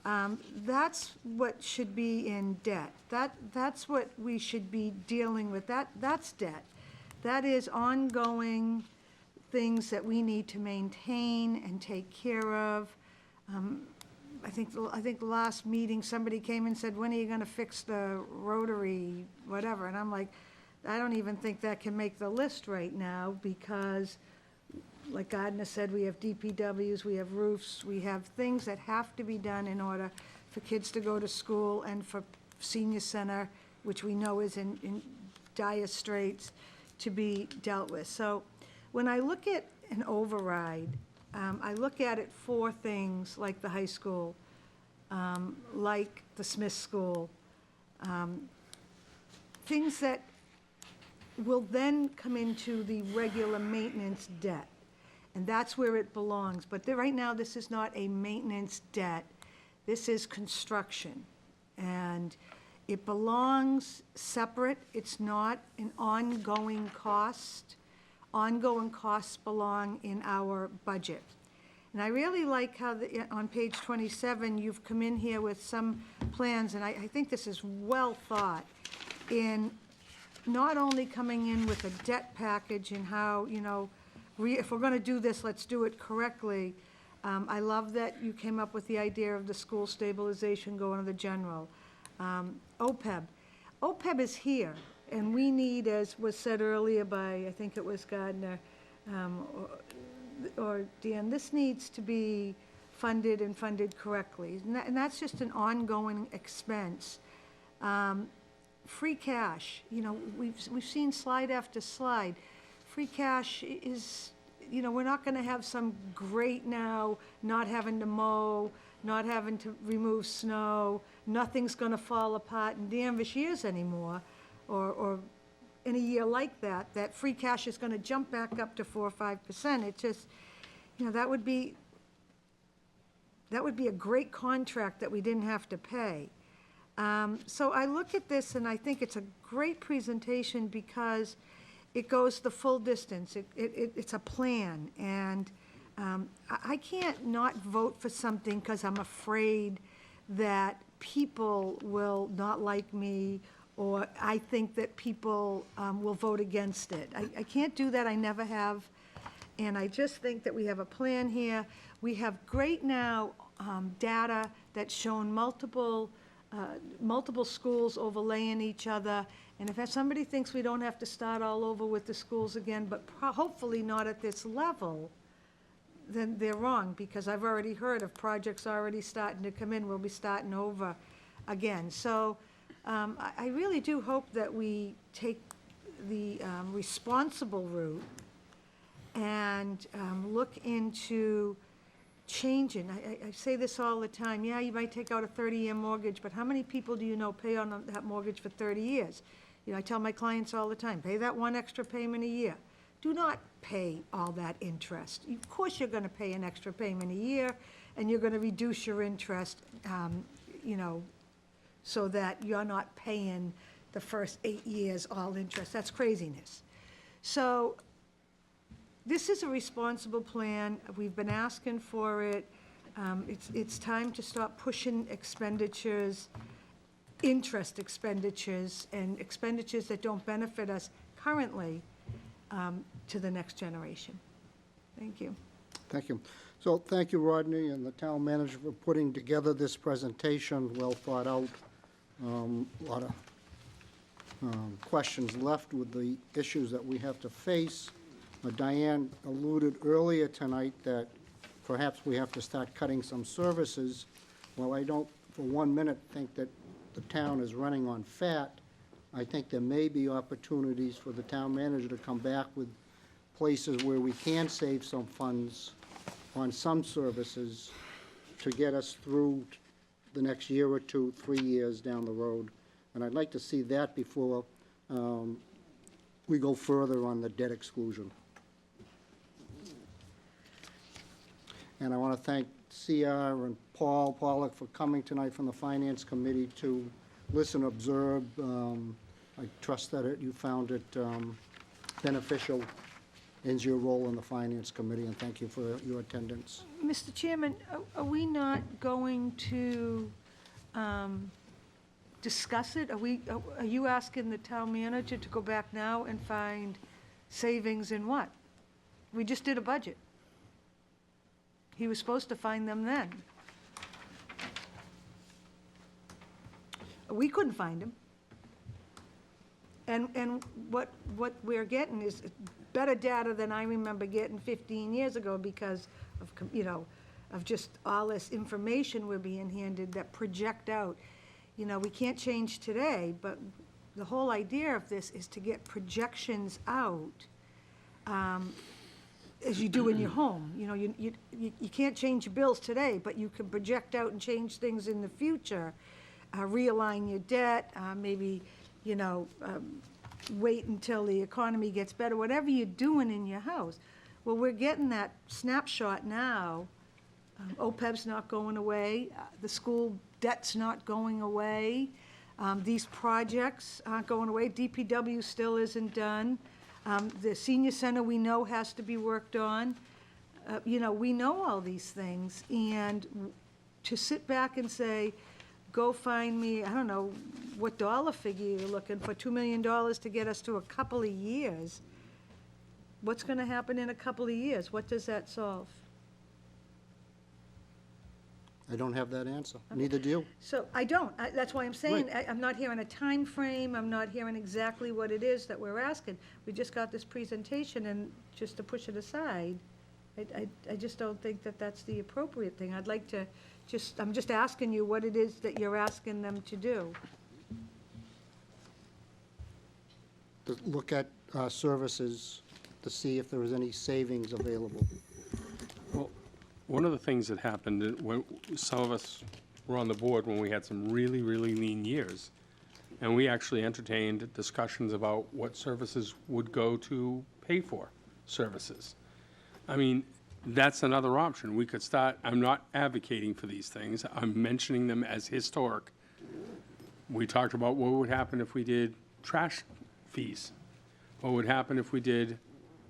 That's what should be in debt. That's what we should be dealing with. That's debt. That is ongoing things that we need to maintain and take care of. I think the last meeting, somebody came and said, when are you gonna fix the rotary, whatever? And I'm like, I don't even think that can make the list right now, because like Gardner said, we have DPWs, we have roofs, we have things that have to be done in order for kids to go to school and for senior center, which we know is in dire straits, to be dealt with. So when I look at an override, I look at it for things like the high school, like the Smith School, things that will then come into the regular maintenance debt. And that's where it belongs. But right now, this is not a maintenance debt. This is construction. And it belongs separate. It's not an ongoing cost. Ongoing costs belong in our budget. And I really like how on page 27, you've come in here with some plans, and I think this is well thought, in not only coming in with a debt package and how, you know, if we're going to do this, let's do it correctly. I love that you came up with the idea of the school stabilization going to the general. OPEB. OPEB is here, and we need, as was said earlier by, I think it was Gardner or Dan, this needs to be funded and funded correctly. And that's just an ongoing expense. Free cash, you know, we've seen slide after slide. Free cash is, you know, we're not going to have some great now, not having to mow, not having to remove snow, nothing's going to fall apart in Danvers years anymore, or in a year like that, that free cash is going to jump back up to 4 or 5%. It just, you know, that would be a great contract that we didn't have to pay. So I look at this and I think it's a great presentation because it goes the full distance. It's a plan, and I can't not vote for something because I'm afraid that people will not like me, or I think that people will vote against it. I can't do that. I never have, and I just think that we have a plan here. We have great now data that's shown multiple schools overlaying each other. And if somebody thinks we don't have to start all over with the schools again, but hopefully not at this level, then they're wrong, because I've already heard of projects already starting to come in. We'll be starting over again. So I really do hope that we take the responsible route and look into changing. I say this all the time. Yeah, you might take out a 30-year mortgage, but how many people do you know pay on that mortgage for 30 years? You know, I tell my clients all the time, pay that one extra payment a year. Do not pay all that interest. Of course you're going to pay an extra payment a year, and you're going to reduce your interest, you know, so that you're not paying the first 8 years all interest. That's craziness. So this is a responsible plan. We've been asking for it. It's time to stop pushing expenditures, interest expenditures, and expenditures that don't benefit us currently to the next generation. Thank you. Thank you. So thank you, Rodney, and the town manager for putting together this presentation, well thought out. A lot of questions left with the issues that we have to face. Diane alluded earlier tonight that perhaps we have to start cutting some services Well, I don't for 1 minute think that the town is running on fat. I think there may be opportunities for the town manager to come back with places where we can save some funds on some services to get us through the next year or two, 3 years down the road. And I'd like to see that before we go further on the debt exclusion. And I want to thank CR and Paul Pollock for coming tonight from the Finance Committee to listen, observe. I trust that you found it beneficial in your role in the Finance Committee, and thank you for your attendance. Mr. Chairman, are we not going to discuss it? Are you asking the town manager to go back now and find savings in what? We just did a budget. He was supposed to find them then. We couldn't find him. And what we're getting is better data than I remember getting 15 years ago because of, of just all this information we're being handed that project out. We can't change today, but the whole idea of this is to get projections out as you do in your home. You can't change your bills today, but you can project out and change things in the future, realign your debt, maybe, wait until the economy gets better, whatever you're doing in your house. Well, we're getting that snapshot now. OPEB's not going away. The school debt's not going away. These projects aren't going away. DPW still isn't done. The senior center we know has to be worked on. We know all these things. And to sit back and say, go find me, I don't know what dollar figure you're looking for, $2 million to get us to a couple of years. What's going to happen in a couple of years? What does that solve? I don't have that answer. Neither do you. So I don't. That's why I'm saying Right. I'm not hearing a time frame. I'm not hearing exactly what it is that we're asking. We just got this presentation, and just to push it aside, I just don't think that that's the appropriate thing. I'd like to I'm just asking you what it is that you're asking them to do. To look at services to see if there was any savings available. Well, one of the things that happened, when some of us were on the board when we had some really, really lean years, and we actually entertained discussions about what services would go to pay for services. I mean, that's another option. We could start, I'm not advocating for these things, I'm mentioning them as historic. We talked about what would happen if we did trash fees. What would happen if we did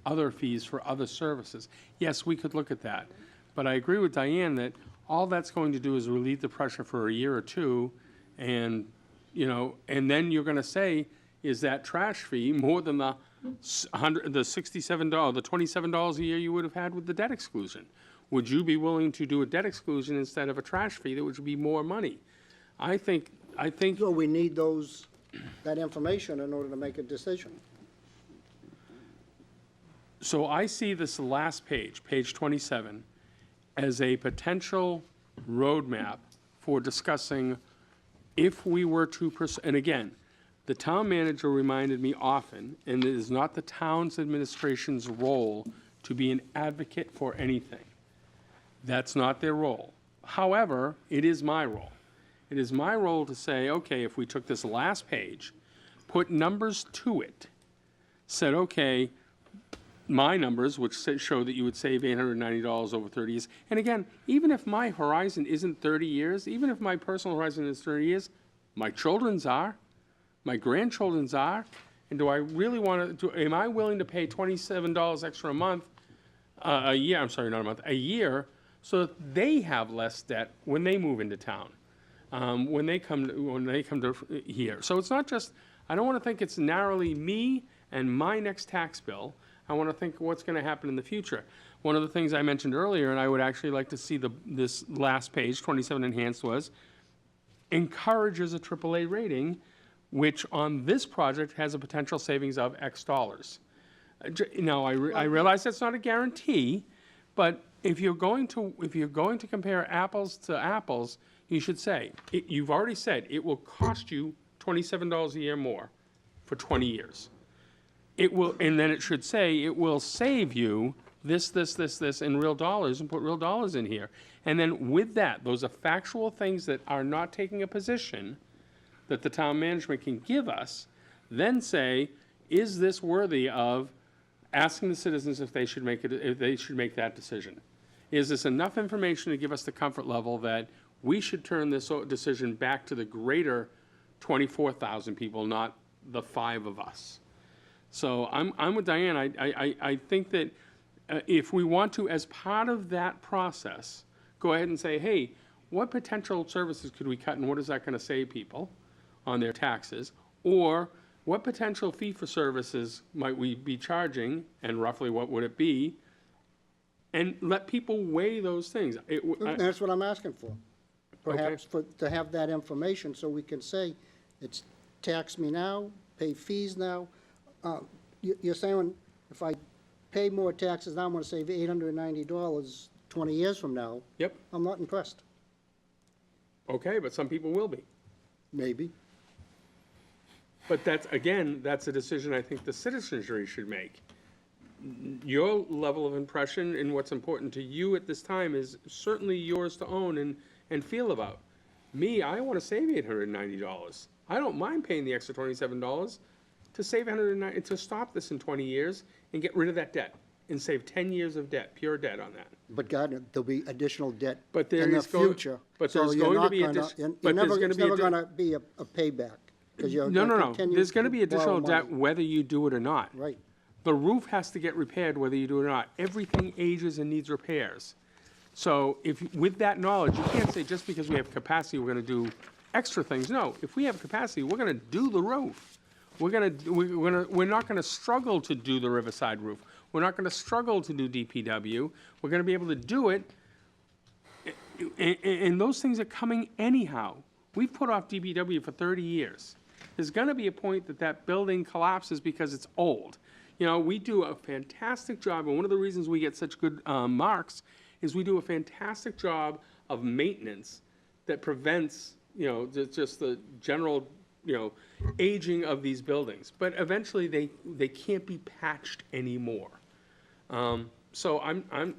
other fees for other services? Yes, we could look at that. But I agree with Diane that all that's going to do is relieve the pressure for a year or two, and, and then you're gonna say, is that trash fee more than the $67, the $27 a year you would have had with the debt exclusion? Would you be willing to do a debt exclusion instead of a trash fee that would be more money? I think. So we need that information in order to make a decision. So I see this last page, page 27, as a potential roadmap for discussing if we were to, and again, the town manager reminded me often, and it is not the town's administration's role to be an advocate for anything. That's not their role. However, it is my role. It is my role to say, okay, if we took this last page, put numbers to it, said, okay, my numbers, which show that you would save $890 over 30 years. And again, even if my horizon isn't 30 years, even if my personal horizon is 30 years, my children's are, my grandchildren's are, and do I really want to, am I willing to pay $27 extra a month, a year, I'm sorry, not a month, a year, so that they have less debt when they move into town, when they come to here. So it's not just, I don't want to think it's narrowly me and my next tax bill. I want to think what's going to happen in the future. One of the things I mentioned earlier, and I would actually like to see this last page, 27 enhanced, was encourages a AAA rating, which on this project has a potential savings of X dollars. Now, I realize that's not a guarantee, but if you're going to compare apples to apples, you should say, you've already said it will cost you $27 a year more for 20 years. It will, and then it should say, it will save you this in real dollars, and put real dollars in here. And then with that, those are factual things that are not taking a position that the town management can give us, then say, is this worthy of asking the citizens if they should make it, if they should make that decision? Is this enough information to give us the comfort level that we should turn this decision back to the greater 24,000 people, not the 5 of us? So I'm with Diane. I think that if we want to, as part of that process, go ahead and say, hey, what potential services could we cut and what is that going to save people on their taxes? Or what potential fee for services might we be charging and roughly what would it be? And let people weigh those things. That's what I'm asking for. Perhaps to have that information so we can say, it's tax me now, pay fees now. You're saying if I pay more taxes now, I'm going to save $890 20 years from now. Yep. I'm not impressed. Okay, but some people will be. Maybe. But that's, again, that's a decision I think the citizenry should make. Your level of impression and what's important to you at this time is certainly yours to own and feel about. Me, I want to save $890. I don't mind paying the extra $27 to save $190, to stop this in 20 years and get rid of that debt and save 10 years of debt, pure debt on that. But God, there'll be additional debt But there in the is going- future. but So there's you're going to not be gonna- addition- you're but there's never- gonna it's be never addi- going to be a payback. 'Cause you're No, gonna no, no. continue There's going to be to borrow additional debt money. whether you do it or not. Right. The roof has to get repaired whether you do it or not. Everything ages and needs repairs. So if, with that knowledge, you can't say just because we have capacity, we're going to do extra things. No, if we have capacity, we're going to do the roof. We're not going to struggle to do the Riverside roof. We're not going to struggle to do DPW. We're going to be able to do it. And those things are coming anyhow. We've put off DPW for 30 years. There's going to be a point that that building collapses because it's old. You know, we do a fantastic job, and one of the reasons we get such good marks is we do a fantastic job of maintenance that prevents, you know, just the general, you know, aging of these buildings. But eventually, they can't be patched anymore. So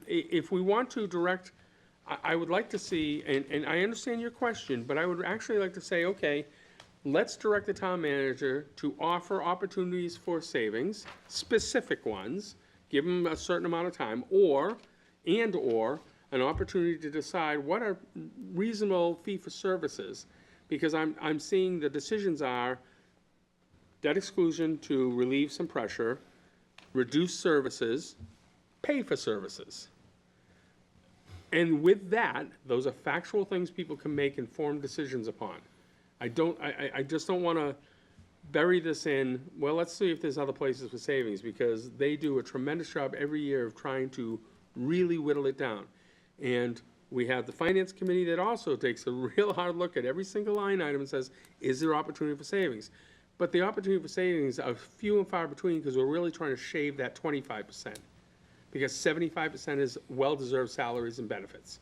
if we want to direct, I would like to see, and I understand your question, but I would actually like to say, okay, let's direct the town manager to offer opportunities for savings, specific ones, give them a certain amount of time, or an opportunity to decide what are reasonable fee for services. Because I'm seeing the decisions are debt exclusion to relieve some pressure, reduce services, pay for services. And with that, those are factual things people can make informed decisions upon. I just don't want to bury this in, well, let's see if there's other places for savings, because they do a tremendous job every year of trying to really whittle it down. And we have the finance committee that also takes a real hard look at every single line item and says, is there opportunity for savings? But the opportunity for savings are few and far between, because we're really trying to shave that 25%. Because 75% is well-deserved salaries and benefits.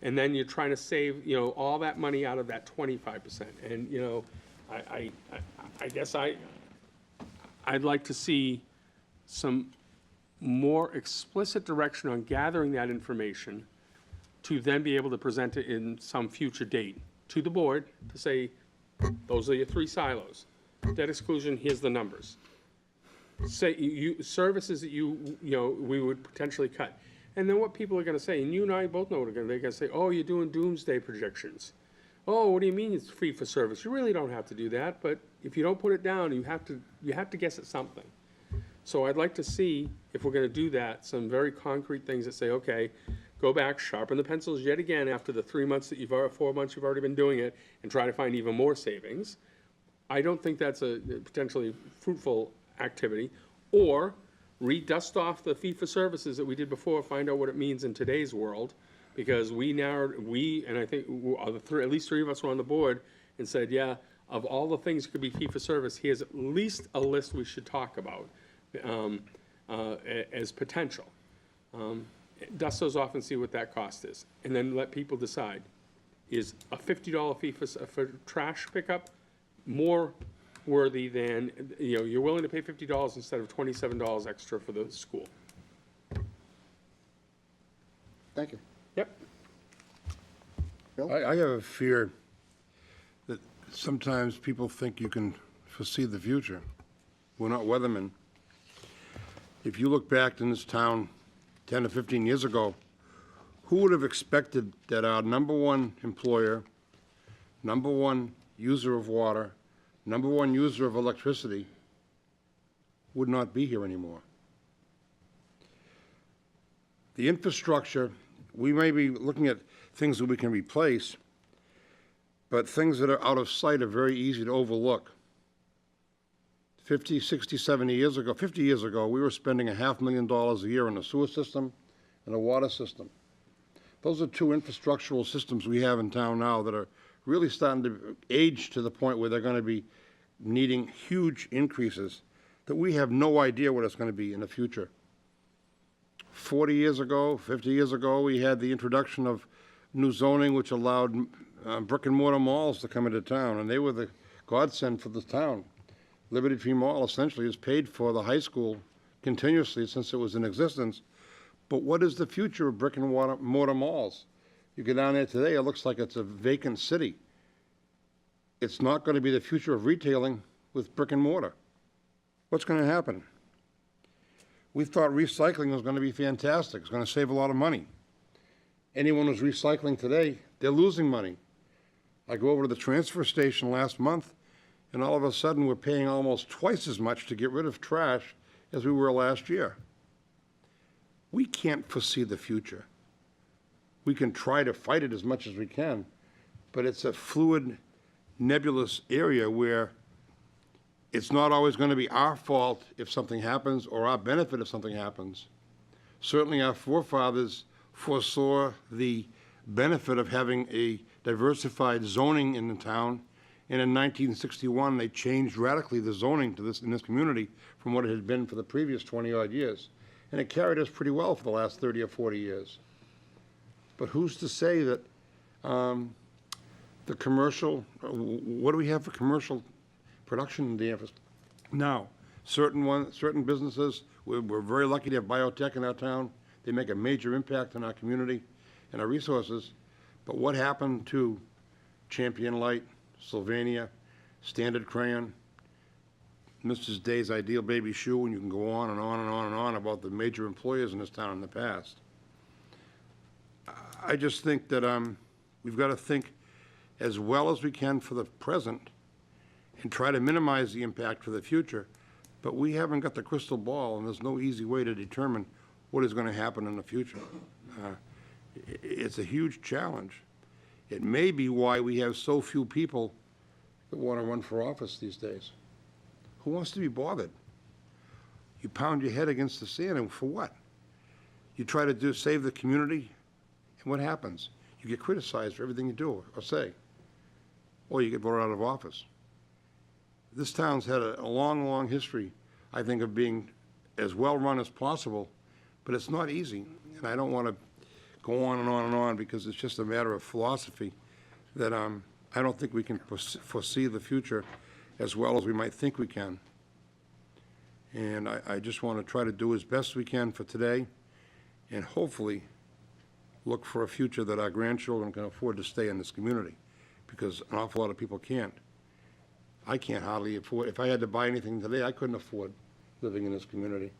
And then you're trying to save, you know, all that money out of that 25%. And, you know, I guess I'd like to see some more explicit direction on gathering that information to then be able to present it in some future date to the board to say, those are your 3 silos. Debt exclusion, here's the numbers. Say services that you know, we would potentially cut. And then what people are going to say, and you and I both know what they're going to say, oh, you're doing doomsday projections. Oh, what do you mean it's free for service? You really don't have to do that, but if you don't put it down, you have to guess at something. So I'd like to see, if we're going to do that, some very concrete things that say, okay, go back, sharpen the pencils yet again after the 4 months you've already been doing it, and try to find even more savings. I don't think that's a potentially fruitful activity. Or dust off the fee for services that we did before, find out what it means in today's world, because and I think at least 3 of us were on the board and said, yeah, of all the things that could be fee for service, here's at least a list we should talk about as potential. Dust those off and see what that cost is, and then let people decide. is a $50 fee for trash pickup more worthy than, you're willing to pay $50 instead of $27 extra for the school? Thank you. Yep. Bill? I have a fear that sometimes people think you can foresee the future. We're not weathermen. If you look back in this town 10 or 15 years ago, who would have expected that our number one employer, number one user of water, number one user of electricity would not be here anymore? The infrastructure, we may be looking at things that we can replace, but things that are out of sight are very easy to overlook. 50, 60, 70 years ago, 50 years ago, we were spending $500,000 a year on the sewer system and the water system. Those are two infrastructural systems we have in town now that are really starting to age to the point where they're going to be needing huge increases that we have no idea what it's going to be in the future. 40 years ago, 50 years ago, we had the introduction of new zoning which allowed brick and mortar malls to come into town, and they were the godsend for the town. Liberty Tree Mall essentially has paid for the high school continuously since it was in existence. But what is the future of brick and mortar malls? You go down there today, it looks like it's a vacant city. It's not going to be the future of retailing with brick and mortar. What's going to happen? We thought recycling was going to be fantastic. It's going to save a lot of money. Anyone who's recycling today, they're losing money. I go over to the transfer station last month, and all of a sudden we're paying almost twice as much to get rid of trash as we were last year. We can't foresee the future. We can try to fight it as much as we can, but it's a fluid, nebulous area where it's not always going to be our fault if something happens or our benefit if something happens. Certainly our forefathers foresaw the benefit of having a diversified zoning in the town, and in 1961 they changed radically the zoning to in this community from what it had been for the previous 20-odd years. And it carried us pretty well for the last 30 or 40 years. But who's to say that the commercial, what do we have for commercial production in Danvers? Now, certain businesses, we're very lucky to have biotech in our town. They make a major impact on our community and our resources. But what happened to Champion Light, Sylvania, Standard Crayon, Mrs. Day's Ideal Baby Shoe, and you can go on and on and on and on about the major employers in this town in the past. I just think that we've got to think as well as we can for the present and try to minimize the impact for the future, but we haven't got the crystal ball, and there's no easy way to determine what is going to happen in the future. It's a huge challenge. It may be why we have so few people that want to run for office these days. Who wants to be bothered? You pound your head against the sand, and for what? You try to save the community, and what happens? You get criticized for everything you do or say, or you get voted out of office. This town's had a long, long history, I think, of being as well-run as possible, but it's not easy, and I don't want to go on and on and on because it's just a matter of philosophy that I don't think we can foresee the future as well as we might think we can. And I just want to try to do as best we can for today and hopefully look for a future that our grandchildren can afford to stay in this community, because an awful lot of people can't. I can't hardly afford, if I had to buy anything today, I couldn't afford living in this community.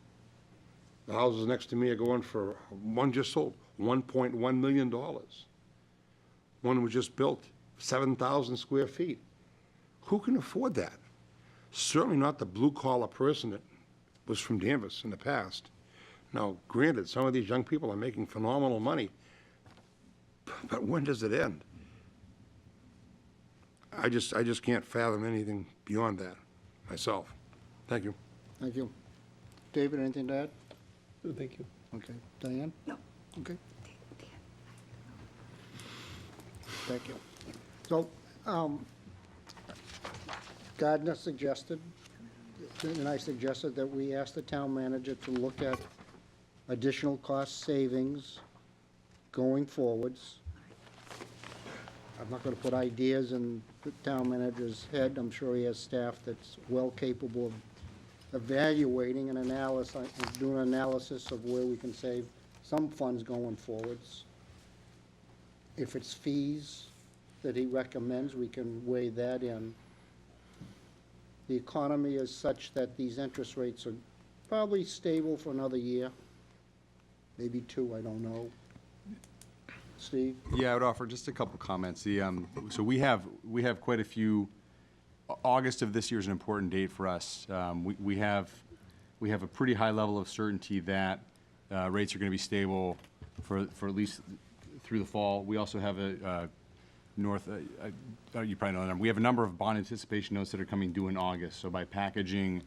The houses next to me are going for, one just sold, $1.1 million. One was just built, 7,000 square feet. Who can afford that? Certainly not the blue-collar person that was from Danvers in the past. Now, granted, some of these young people are making phenomenal money, but when does it end? I just can't fathom anything beyond that myself. Thank you. Thank you. David, anything to add? No, thank you. Okay. Diane? No. Okay. Thank you. So, Gardner suggested, and I suggested that we ask the town manager to look at additional cost savings going forwards. I'm not gonna put ideas in the town manager's head. I'm sure he has staff that's well capable of evaluating and doing an analysis of where we can save some funds going forwards. If it's fees that he recommends, we can weigh that in. The economy is such that these interest rates are probably stable for another year, maybe two, I don't know. Steve? Yeah, I would offer just a couple comments. So we have quite a few. August of this year is an important date for us. We have a pretty high level of certainty that rates are going to be stable for at least through the fall. We also have you probably know the number. We have a number of bond anticipation notes that are coming due in August. So by packaging,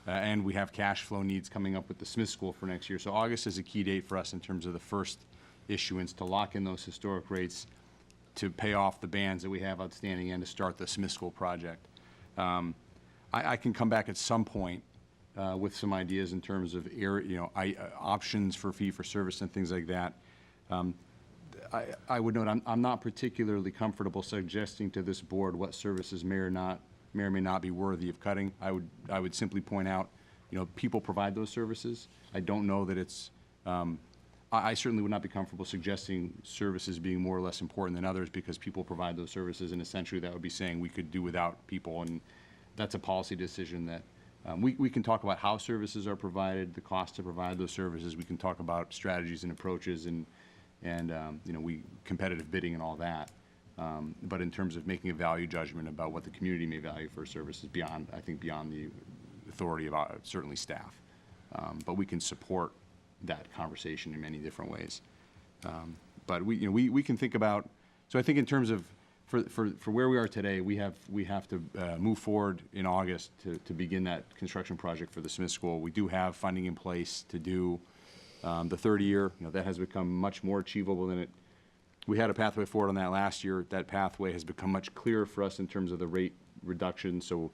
and we have cash flow needs coming up with the Smith School for next year. So August is a key date for us in terms of the first issuance to lock in those historic rates, to pay off the bands that we have outstanding, and to start the Smith School project. I can come back at some point with some ideas in terms of options for fee for service and things like that. I would note I'm not particularly comfortable suggesting to this board what services may or may not be worthy of cutting. I would simply point out, people provide those services. I don't know that it's. I certainly would not be comfortable suggesting services being more or less important than others because people provide those services, and essentially that would be saying we could do without people, and that's a policy decision that we can talk about how services are provided, the cost to provide those services. We can talk about strategies and approaches and competitive bidding and all that. But in terms of making a value judgment about what the community may value for services beyond the authority of certainly staff. But we can support that conversation in many different ways. But we can think about, so I think in terms of, for where we are today, we have to move forward in August to begin that construction project for the Smith School. We do have funding in place to do the third year. That has become much more achievable than we had a pathway forward on that last year. That pathway has become much clearer for us in terms of the rate reduction. So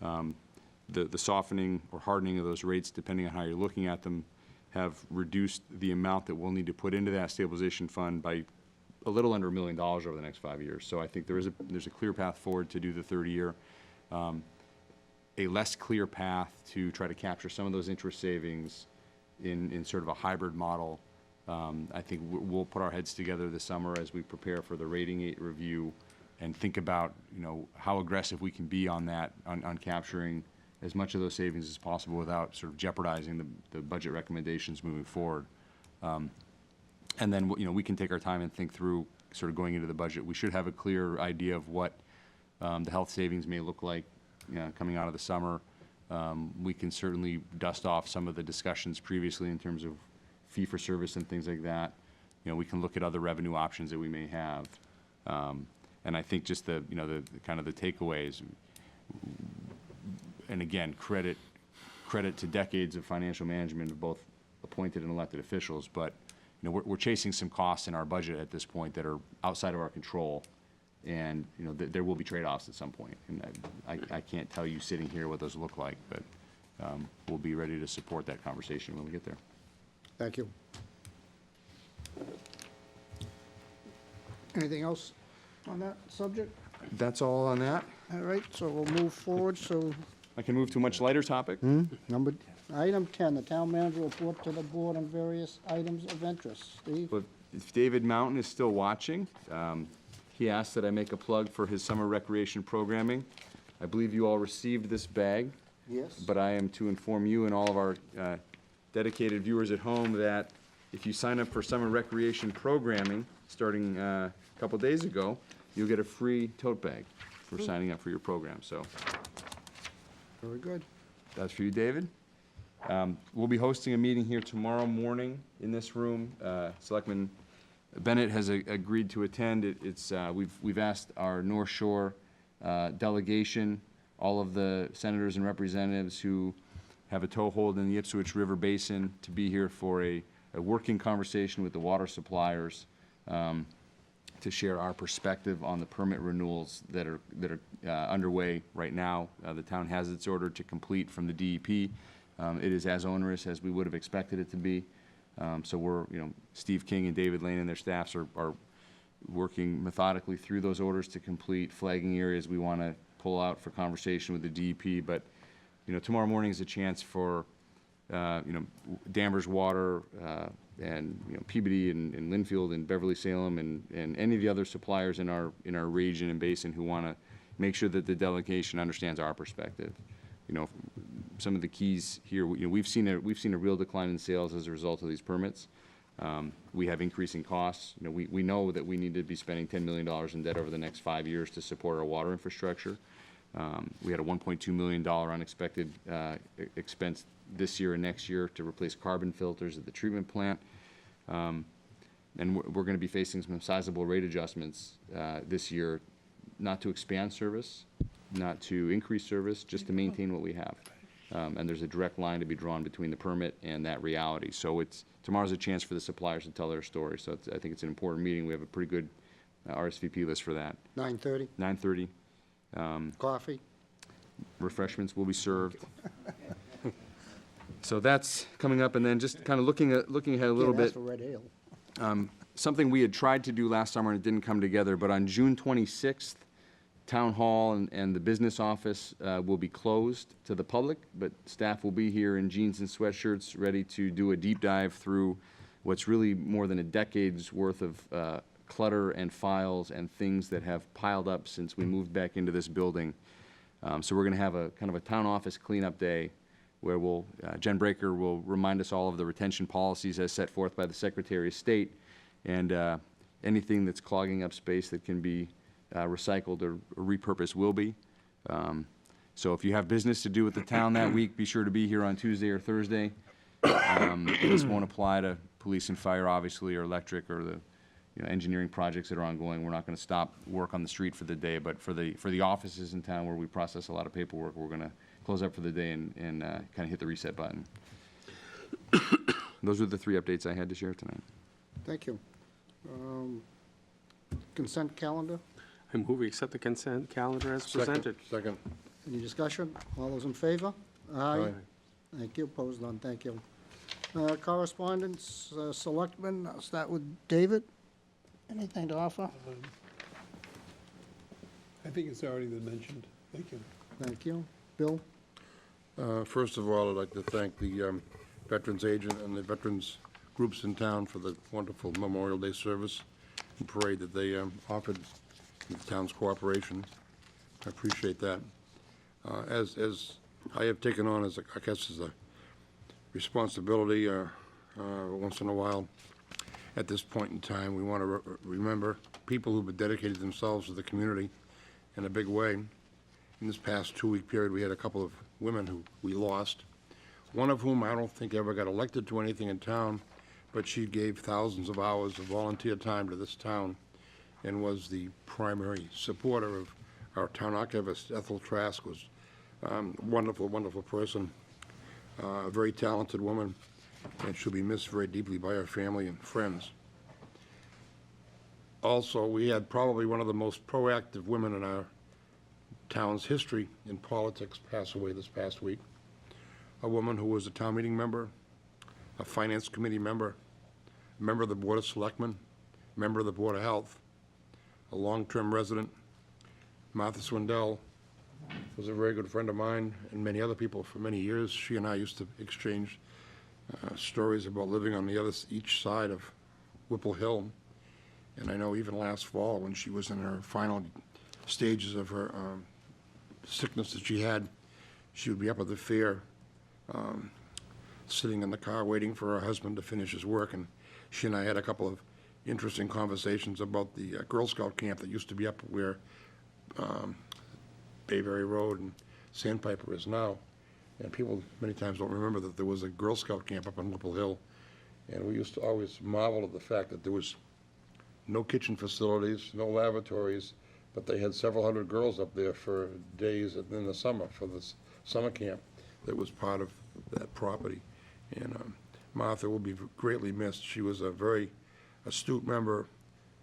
the softening or hardening of those rates, depending on how you're looking at them, have reduced the amount that we'll need to put into that stabilization fund by a little under $1 million over the next 5 years. So I think there's a clear path forward to do the third year. A less clear path to try to capture some of those interest savings in sort of a hybrid model. I think we'll put our heads together this summer as we prepare for the rating review and think about how aggressive we can be on that, on capturing as much of those savings as possible without sort of jeopardizing the budget recommendations moving forward. And then we can take our time and think through sort of going into the budget. We should have a clear idea of what the health savings may look like coming out of the summer. We can certainly dust off some of the discussions previously in terms of fee for service and things like that. We can look at other revenue options that we may have. And I think just the kind of the takeaways, and again, credit to decades of financial management of both appointed and elected officials, but we're chasing some costs in our budget at this point that are outside of our control, and there will be trade-offs at some point. And I can't tell you sitting here what those look like, but we'll be ready to support that conversation when we get there. Thank you. Anything else on that subject? That's all on that. All right, so we'll move forward, so I can move to a much lighter topic. Item 10, the town manager report to the board on various items of interest. Steve? But if David Mountain is still watching, he asked that I make a plug for his summer recreation programming. I believe you all received this bag. Yes. But I am to inform you and all of our dedicated viewers at home that if you sign up for summer recreation programming starting a couple days ago, you'll get a free tote bag for signing up for your program. So Very good. that's for you, David. We'll be hosting a meeting here tomorrow morning in this room. Selectman Bennett has agreed to attend. We've asked our North Shore delegation, all of the senators and representatives who have a toehold in the Ipswich River Basin, to be here for a working conversation with the water suppliers to share our perspective on the permit renewals that are underway right now. The town has its order to complete from the DEP. It is as onerous as we would have expected it to be. So Steve King and David Lane and their staffs are working methodically through those orders to complete, flagging areas we want to pull out for conversation with the DEP. But, tomorrow morning is a chance for, Danvers Water, and, Peabody and Linfield and Beverly Salem and any of the other suppliers in our region and basin who want to make sure that the delegation understands our perspective. Some of the keys here, we've seen a real decline in sales as a result of these permits. We have increasing costs. We know that we need to be spending $10 million in debt over the next 5 years to support our water infrastructure. We had a $1.2 million unexpected expense this year and next year to replace carbon filters at the treatment plant. And we're going to be facing some sizable rate adjustments this year, not to expand service, not to increase service, just to maintain what we have. And there's a direct line to be drawn between the permit and that reality. So tomorrow's a chance for the suppliers to tell their story. So I think it's an important meeting. We have a pretty good RSVP list for that. 9:30, 9:30. coffee. Refreshments will be served. So that's coming up, and then just kind of looking ahead a little Can't bit. ask for red ale. Something we had tried to do last summer and it didn't come together, but on June 26th, Town Hall and the business office will be closed to the public, but staff will be here in jeans and sweatshirts, ready to do a deep dive through what's really more than a decade's worth of clutter and files and things that have piled up since we moved back into this building. So we're going to have a kind of a town office cleanup day where Jen Breaker will remind us all of the retention policies as set forth by the Secretary of State, and anything that's clogging up space that can be recycled or repurposed will be. So if you have business to do with the town that week, be sure to be here on Tuesday or Thursday. This won't apply to police and fire, obviously, or electric, or the engineering projects that are ongoing. We're not going to stop work on the street for the day, but for the offices in town where we process a lot of paperwork, we're going to close up for the day and kind of hit the reset button. Those are the 3 updates I had to share tonight. Thank you. Consent calendar, I move we accept the consent calendar as presented. Second. any discussion? All those in favor? Aye. Thank you, opposed, none, thank you. Correspondence, selectmen, I'll start with David. Anything to offer? I think it's already been mentioned. Thank you. Thank you. Bill? First of all, I'd like to thank the Veterans Agent and the veterans groups in town for the wonderful Memorial Day service and parade that they offered the town's cooperation. I appreciate that. As I have taken on as a responsibility once in a while, at this point in time, we want to remember people who've dedicated themselves to the community in a big way. In this past 2-week period, we had a couple of women who we lost, one of whom I don't think ever got elected to anything in town, but she gave thousands of hours of volunteer time to this town and was the primary supporter of our town archivist. Ethel Trask was a wonderful, wonderful person, a very talented woman, and she'll be missed very deeply by her family and friends. Also, we had probably one of the most proactive women in our town's history in politics pass away this past week. A woman who was a town meeting member, a finance committee member, a member of the Board of Selectmen, member of the Board of Health, a long-term resident. Martha Swindell was a very good friend of mine and many other people for many years. She and I used to exchange stories about living on each side of Whipple Hill. And I know even last fall, when she was in her final stages of her sickness that she had, she would be up at the fair, sitting in the car waiting for her husband to finish his work. And she and I had a couple of interesting conversations about the Girl Scout camp that used to be up where Bayberry Road and Sandpiper is now. And people many times don't remember that there was a Girl Scout camp up on Whipple Hill. And we used to always marvel at the fact that there was no kitchen facilities, no lavatories, but they had several hundred girls up there for days in the summer for this summer camp that was part of that property. And Martha will be greatly missed. She was a very astute member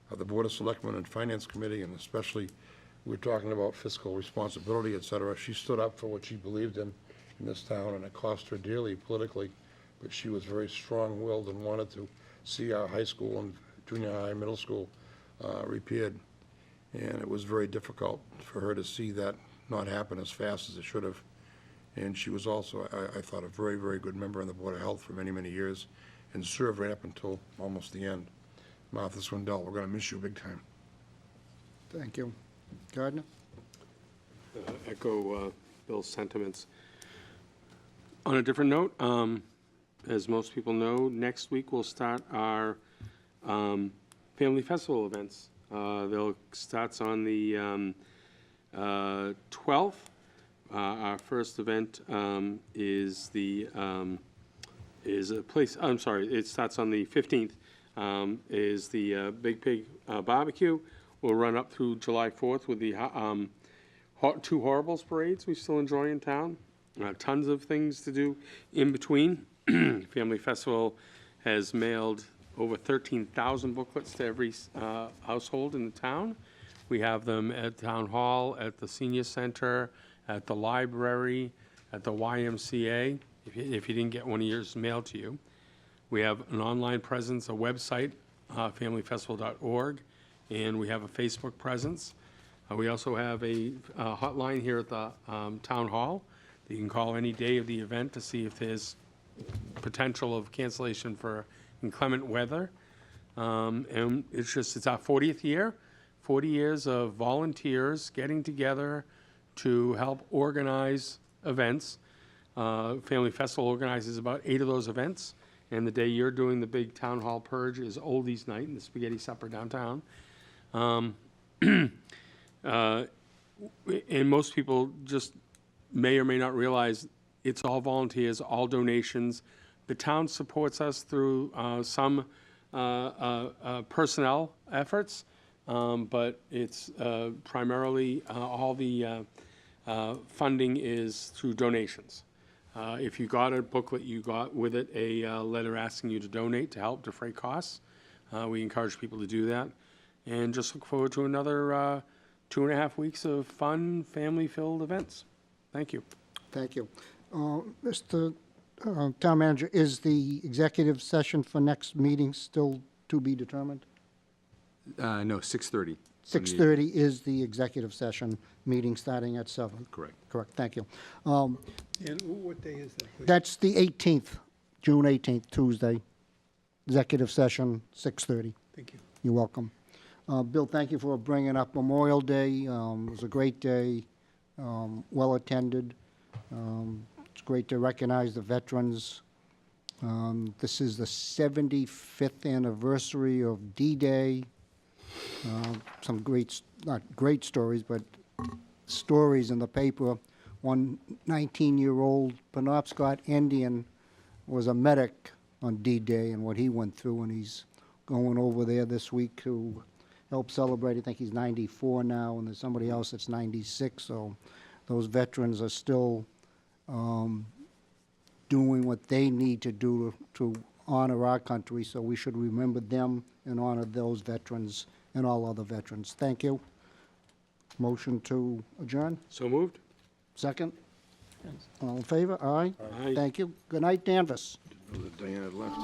of the Board of Selectmen and Finance Committee, and especially we're talking about fiscal responsibility, et cetera. She stood up for what she believed in this town, and it cost her dearly politically, but she was very strong-willed and wanted to see our high school and junior high, middle school repaired. And it was very difficult for her to see that not happen as fast as it should have. And she was also, I thought, a very, very good member on the Board of Health for many, many years and served right up until almost the end. Martha Swindell, we're going to miss you big time. Thank you. Gardner? Echo Bill's sentiments. On a different note, as most people know, next week we'll start our family festival events. They'll starts on the 12th. Our first event is a place. I'm sorry. It starts on the 15th. Is the Big Pig barbecue. We'll run up through July 4th with the Two Horribles parades we still enjoy in town. Tons of things to do in between. Family Festival has mailed over 13,000 booklets to every household in the town. We have them at Town Hall, at the Senior Center, at the library, at the YMCA, if you didn't get one of yours mailed to you. We have an online presence, a website, familyfestival.org, and we have a Facebook presence. We also have a hotline here at the Town Hall that you can call any day of the event to see if there's potential of cancellation for inclement weather. And it's our 40th year, 40 years of volunteers getting together to help organize events. Family Festival organizes about 8 of those events, and the day you're doing the big town hall purge is Oldies Night and the spaghetti supper downtown. And most people just may or may not realize it's all volunteers, all donations. The town supports us through some personnel efforts, but it's primarily all the funding is through donations. If you got a booklet, you got with it a letter asking you to donate to help defray costs. We encourage people to do that. And just look forward to another 2.5 weeks of fun, family-filled events. Thank you. Thank you. Mr. Town Manager, is the executive session for next meeting still to be determined? No, 6:30. 6:30 is the executive session meeting starting at 7. Correct. Correct, thank you. And what day is that, please? That's the 18th, June 18th, Tuesday. Executive session, 6:30. Thank you. You're welcome. Bill, thank you for bringing up Memorial Day. It was a great day, well-attended. It's great to recognize the veterans. This is the 75th anniversary of D-Day. Some great, not great stories, but stories in the paper. One 19-year-old Penobscot Indian was a medic on D-Day and what he went through, and he's going over there this week to help celebrate. I think he's 94 now, and there's somebody else that's 96, so those veterans are still doing what they need to do to honor our country, so we should remember them and honor those veterans and all other veterans. Thank you. Motion to adjourn? So moved? Second? All in favor? Aye. Aye. Thank you. Good night, Danvers. Diana left.